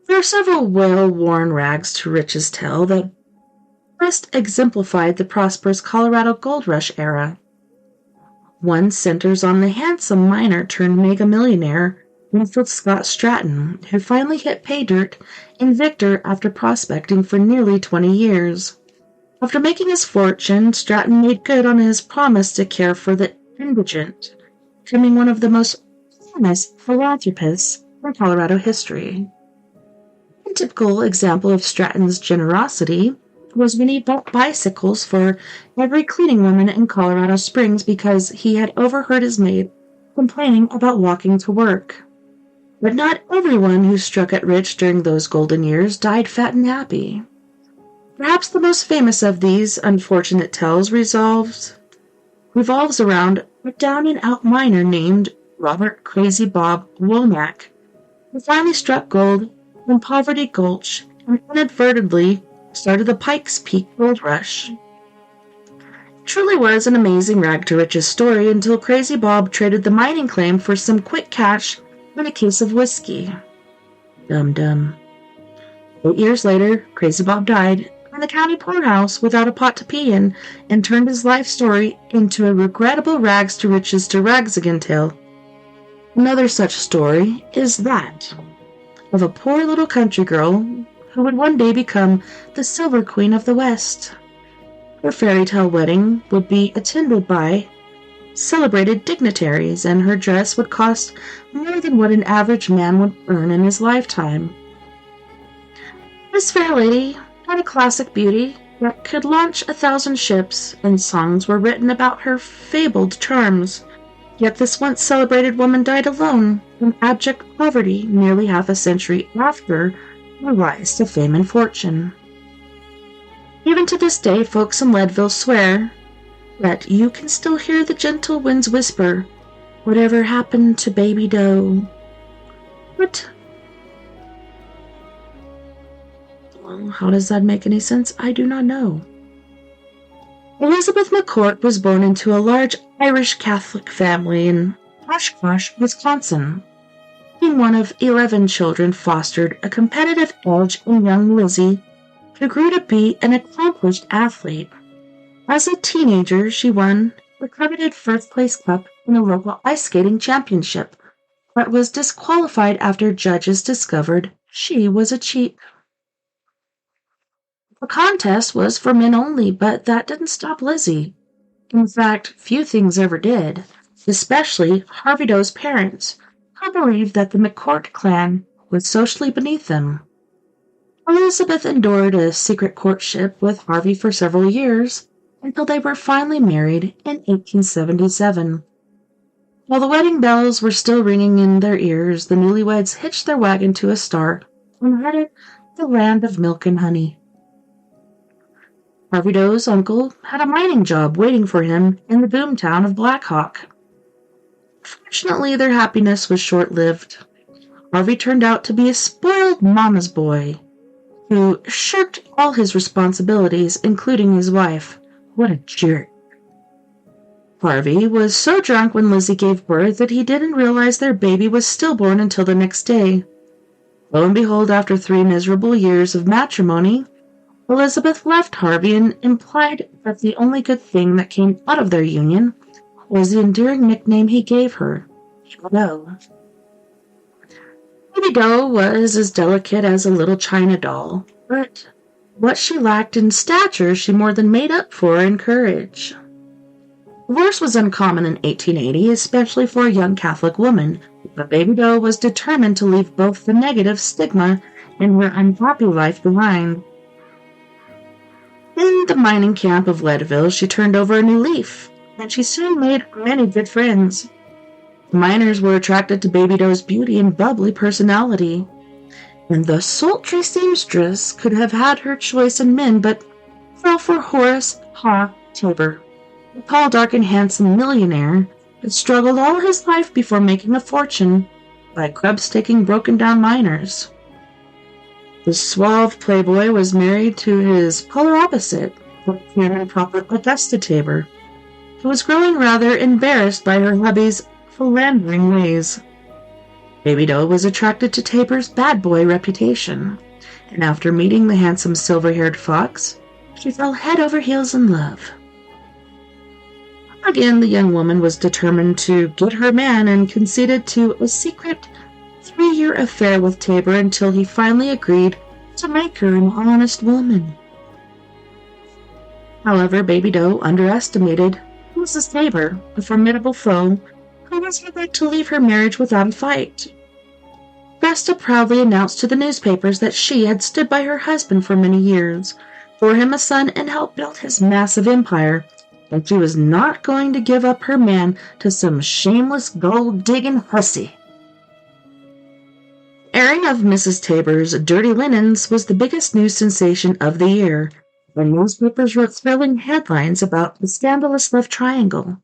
There are several well-worn rags to riches tale that best exemplified the prosperous Colorado gold rush era. One centers on the handsome miner turned mega millionaire Winfield Scott Stratton, who finally hit pay dirt in Victor after prospecting for nearly 20 years. After making his fortune, Stratton made good on his promise to care for the indigent, becoming one of the most famous philanthropists in Colorado history. A typical example of Stratton's generosity was when he bought bicycles for every cleaning woman in Colorado Springs because he had overheard his maid complaining about walking to work. But not everyone who struck it rich during those golden years died fat and happy. Perhaps the most famous of these unfortunate tales revolves around a down-and-out miner named Robert Crazy Bob Womack, who finally struck gold in Poverty Gulch and inadvertently started the Pikes Peak gold rush. It truly was an amazing rag-to-riches story until Crazy Bob traded the mining claim for some quick cash and a case of whiskey. Dum-dum. 8 years later, Crazy Bob died in the county poorhouse without a pot to pee in and turned his life story into a regrettable rags-to-riches to rags again tale. Another such story is that of a poor little country girl who would one day become the Silver Queen of the West. Her fairy tale wedding would be attended by celebrated dignitaries, and her dress would cost more than what an average man would earn in his lifetime. This fair lady had a classic beauty that could launch 1,000 ships, and songs were written about her fabled charms. Yet this once celebrated woman died alone in abject poverty nearly half a century after her rise to fame and fortune. Even to this day, folks in Leadville swear that you can still hear the gentle winds whisper, "Whatever happened to Baby Doe?" What? Well, how does that make any sense? I do not know. Elizabeth McCourt was born into a large Irish Catholic family in Oshkosh, Wisconsin. Being one of 11 children fostered a competitive edge in young Lizzie, who grew to be an accomplished athlete. As a teenager, she won the coveted first-place cup in a local ice skating championship, but was disqualified after judges discovered she was a cheat. The contest was for men only, but that didn't stop Lizzie. In fact, few things ever did, especially Harvey Doe's parents, who believed that the McCourt clan was socially beneath them. Elizabeth endured a secret courtship with Harvey for several years until they were finally married in 1877. While the wedding bells were still ringing in their ears, the newlyweds hitched their wagon to a start and headed the land of milk and honey. Harvey Doe's uncle had a mining job waiting for him in the boomtown of Black Hawk. Fortunately, their happiness was short-lived. Harvey turned out to be a spoiled mama's boy who shirked all his responsibilities, including his wife. What a jerk. Harvey was so drunk when Lizzie gave birth that he didn't realize their baby was stillborn until the next day. Lo and behold, after 3 miserable years of matrimony, Elizabeth left Harvey and implied that the only good thing that came out of their union was the endearing nickname he gave her, Doe. Baby Doe was as delicate as a little china doll, but what she lacked in stature she more than made up for in courage. Divorce was uncommon in 1880, especially for a young Catholic woman, but Baby Doe was determined to leave both the negative stigma and her unhappy life behind. In the mining camp of Leadville, she turned over a new leaf, and she soon made many good friends. The miners were attracted to Baby Doe's beauty and bubbly personality, and the sultry seamstress could have had her choice in men, but fell for Horace Haw Tabor, a tall, dark, and handsome millionaire that struggled all his life before making a fortune by grub-staking broken-down miners. The suave playboy was married to his polar opposite, the pure and proper Augusta Tabor, who was growing rather embarrassed by her hubby's philandering ways. Baby Doe was attracted to Tabor's bad boy reputation, and after meeting the handsome silver-haired fox, she fell head over heels in love. Again, the young woman was determined to get her man and conceded to a secret 3-year affair with Tabor until he finally agreed to make her an honest woman. However, Baby Doe underestimated Mrs. Tabor, a formidable foe who was about to leave her marriage without a fight. Vesta proudly announced to the newspapers that she had stood by her husband for many years, bore him a son, and helped build his massive empire, and she was not going to give up her man to some shameless gold-digging hussy. Airing of Mrs. Tabor's dirty linens was the biggest news sensation of the year, and newspapers wrote thrilling headlines about the scandalous love triangle.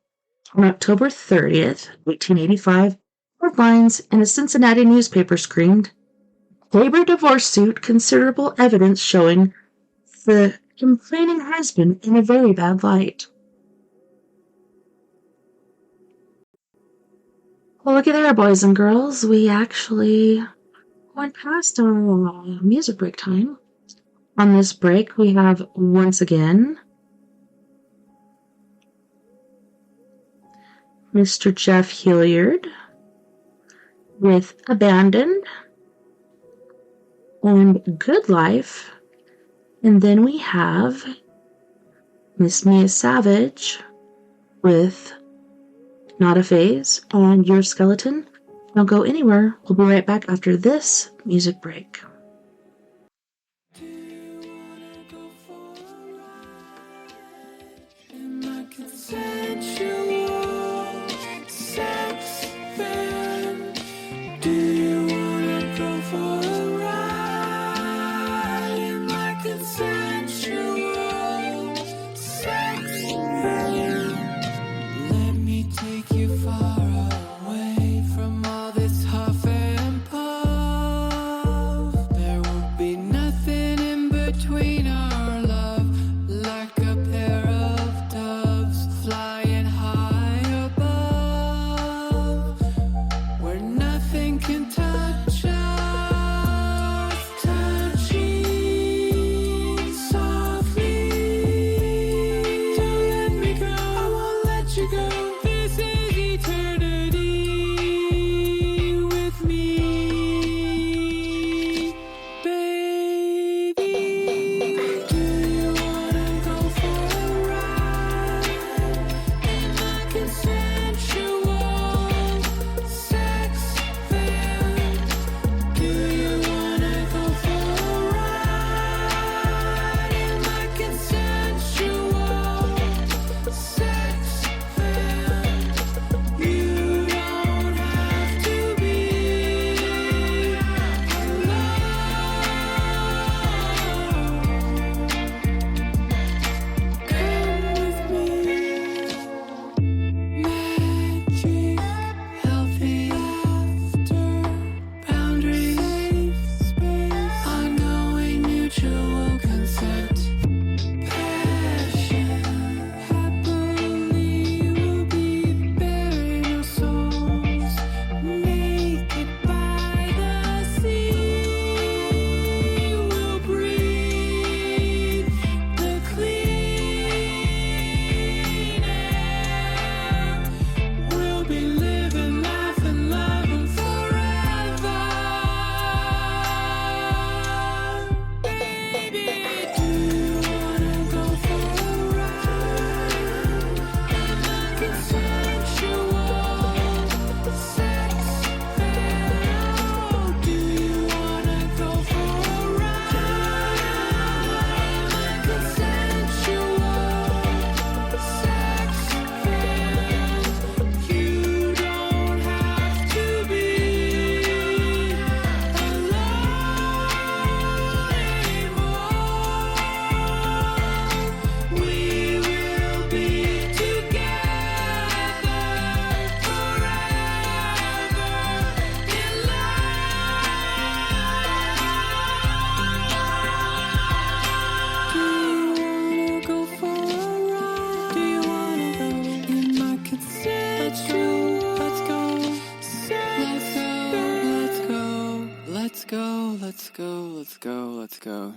On October 30th, 1885, headlines in a Cincinnati newspaper screamed, "Tabor divorce suit, considerable evidence showing the complaining husband in a very bad light." Well, look at there, boys and girls. We actually went past our music break time. On this break, we have, once again, Mr. Jeff Hilliard with Abandoned and Good Life. And then we have Miss Mia Savage with Not a Phase and Your Skeleton. Don't go anywhere. We'll be right back after this music break.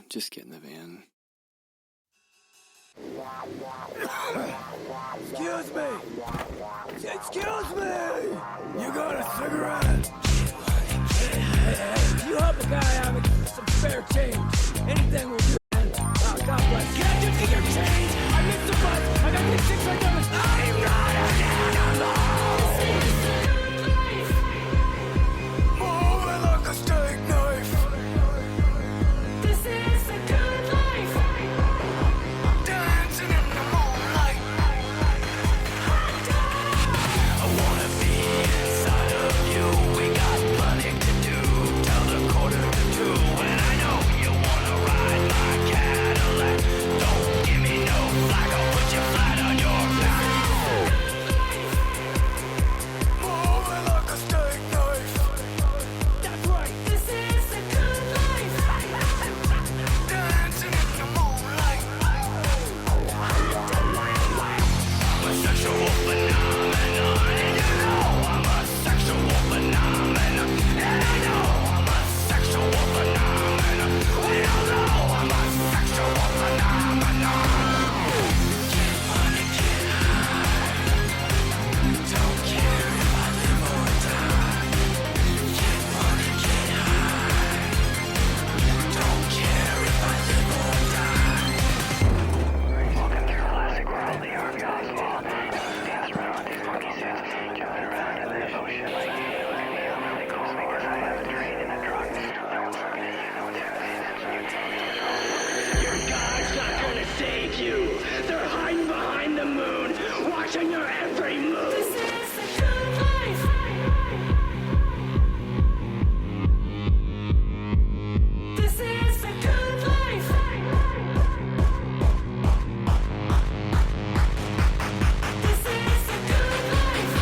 Just get in the van. Excuse me! Excuse me! You got a cigarette? Hey, you help a guy out with some spare change. Anything will do, man. Oh, God bless. Can I just get your change? I missed the bus. I got these 6 right there. I'm not an animal! Moving like a steak knife. This is the good life. Dancing in the moonlight. I wanna be inside of you. We got plenty to do till the 1:45. And I know you wanna ride my Cadillac. Don't give me no flack. I'll put you flat on your back. Moving like a steak knife. That's right. This is the good life. Dancing in the moonlight. I'm a sexual phenomenon, and you know I'm a sexual phenomenon, and I know I'm a sexual phenomenon. We all know I'm a sexual phenomenon. Get money, get high. Don't care if I live or die. Get money, get high. Don't care if I live or die. Welcome to the classic world, the art gospel. Dance around with these monkey suits, jumping around in the ocean like you. I'm really cool because I have a train and a drug. No one's looking at you, no one's Your God's not gonna save you. They're hiding behind the moon, watching your every move. This is the good life. This is the good life. This is the good life.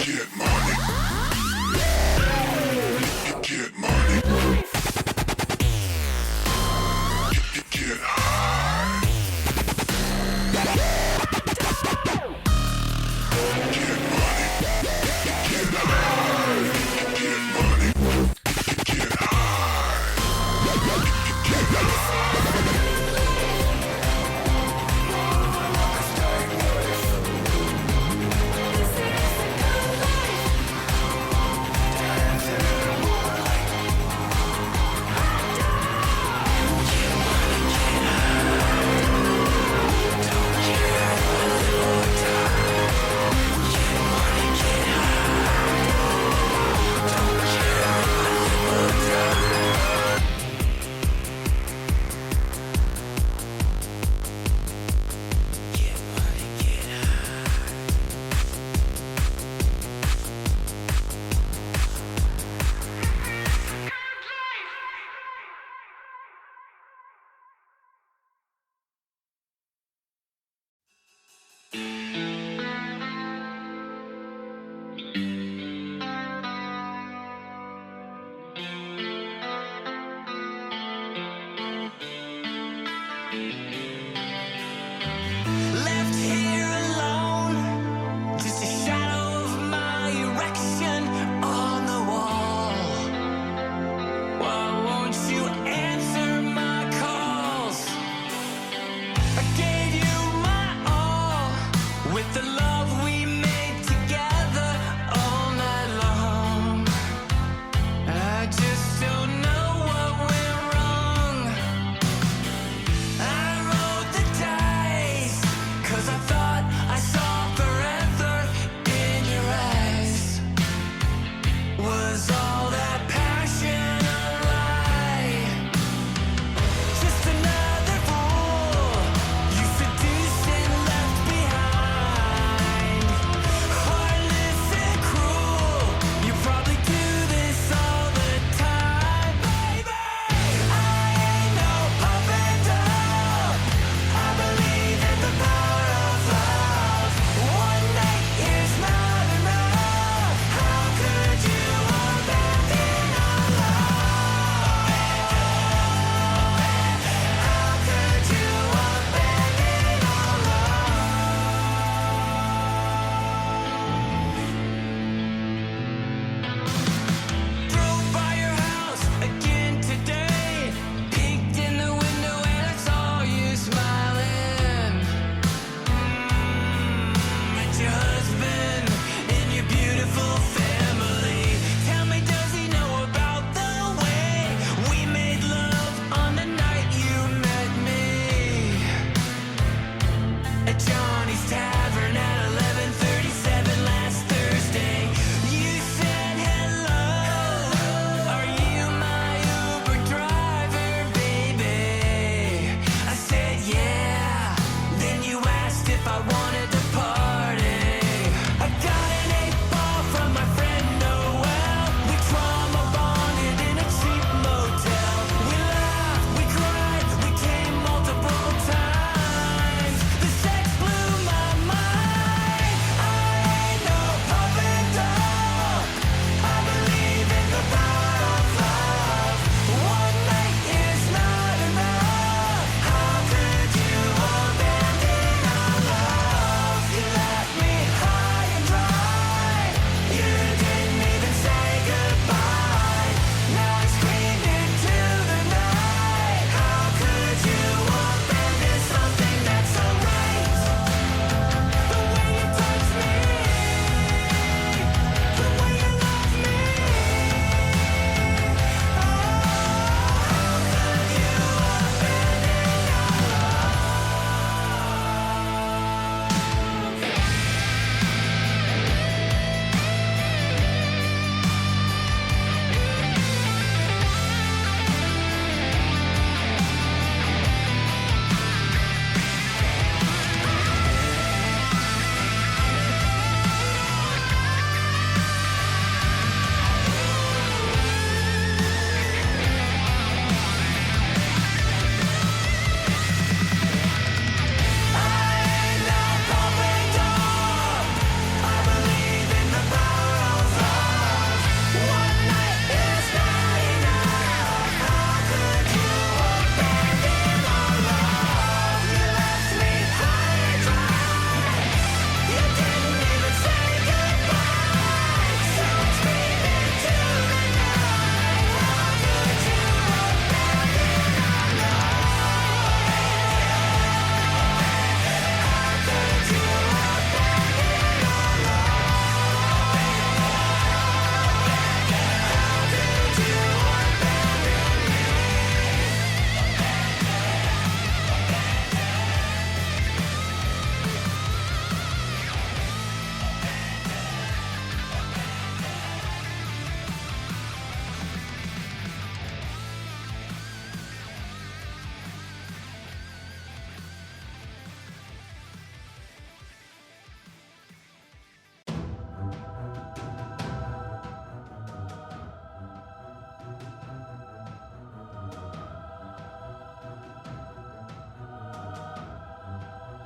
Get money. Get money.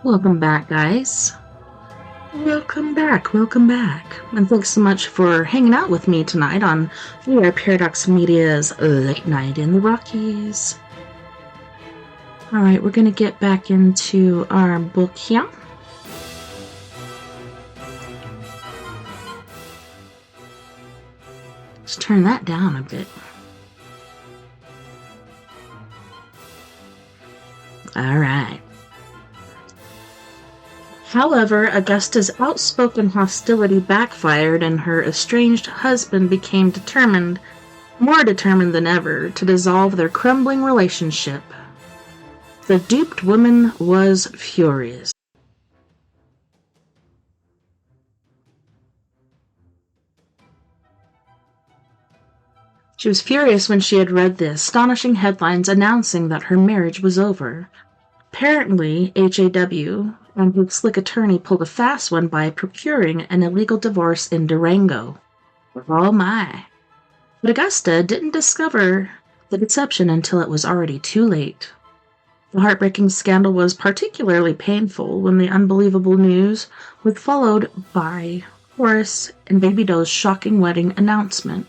Welcome back, guys. Welcome back. And thanks so much for hanging out with me tonight on We Are Paradox Media's Late Night in the Rockies. Alright, we're going to get back into our book here. Let's turn that down a bit. Alright. However, Augusta's outspoken hostility backfired and her estranged husband became more determined than ever, to dissolve their crumbling relationship. The duped woman was furious. She was furious when she had read the astonishing headlines announcing that her marriage was over. Apparently, HAW and his slick attorney pulled a fast one by procuring an illegal divorce in Durango. Oh my. But Augusta didn't discover the deception until it was already too late. The heartbreaking scandal was particularly painful when the unbelievable news was followed by Horace and Baby Doe's shocking wedding announcement.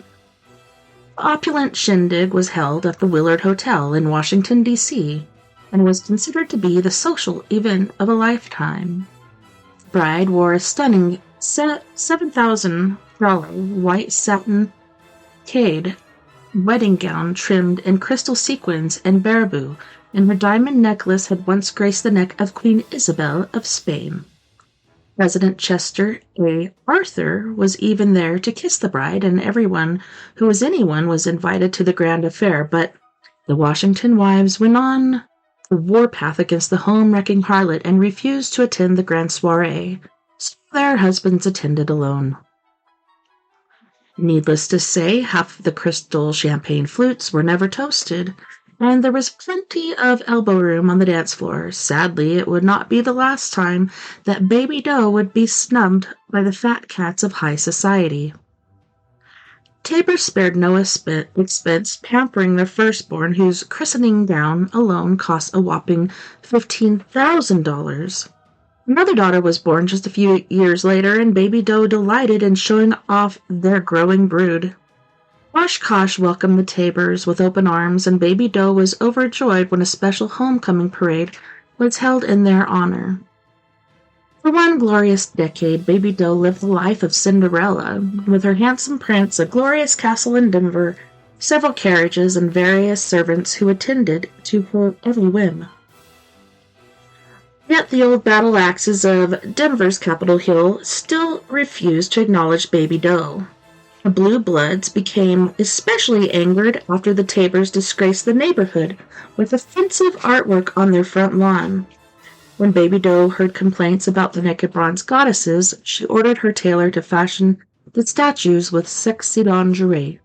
The opulent shindig was held at the Willard Hotel in Washington, D.C., and was considered to be the social event of a lifetime. The bride wore a stunning $7,000 white satin brocade wedding gown trimmed in crystal sequins and baraboo, and her diamond necklace had once graced the neck of Queen Isabel of Spain. President Chester A. Arthur was even there to kiss the bride, and everyone who was anyone was invited to the grand affair, but the Washington wives went on the warpath against the home-wrecking harlot and refused to attend the grand soiree, so their husbands attended alone. Needless to say, half of the crystal champagne flutes were never toasted, and there was plenty of elbow room on the dance floor. Sadly, it would not be the last time that Baby Doe would be snubbed by the fat cats of high society. Tabor spared no expense pampering their firstborn, whose christening gown alone cost a whopping $15,000. Another daughter was born just a few years later, and Baby Doe delighted in showing off their growing brood. Oshkosh welcomed the Tabors with open arms, and Baby Doe was overjoyed when a special homecoming parade was held in their honor. For one glorious decade, Baby Doe lived the life of Cinderella, with her handsome prince, a glorious castle in Denver, several carriages, and various servants who attended to her every whim. Yet the old battle axes of Denver's Capitol Hill still refused to acknowledge Baby Doe. The Blue Bloods became especially angered after the Tabors disgraced the neighborhood with offensive artwork on their front lawn. When Baby Doe heard complaints about the naked bronze goddesses, she ordered her tailor to fashion the statues with sexy lingerie.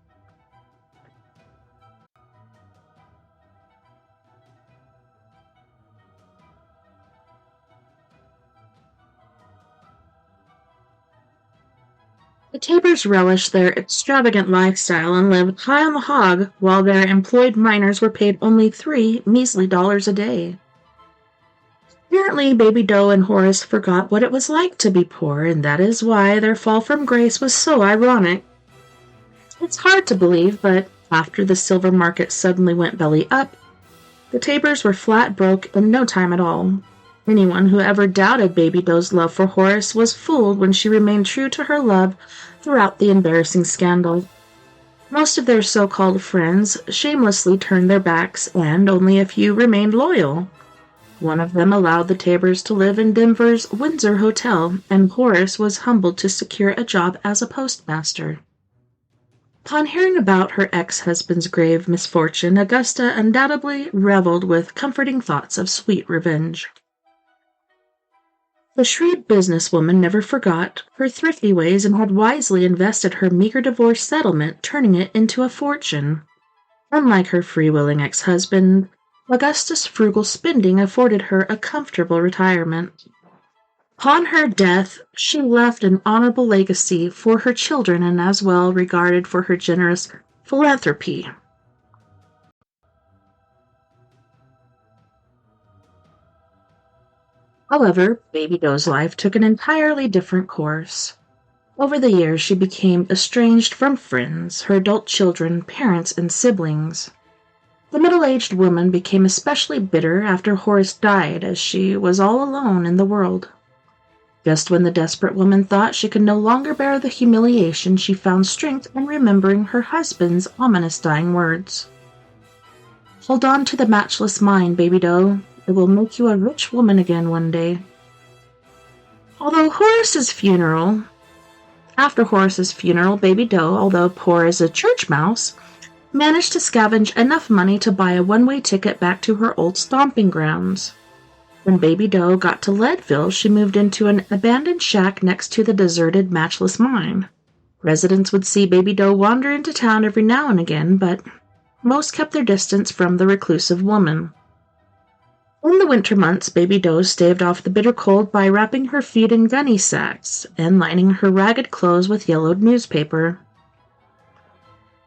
The Tabors relished their extravagant lifestyle and lived high on the hog, while their employed miners were paid only $3 measly a day. Apparently, Baby Doe and Horace forgot what it was like to be poor, and that is why their fall from grace was so ironic. It's hard to believe, but after the silver market suddenly went belly up, the Tabors were flat broke in no time at all. Anyone who ever doubted Baby Doe's love for Horace was fooled when she remained true to her love throughout the embarrassing scandal. Most of their so-called friends shamelessly turned their backs, and only a few remained loyal. One of them allowed the Tabors to live in Denver's Windsor Hotel, and Horace was humbled to secure a job as a postmaster. Upon hearing about her ex-husband's grave misfortune, Augusta undoubtedly reveled with comforting thoughts of sweet revenge. The shrewd businesswoman never forgot her thrifty ways and had wisely invested her meager divorce settlement, turning it into a fortune. Unlike her free-willing ex-husband, Augusta's frugal spending afforded her a comfortable retirement. Upon her death, she left an honorable legacy for her children and as well regarded for her generous philanthropy. However, Baby Doe's life took an entirely different course. Over the years, she became estranged from friends, her adult children, parents, and siblings. The middle-aged woman became especially bitter after Horace died, as she was all alone in the world. Just when the desperate woman thought she could no longer bear the humiliation, she found strength in remembering her husband's ominous dying words. "Hold on to the matchless mine, Baby Doe. It will make you a rich woman again one day." After Horace's funeral, Baby Doe, although poor as a church mouse, managed to scavenge enough money to buy a one-way ticket back to her old stomping grounds. When Baby Doe got to Leadville, she moved into an abandoned shack next to the deserted Matchless Mine. Residents would see Baby Doe wander into town every now and again, but most kept their distance from the reclusive woman. In the winter months, Baby Doe staved off the bitter cold by wrapping her feet in gunny sacks and lining her ragged clothes with yellowed newspaper.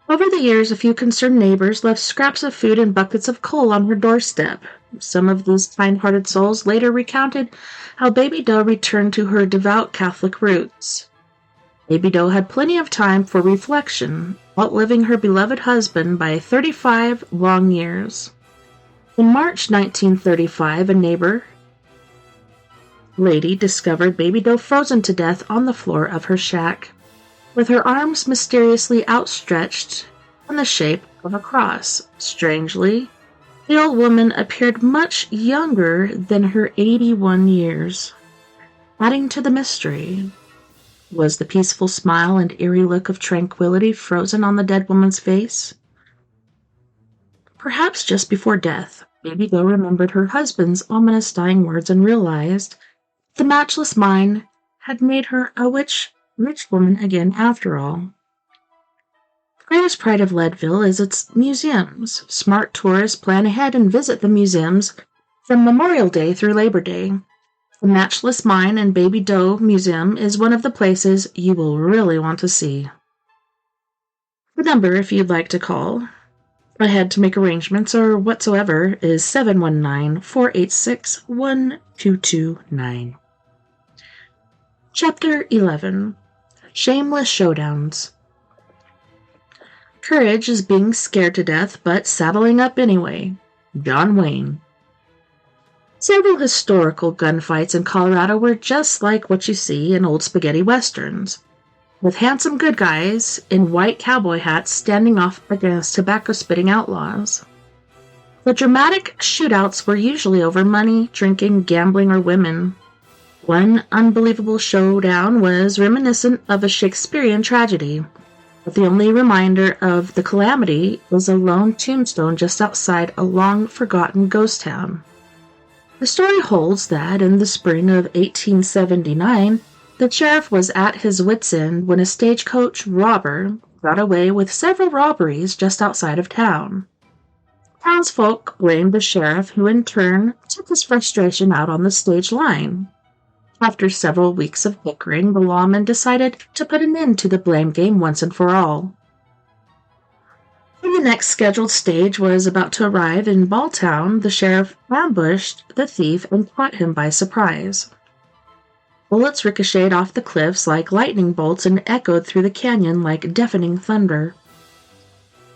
Over the years, a few concerned neighbors left scraps of food and buckets of coal on her doorstep. Some of these kind-hearted souls later recounted how Baby Doe returned to her devout Catholic roots. Baby Doe had plenty of time for reflection, outliving her beloved husband by 35 long years. In March 1935, a neighbor lady discovered Baby Doe frozen to death on the floor of her shack, with her arms mysteriously outstretched in the shape of a cross. Strangely, the old woman appeared much younger than her 81 years. Adding to the mystery was the peaceful smile and eerie look of tranquility frozen on the dead woman's face. Perhaps just before death, Baby Doe remembered her husband's ominous dying words and realized the Matchless Mine had made her a rich woman again after all. The greatest pride of Leadville is its museums. Smart tourists plan ahead and visit the museums from Memorial Day through Labor Day. The Matchless Mine and Baby Doe Museum is one of the places you will really want to see. The number, if you'd like to call ahead to make arrangements or whatsoever, is 719-486-1229. Chapter 11. Shameless Showdowns. Courage is being scared to death, but saddling up anyway. John Wayne. Several historical gunfights in Colorado were just like what you see in old spaghetti westerns, with handsome good guys in white cowboy hats standing off against tobacco-spitting outlaws. The dramatic shootouts were usually over money, drinking, gambling, or women. One unbelievable showdown was reminiscent of a Shakespearean tragedy, but the only reminder of the calamity was a lone tombstone just outside a long-forgotten ghost town. The story holds that in the spring of 1879, the sheriff was at his wits' end when a stagecoach robber got away with several robberies just outside of town. Townsfolk blamed the sheriff, who in turn took his frustration out on the stage line. After several weeks of bickering, the lawman decided to put an end to the blame game once and for all. When the next scheduled stage was about to arrive in Balltown, the sheriff ambushed the thief and caught him by surprise. Bullets ricocheted off the cliffs like lightning bolts and echoed through the canyon like deafening thunder.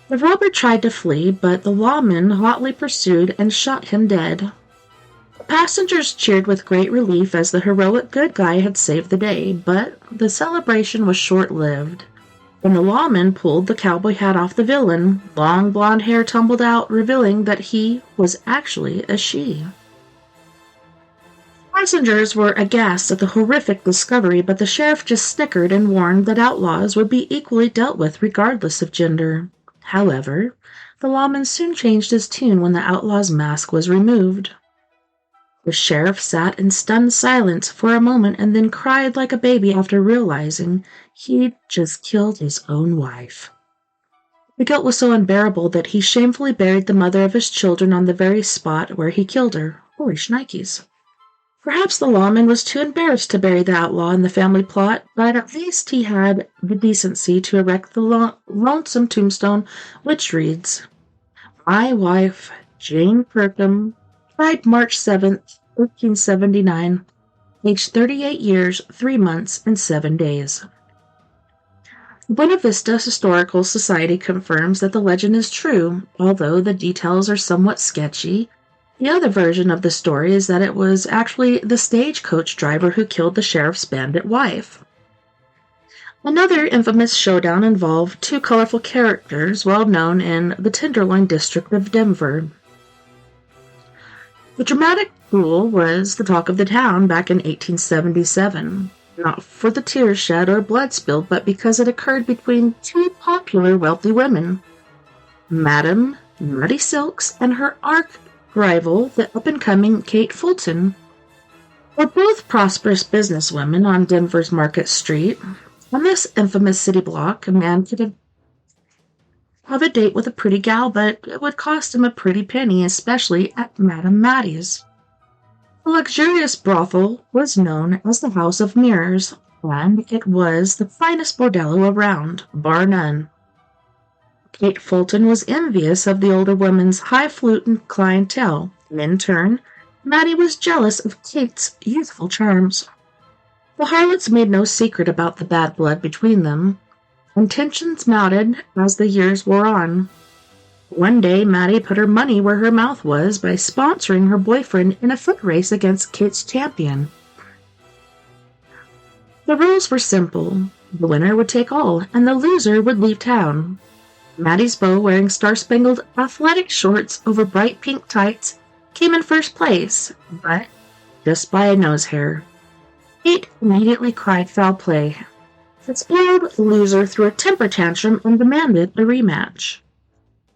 The robber tried to flee, but the lawman hotly pursued and shot him dead. The passengers cheered with great relief as the heroic good guy had saved the day, but the celebration was short-lived. When the lawman pulled the cowboy hat off the villain, long blonde hair tumbled out, revealing that he was actually a she. Passengers were aghast at the horrific discovery, but the sheriff just snickered and warned that outlaws would be equally dealt with regardless of gender. However, the lawman soon changed his tune when the outlaw's mask was removed. The sheriff sat in stunned silence for a moment and then cried like a baby after realizing he'd just killed his own wife. The guilt was so unbearable that he shamefully buried the mother of his children on the very spot where he killed her. Holy shnikes. Perhaps the lawman was too embarrassed to bury the outlaw in the family plot, but at least he had the decency to erect the lonesome tombstone, which reads, "My wife, Jane Kirkham, died March 7th, 1879, aged 38 years, 3 months, and 7 days. Buena Vista Historical Society confirms that the legend is true, although the details are somewhat sketchy. The other version of the story is that it was actually the stagecoach driver who killed the sheriff's bandit wife. Another infamous showdown involved two colorful characters well known in the Tenderloin district of Denver. The dramatic duel was the talk of the town back in 1877, not for the tears shed or blood spilled, but because it occurred between two popular wealthy women, Madame Muddy Silks and her arch-rival, the up-and-coming Kate Fulton, were both prosperous businesswomen on Denver's Market Street. On this infamous city block, a man could have a date with a pretty gal, but it would cost him a pretty penny, especially at Madame Maddie's. The luxurious brothel was known as the House of Mirrors, and it was the finest bordello around, bar none. Kate Fulton was envious of the older woman's highfalutin clientele, and in turn, Maddie was jealous of Kate's youthful charms. The harlots made no secret about the bad blood between them, and tensions mounted as the years wore on. One day, Maddie put her money where her mouth was by sponsoring her boyfriend in a foot race against Kate's champion. The rules were simple. The winner would take all, and the loser would leave town. Maddie's beau, wearing star-spangled athletic shorts over bright pink tights, came in first place, but just by a nose hair. Kate immediately cried foul play. The spoiled loser threw a temper tantrum and demanded a rematch.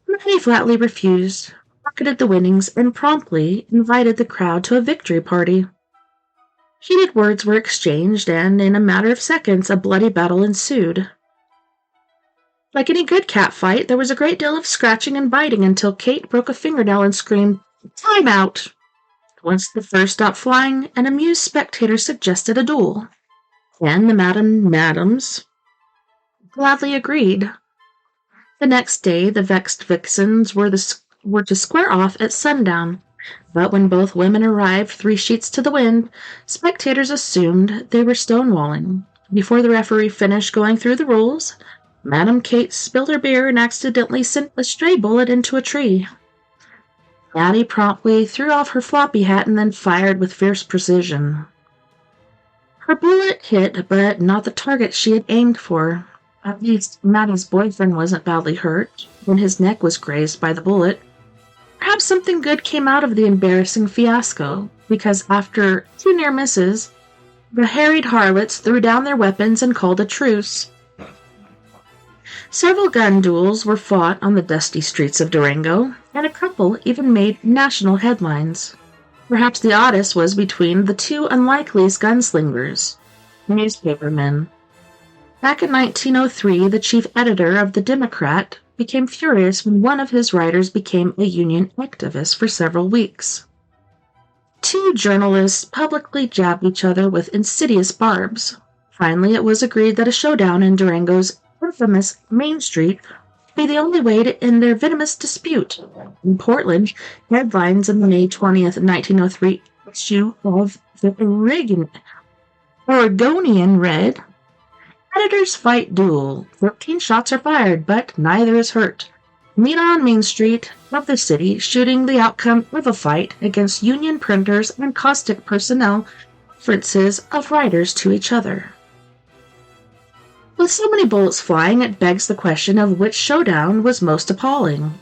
Maddie flatly refused, pocketed the winnings, and promptly invited the crowd to a victory party. Heated words were exchanged, and in a matter of seconds, a bloody battle ensued. Like any good cat fight, there was a great deal of scratching and biting until Kate broke a fingernail and screamed, "Time out!" Once the fur stopped flying, an amused spectator suggested a duel. And the madams gladly agreed. The next day, the vexed vixens were to square off at sundown, but when both women arrived 3 sheets to the wind, spectators assumed they were stonewalling. Before the referee finished going through the rules, Madame Kate spilled her beer and accidentally sent a stray bullet into a tree. Maddie promptly threw off her floppy hat and then fired with fierce precision. Her bullet hit, but not the target she had aimed for. At least, Maddie's boyfriend wasn't badly hurt when his neck was grazed by the bullet. Perhaps something good came out of the embarrassing fiasco, because after 2 near misses, the harried harlots threw down their weapons and called a truce. Several gun duels were fought on the dusty streets of Durango, and a couple even made national headlines. Perhaps the oddest was between the 2 unlikeliest gunslingers, newspapermen. Back in 1903, the chief editor of the Democrat became furious when one of his writers became a union activist for several weeks. 2 journalists publicly jabbed each other with insidious barbs. Finally, it was agreed that a showdown in Durango's infamous Main Street would be the only way to end their venomous dispute. In Portland, headlines in the May 20th, 1903 issue of the Oregonian read, "Editors fight duel. 14 shots are fired, but neither is hurt. Meet on Main Street of the city, shooting the outcome of a fight against union printers and caustic personnel references of writers to each other." With so many bullets flying, it begs the question of which showdown was most appalling.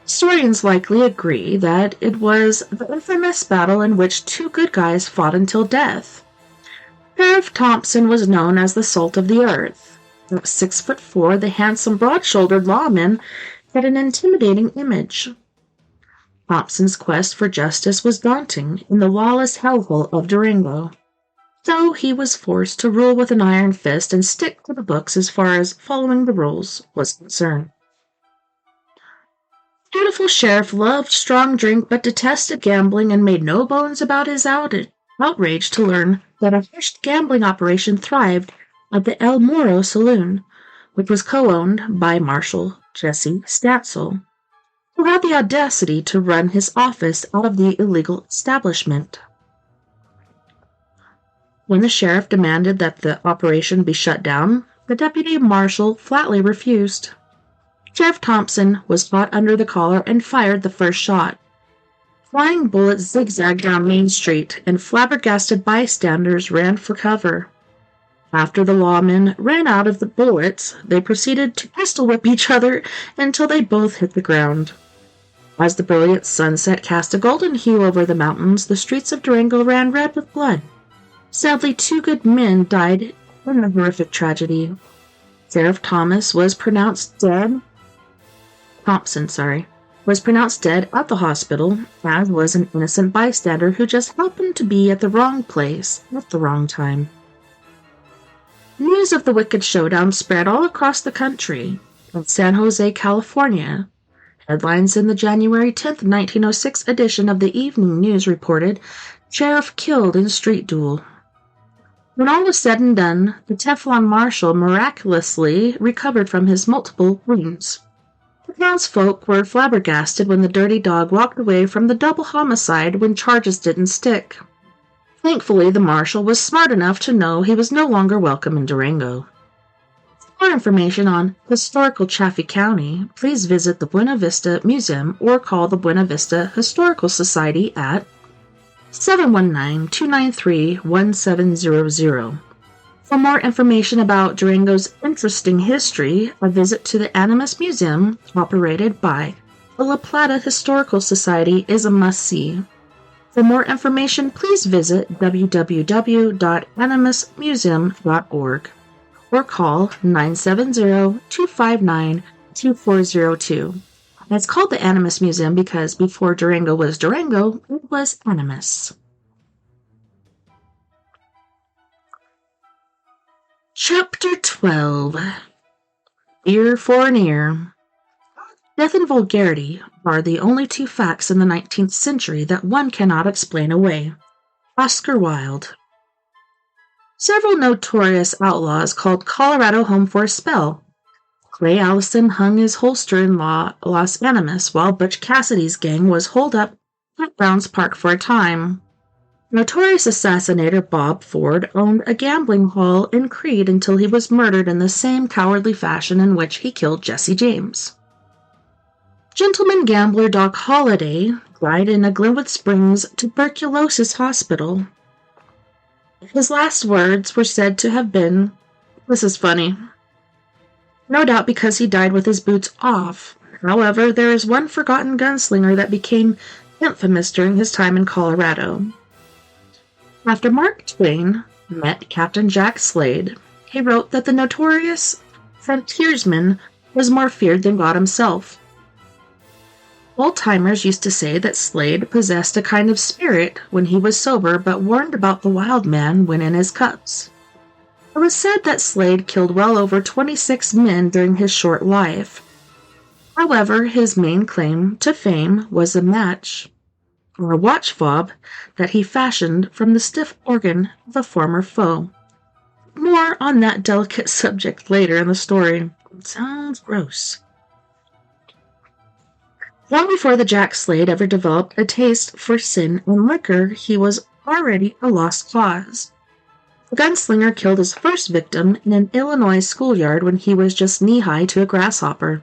Historians likely agree that it was the infamous battle in which 2 good guys fought until death. Sheriff Thompson was known as the Salt of the Earth. At 6'4", the handsome, broad-shouldered lawman had an intimidating image. Thompson's quest for justice was daunting in the lawless hellhole of Durango. So he was forced to rule with an iron fist and stick to the books as far as following the rules was concerned. The beautiful sheriff loved strong drink but detested gambling and made no bones about his outrage to learn that a hushed gambling operation thrived at the El Moro Saloon, which was co-owned by Marshal Jesse Statzel, who had the audacity to run his office out of the illegal establishment. When the sheriff demanded that the operation be shut down, the deputy marshal flatly refused. Sheriff Thompson was caught under the collar and fired the first shot. Flying bullets zigzagged down Main Street, and flabbergasted bystanders ran for cover. After the lawmen ran out of the bullets, they proceeded to pistol whip each other until they both hit the ground. As the brilliant sunset cast a golden hue over the mountains, the streets of Durango ran red with blood. Sadly, 2 good men died in a horrific tragedy. Sheriff Thompson was pronounced dead at the hospital, as was an innocent bystander who just happened to be at the wrong place at the wrong time. News of the wicked showdown spread all across the country. In San Jose, California, headlines in the January 10th, 1906 edition of the Evening News reported, "Sheriff killed in street duel." When all was said and done, the Teflon Marshal miraculously recovered from his multiple wounds. The townsfolk were flabbergasted when the dirty dog walked away from the double homicide when charges didn't stick. Thankfully, the marshal was smart enough to know he was no longer welcome in Durango. For more information on historical Chaffee County, please visit the Buena Vista Museum or call the Buena Vista Historical Society at 719-293-1700. For more information about Durango's interesting history, a visit to the Animas Museum, operated by the La Plata Historical Society, is a must-see. For more information, please visit www.animasmuseum.org or call 970-259-2402. It's called the Animas Museum because before Durango was Durango, it was Animas. Chapter 12. Ear for an Ear. Death and vulgarity are the only 2 facts in the 19th century that one cannot explain away. Oscar Wilde. Several notorious outlaws called Colorado home for a spell. Clay Allison hung his holster in Los Animas, while Butch Cassidy's gang was holed up at Browns Park for a time. Notorious assassinator Bob Ford owned a gambling hall in Creede until he was murdered in the same cowardly fashion in which he killed Jesse James. Gentleman gambler Doc Holliday died in a Glenwood Springs tuberculosis hospital. His last words were said to have been, "This is funny." No doubt because he died with his boots off. However, there is one forgotten gunslinger that became infamous during his time in Colorado. After Mark Twain met Captain Jack Slade, he wrote that the notorious frontiersman was more feared than God himself. Old-timers used to say that Slade possessed a kind of spirit when he was sober but warned about the wild man when in his cups. It was said that Slade killed well over 26 men during his short life. However, his main claim to fame was a watch fob that he fashioned from the stiff organ of a former foe. More on that delicate subject later in the story. It sounds gross. Long before the Jack Slade ever developed a taste for sin and liquor, he was already a lost cause. The gunslinger killed his first victim in an Illinois schoolyard when he was just knee-high to a grasshopper.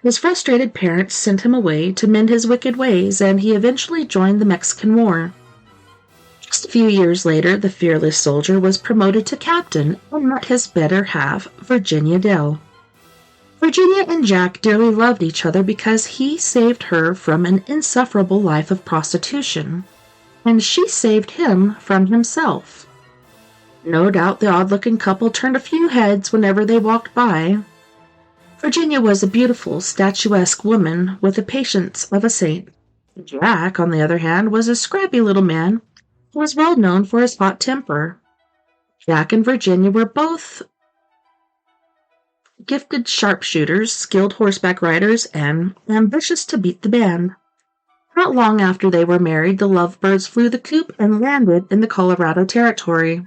His frustrated parents sent him away to mend his wicked ways, and he eventually joined the Mexican War. Just a few years later, the fearless soldier was promoted to captain and met his better half, Virginia Dell. Virginia and Jack dearly loved each other because he saved her from an insufferable life of prostitution, and she saved him from himself. No doubt the odd-looking couple turned a few heads whenever they walked by. Virginia was a beautiful, statuesque woman with the patience of a saint. Jack, on the other hand, was a scrappy little man who was well known for his hot temper. Jack and Virginia were both gifted sharpshooters, skilled horseback riders, and ambitious to beat the band. Not long after they were married, the lovebirds flew the coop and landed in the Colorado Territory.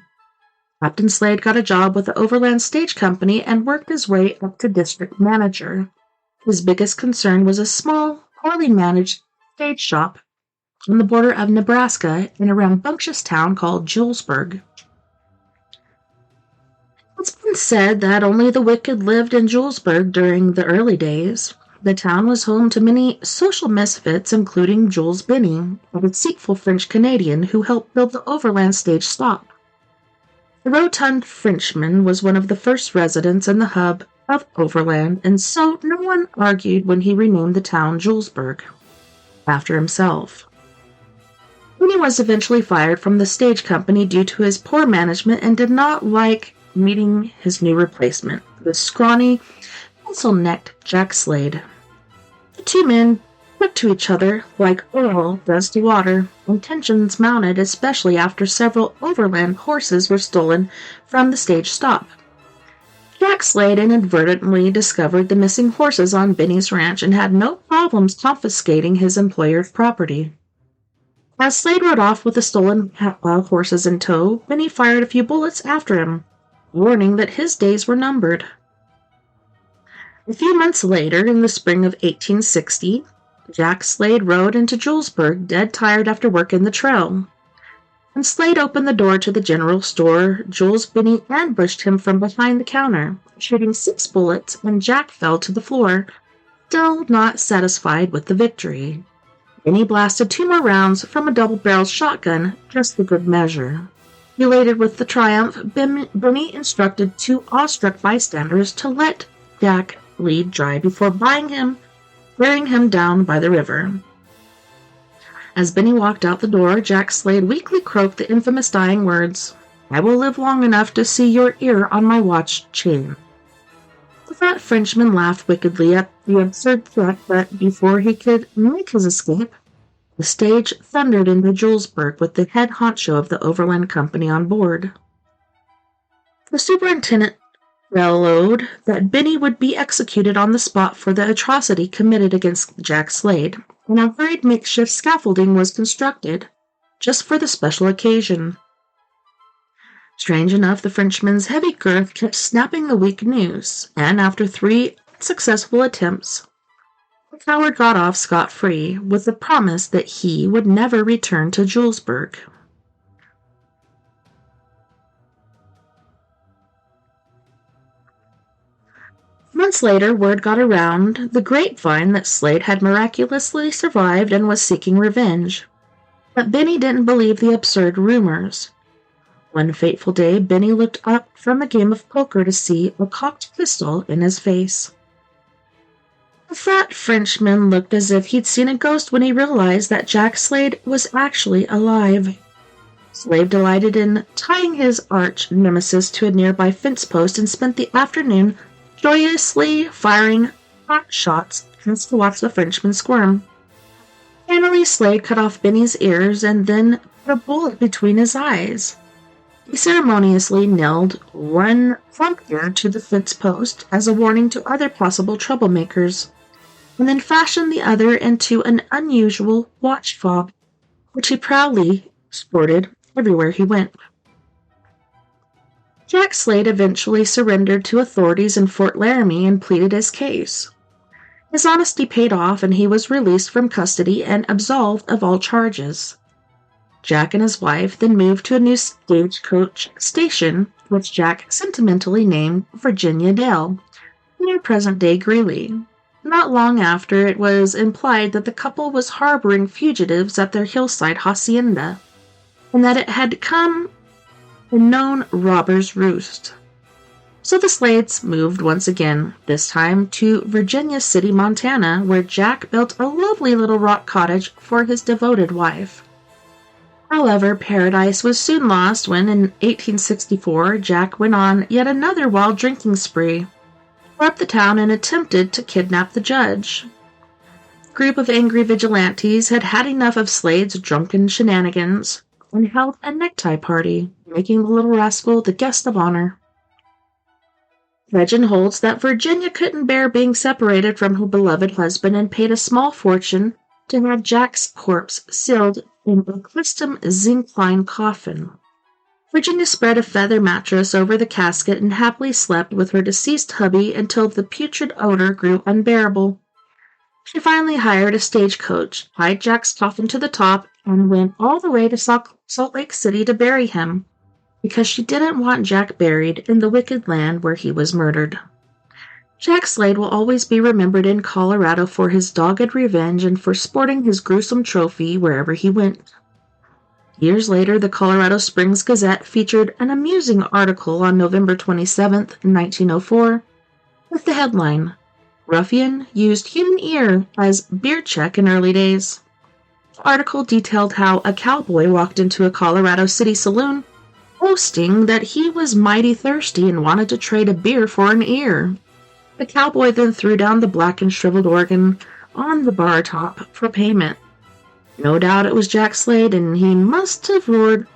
Captain Slade got a job with the Overland Stage Company and worked his way up to district manager. His biggest concern was a small, poorly managed stage shop on the border of Nebraska in a rambunctious town called Julesburg. It's been said that only the wicked lived in Julesburg during the early days. The town was home to many social misfits, including Jules Binney, a deceitful French-Canadian who helped build the overland stage stop. The rotund Frenchman was one of the first residents in the hub of Overland, and so no one argued when he renamed the town Julesburg after himself. Binney was eventually fired from the stage company due to his poor management and did not like meeting his new replacement, the scrawny, pencil-necked Jack Slade. The two men took to each other like oil does to water, and tensions mounted, especially after several overland horses were stolen from the stage stop. Jack Slade inadvertently discovered the missing horses on Binney's ranch and had no problems confiscating his employer's property. As Slade rode off with the stolen horses in tow, Binney fired a few bullets after him, warning that his days were numbered. A few months later, in the spring of 1860, Jack Slade rode into Julesburg, dead tired after work in the trail. When Slade opened the door to the general store, Jules Binney ambushed him from behind the counter, shooting 6 bullets, and Jack fell to the floor, still not satisfied with the victory. Binney blasted 2 more rounds from a double-barreled shotgun, just for good measure. Elated with the triumph, Binney instructed 2 awestruck bystanders to let Jack bleed dry before bearing him down by the river. As Binney walked out the door, Jack Slade weakly croaked the infamous dying words, "I will live long enough to see your ear on my watch chain." The fat Frenchman laughed wickedly at the absurd threat, but before he could make his escape, the stage thundered into Julesburg with the head honcho of the Overland Company on board. The superintendent bellowed that Binney would be executed on the spot for the atrocity committed against Jack Slade, and a hurried makeshift scaffolding was constructed just for the special occasion. Strange enough, the Frenchman's heavy girth kept snapping the weak noose, and after 3 unsuccessful attempts, the coward got off scot-free with the promise that he would never return to Julesburg. Months later, word got around the grapevine that Slade had miraculously survived and was seeking revenge. But Binney didn't believe the absurd rumors. One fateful day, Binney looked up from a game of poker to see a cocked pistol in his face. The fat Frenchman looked as if he'd seen a ghost when he realized that Jack Slade was actually alive. Slade delighted in tying his arch nemesis to a nearby fence post and spent the afternoon joyously firing hot shots just to watch the Frenchman squirm. Finally, Slade cut off Binney's ears and then put a bullet between his eyes. He ceremoniously nailed one front ear to the fence post as a warning to other possible troublemakers, and then fashioned the other into an unusual watch fob, which he proudly sported everywhere he went. Jack Slade eventually surrendered to authorities in Fort Laramie and pleaded his case. His honesty paid off, and he was released from custody and absolved of all charges. Jack and his wife then moved to a new stagecoach station, which Jack sentimentally named Virginia Dale, near present-day Greeley. Not long after, it was implied that the couple was harboring fugitives at their hillside hacienda, and that it had become a known robber's roost. So the Slades moved once again, this time to Virginia City, Montana, where Jack built a lovely little rock cottage for his devoted wife. However, paradise was soon lost when, in 1864, Jack went on yet another wild drinking spree, tore up the town and attempted to kidnap the judge. A group of angry vigilantes had had enough of Slade's drunken shenanigans and held a necktie party, making the little rascal the guest of honor. Legend holds that Virginia couldn't bear being separated from her beloved husband and paid a small fortune to have Jack's corpse sealed in a custom zinc-lined coffin. Virginia spread a feather mattress over the casket and happily slept with her deceased hubby until the putrid odor grew unbearable. She finally hired a stagecoach, tied Jack's coffin to the top, and went all the way to Salt Lake City to bury him, because she didn't want Jack buried in the wicked land where he was murdered. Jack Slade will always be remembered in Colorado for his dogged revenge and for sporting his gruesome trophy wherever he went. Years later, the Colorado Springs Gazette featured an amusing article on November 27, 1904, with the headline, "Ruffian Used Human Ear as Beer Check in Early Days." The article detailed how a cowboy walked into a Colorado City saloon, boasting that he was mighty thirsty and wanted to trade a beer for an ear. The cowboy then threw down the black and shriveled organ on the bar top for payment. No doubt it was Jack Slade, and he must have roared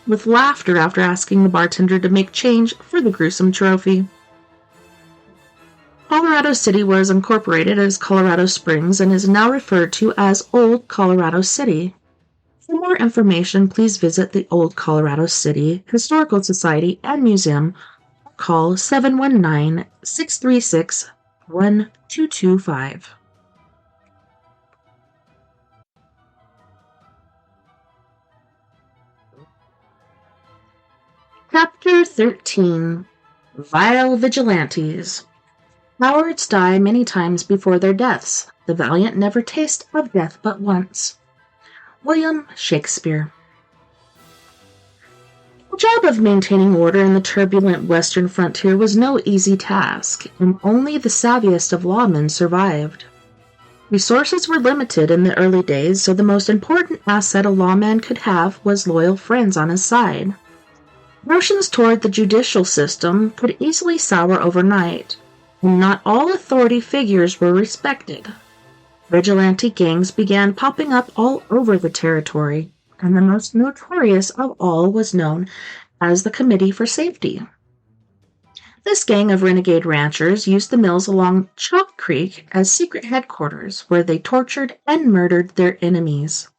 with laughter after asking the bartender to make change for the gruesome trophy. Colorado City was incorporated as Colorado Springs and is now referred to as Old Colorado City. For more information, please visit the Old Colorado City Historical Society and Museum. Call 719-636-1225. Chapter 13. Vile Vigilantes. Cowards die many times before their deaths. The valiant never taste of death but once. William Shakespeare. The job of maintaining order in the turbulent western frontier was no easy task, and only the savviest of lawmen survived. Resources were limited in the early days, so the most important asset a lawman could have was loyal friends on his side. Notions toward the judicial system could easily sour overnight, and not all authority figures were respected. Vigilante gangs began popping up all over the territory, and the most notorious of all was known as the Committee for Safety. This gang of renegade ranchers used the mills along Chalk Creek as secret headquarters, where they tortured and murdered their enemies.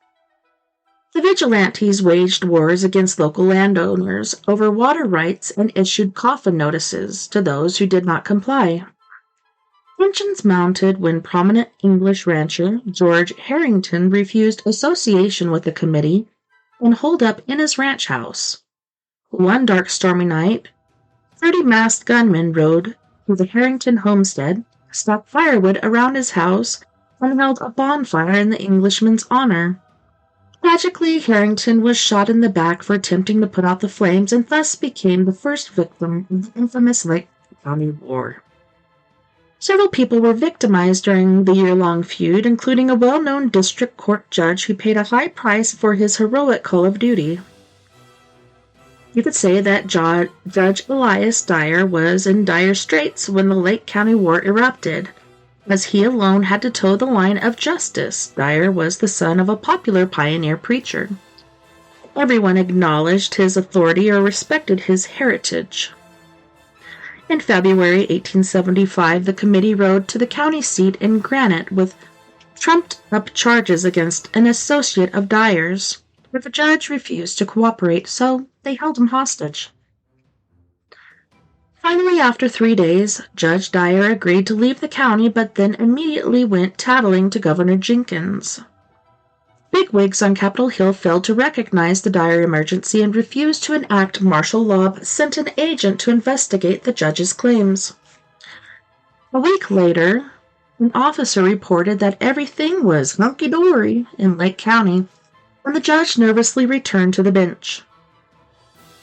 The vigilantes waged wars against local landowners over water rights and issued coffin notices to those who did not comply. Tensions mounted when prominent English rancher George Harrington refused association with the committee and holed up in his ranch house. One dark stormy night, 30 masked gunmen rode to the Harrington homestead, stacked firewood around his house, and held a bonfire in the Englishman's honor. Tragically, Harrington was shot in the back for attempting to put out the flames and thus became the first victim of the infamous Lake County War. Several people were victimized during the year-long feud, including a well-known district court judge who paid a high price for his heroic call of duty. You could say that Judge Elias Dyer was in dire straits when the Lake County War erupted, as he alone had to toe the line of justice. Dyer was the son of a popular pioneer preacher. Everyone acknowledged his authority or respected his heritage. In February 1875, the committee rode to the county seat in Granite with trumped-up charges against an associate of Dyer's, but the judge refused to cooperate, so they held him hostage. Finally, after 3 days, Judge Dyer agreed to leave the county, but then immediately went tattling to Governor Jenkins. Bigwigs on Capitol Hill failed to recognize the dire emergency and refused to enact martial law, but sent an agent to investigate the judge's claims. A week later, an officer reported that everything was hunky-dory in Lake County, and the judge nervously returned to the bench.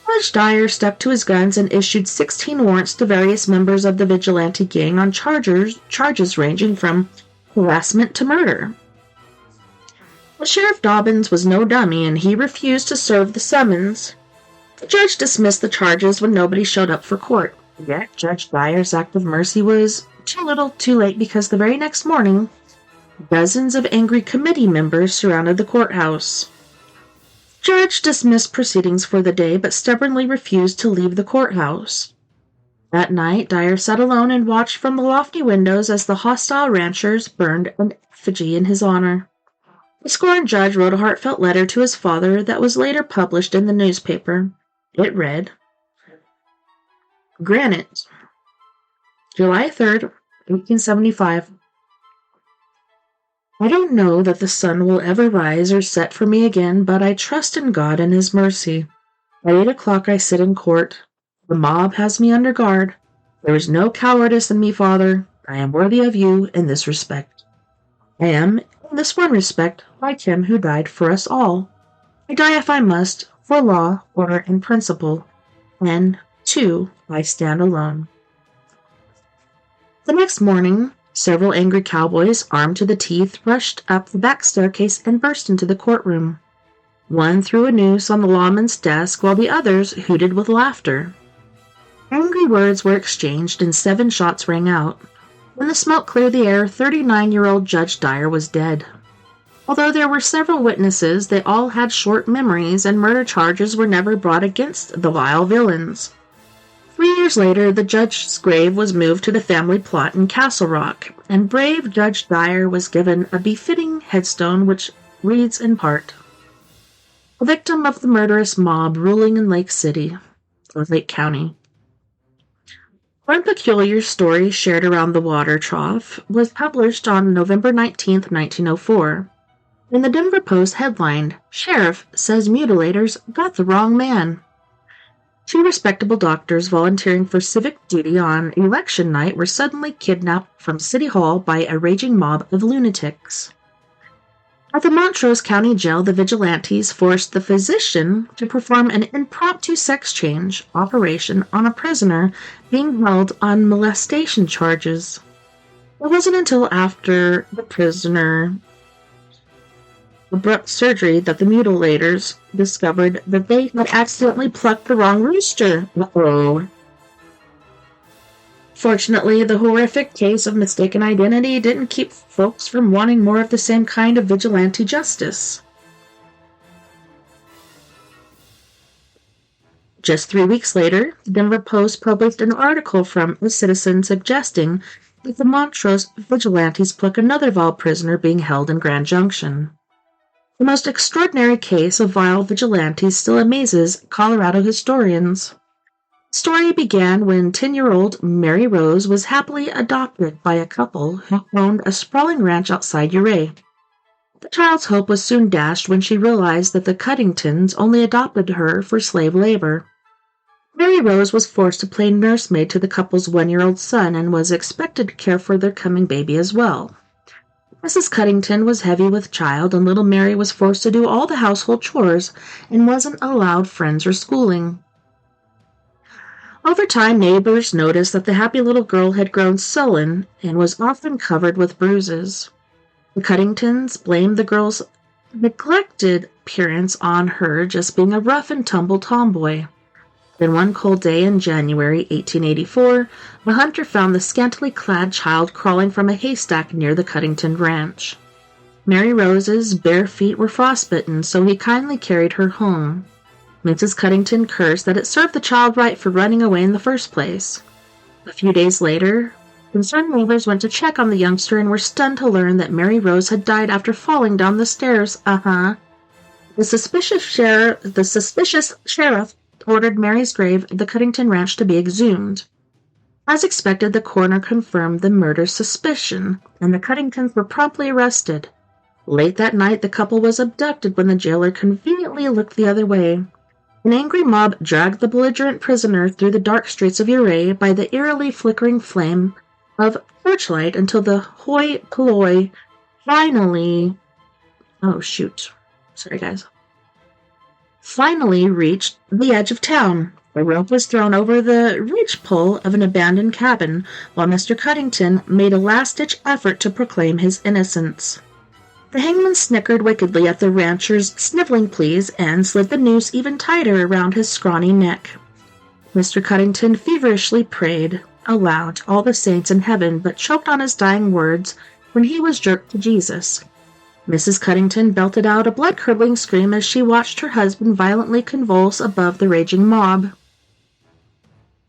Judge Dyer stuck to his guns and issued 16 warrants to various members of the vigilante gang on charges ranging from harassment to murder. But Sheriff Dobbins was no dummy, and he refused to serve the summons. The judge dismissed the charges when nobody showed up for court. Yet Judge Dyer's act of mercy was too little too late, because the very next morning, dozens of angry committee members surrounded the courthouse. The judge dismissed proceedings for the day, but stubbornly refused to leave the courthouse. That night, Dyer sat alone and watched from the lofty windows as the hostile ranchers burned an effigy in his honor. The scorned judge wrote a heartfelt letter to his father that was later published in the newspaper. It read, Granite, July 3rd, 1875. I don't know that the sun will ever rise or set for me again, but I trust in God and His mercy. At 8 o'clock I sit in court. The mob has me under guard. There is no cowardice in me, Father. I am worthy of you in this respect. I am, in this one respect, like Him who died for us all. I die if I must, for law, order, and principle. And, too, I stand alone. The next morning, several angry cowboys, armed to the teeth, rushed up the back staircase and burst into the courtroom. One threw a noose on the lawman's desk, while the others hooted with laughter. Angry words were exchanged, and 7 shots rang out. When the smoke cleared the air, 39-year-old Judge Dyer was dead. Although there were several witnesses, they all had short memories, and murder charges were never brought against the vile villains. 3 years later, the judge's grave was moved to the family plot in Castle Rock, and brave Judge Dyer was given a befitting headstone which reads in part, "A victim of the murderous mob ruling in Lake County." One peculiar story shared around the water trough was published on November 19, 1904. In the Denver Post headlined, "Sheriff Says Mutilators Got the Wrong Man." 2 respectable doctors volunteering for civic duty on election night were suddenly kidnapped from City Hall by a raging mob of lunatics. At the Montrose County Jail, the vigilantes forced the physician to perform an impromptu sex change operation on a prisoner being held on molestation charges. It wasn't until after the prisoner abrupt surgery that the mutilators discovered that they had accidentally plucked the wrong rooster. Uh-oh. Fortunately, the horrific case of mistaken identity didn't keep folks from wanting more of the same kind of vigilante justice. Just 3 weeks later, the Denver Post published an article from a citizen suggesting that the Montrose vigilantes pluck another vile prisoner being held in Grand Junction. The most extraordinary case of vile vigilantes still amazes Colorado historians. The story began when 10-year-old Mary Rose was happily adopted by a couple who owned a sprawling ranch outside Ouray. The child's hope was soon dashed when she realized that the Cuddingtons only adopted her for slave labor. Mary Rose was forced to play nursemaid to the couple's 1-year-old son and was expected to care for their coming baby as well. Mrs. Cuddington was heavy with child, and little Mary was forced to do all the household chores and wasn't allowed friends or schooling. Over time, neighbors noticed that the happy little girl had grown sullen and was often covered with bruises. The Cuddingtons blamed the girl's neglected appearance on her just being a rough-and-tumble tomboy. Then one cold day in January 1884, a hunter found the scantily clad child crawling from a haystack near the Cuddington ranch. Mary Rose's bare feet were frostbitten, so he kindly carried her home. Mrs. Cuddington cursed that it served the child right for running away in the first place. A few days later, concerned neighbors went to check on the youngster and were stunned to learn that Mary Rose had died after falling down the stairs. The suspicious sheriff ordered Mary's grave at the Cuddington Ranch to be exhumed. As expected, the coroner confirmed the murder's suspicion, and the Cuddingtons were promptly arrested. Late that night, the couple was abducted when the jailer conveniently looked the other way. An angry mob dragged the belligerent prisoner through the dark streets of Ouray by the eerily flickering flame of torchlight until the hoi polloi finally reached the edge of town. A rope was thrown over the ridgepole of an abandoned cabin, while Mr. Cuddington made a last-ditch effort to proclaim his innocence. The hangman snickered wickedly at the rancher's sniveling pleas and slid the noose even tighter around his scrawny neck. Mr. Cuddington feverishly prayed aloud to all the saints in heaven, but choked on his dying words when he was jerked to Jesus. Mrs. Cuddington belted out a blood-curdling scream as she watched her husband violently convulse above the raging mob.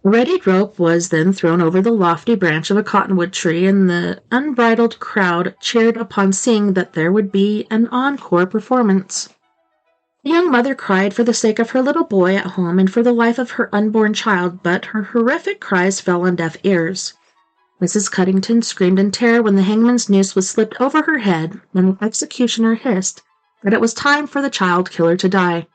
A readied rope was then thrown over the lofty branch of a cottonwood tree, and the unbridled crowd cheered upon seeing that there would be an encore performance. The young mother cried for the sake of her little boy at home and for the life of her unborn child, but her horrific cries fell on deaf ears. Mrs. Cuddington screamed in terror when the hangman's noose was slipped over her head, and the executioner hissed that it was time for the child killer to die.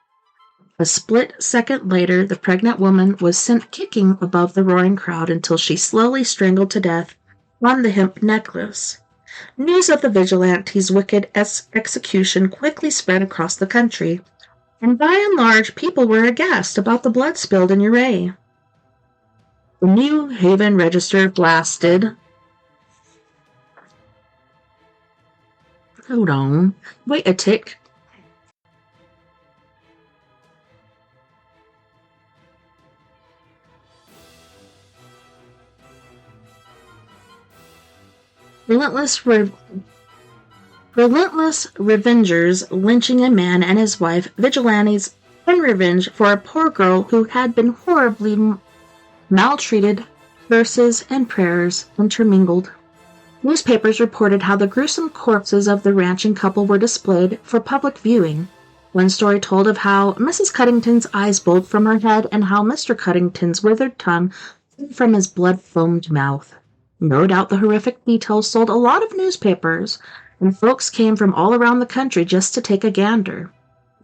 A split second later, the pregnant woman was sent kicking above the roaring crowd until she slowly strangled to death on the hemp necklace. News of the vigilante's wicked execution quickly spread across the country, and by and large people were aghast about the blood spilled in Uray. The New Haven Register blasted. Hold on. Wait a tick. Relentless revengers lynching a man and his wife, vigilantes in revenge for a poor girl who had been horribly maltreated, verses and prayers intermingled. Newspapers reported how the gruesome corpses of the ranching couple were displayed for public viewing. One story told of how Mrs. Cuddington's eyes bulged from her head and how Mr. Cuddington's withered tongue flew from his blood-foamed mouth. No doubt the horrific details sold a lot of newspapers, and folks came from all around the country just to take a gander.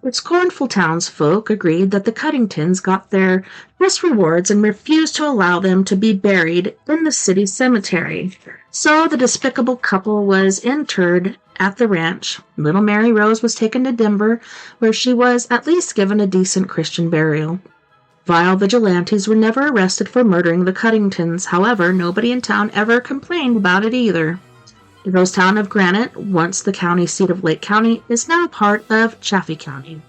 But scornful townsfolk agreed that the Cuddingtons got their just rewards and refused to allow them to be buried in the city cemetery. So the despicable couple was interred at the ranch. Little Mary Rose was taken to Denver, where she was at least given a decent Christian burial. Vile vigilantes were never arrested for murdering the Cuddingtons. However, nobody in town ever complained about it either. The ghost town of Granite, once the county seat of Lake County, is now part of Chaffee County.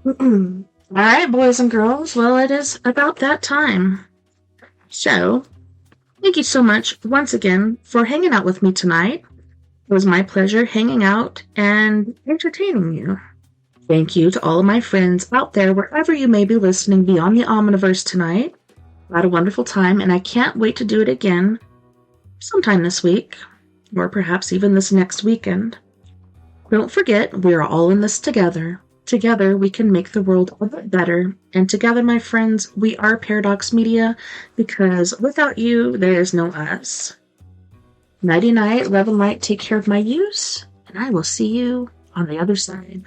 All right, boys and girls. Well, it is about that time. So, thank you so much once again for hanging out with me tonight. It was my pleasure hanging out and entertaining you. Thank you to all of my friends out there, wherever you may be listening Beyond the Omniverse tonight. I had a wonderful time, and I can't wait to do it again sometime this week, or perhaps even this next weekend. Don't forget, we are all in this together. Together, we can make the world a bit better. And together, my friends, we are Paradox Media, because without you, there is no us. Nighty-night, love and light, take care of my use, and I will see you on the other side.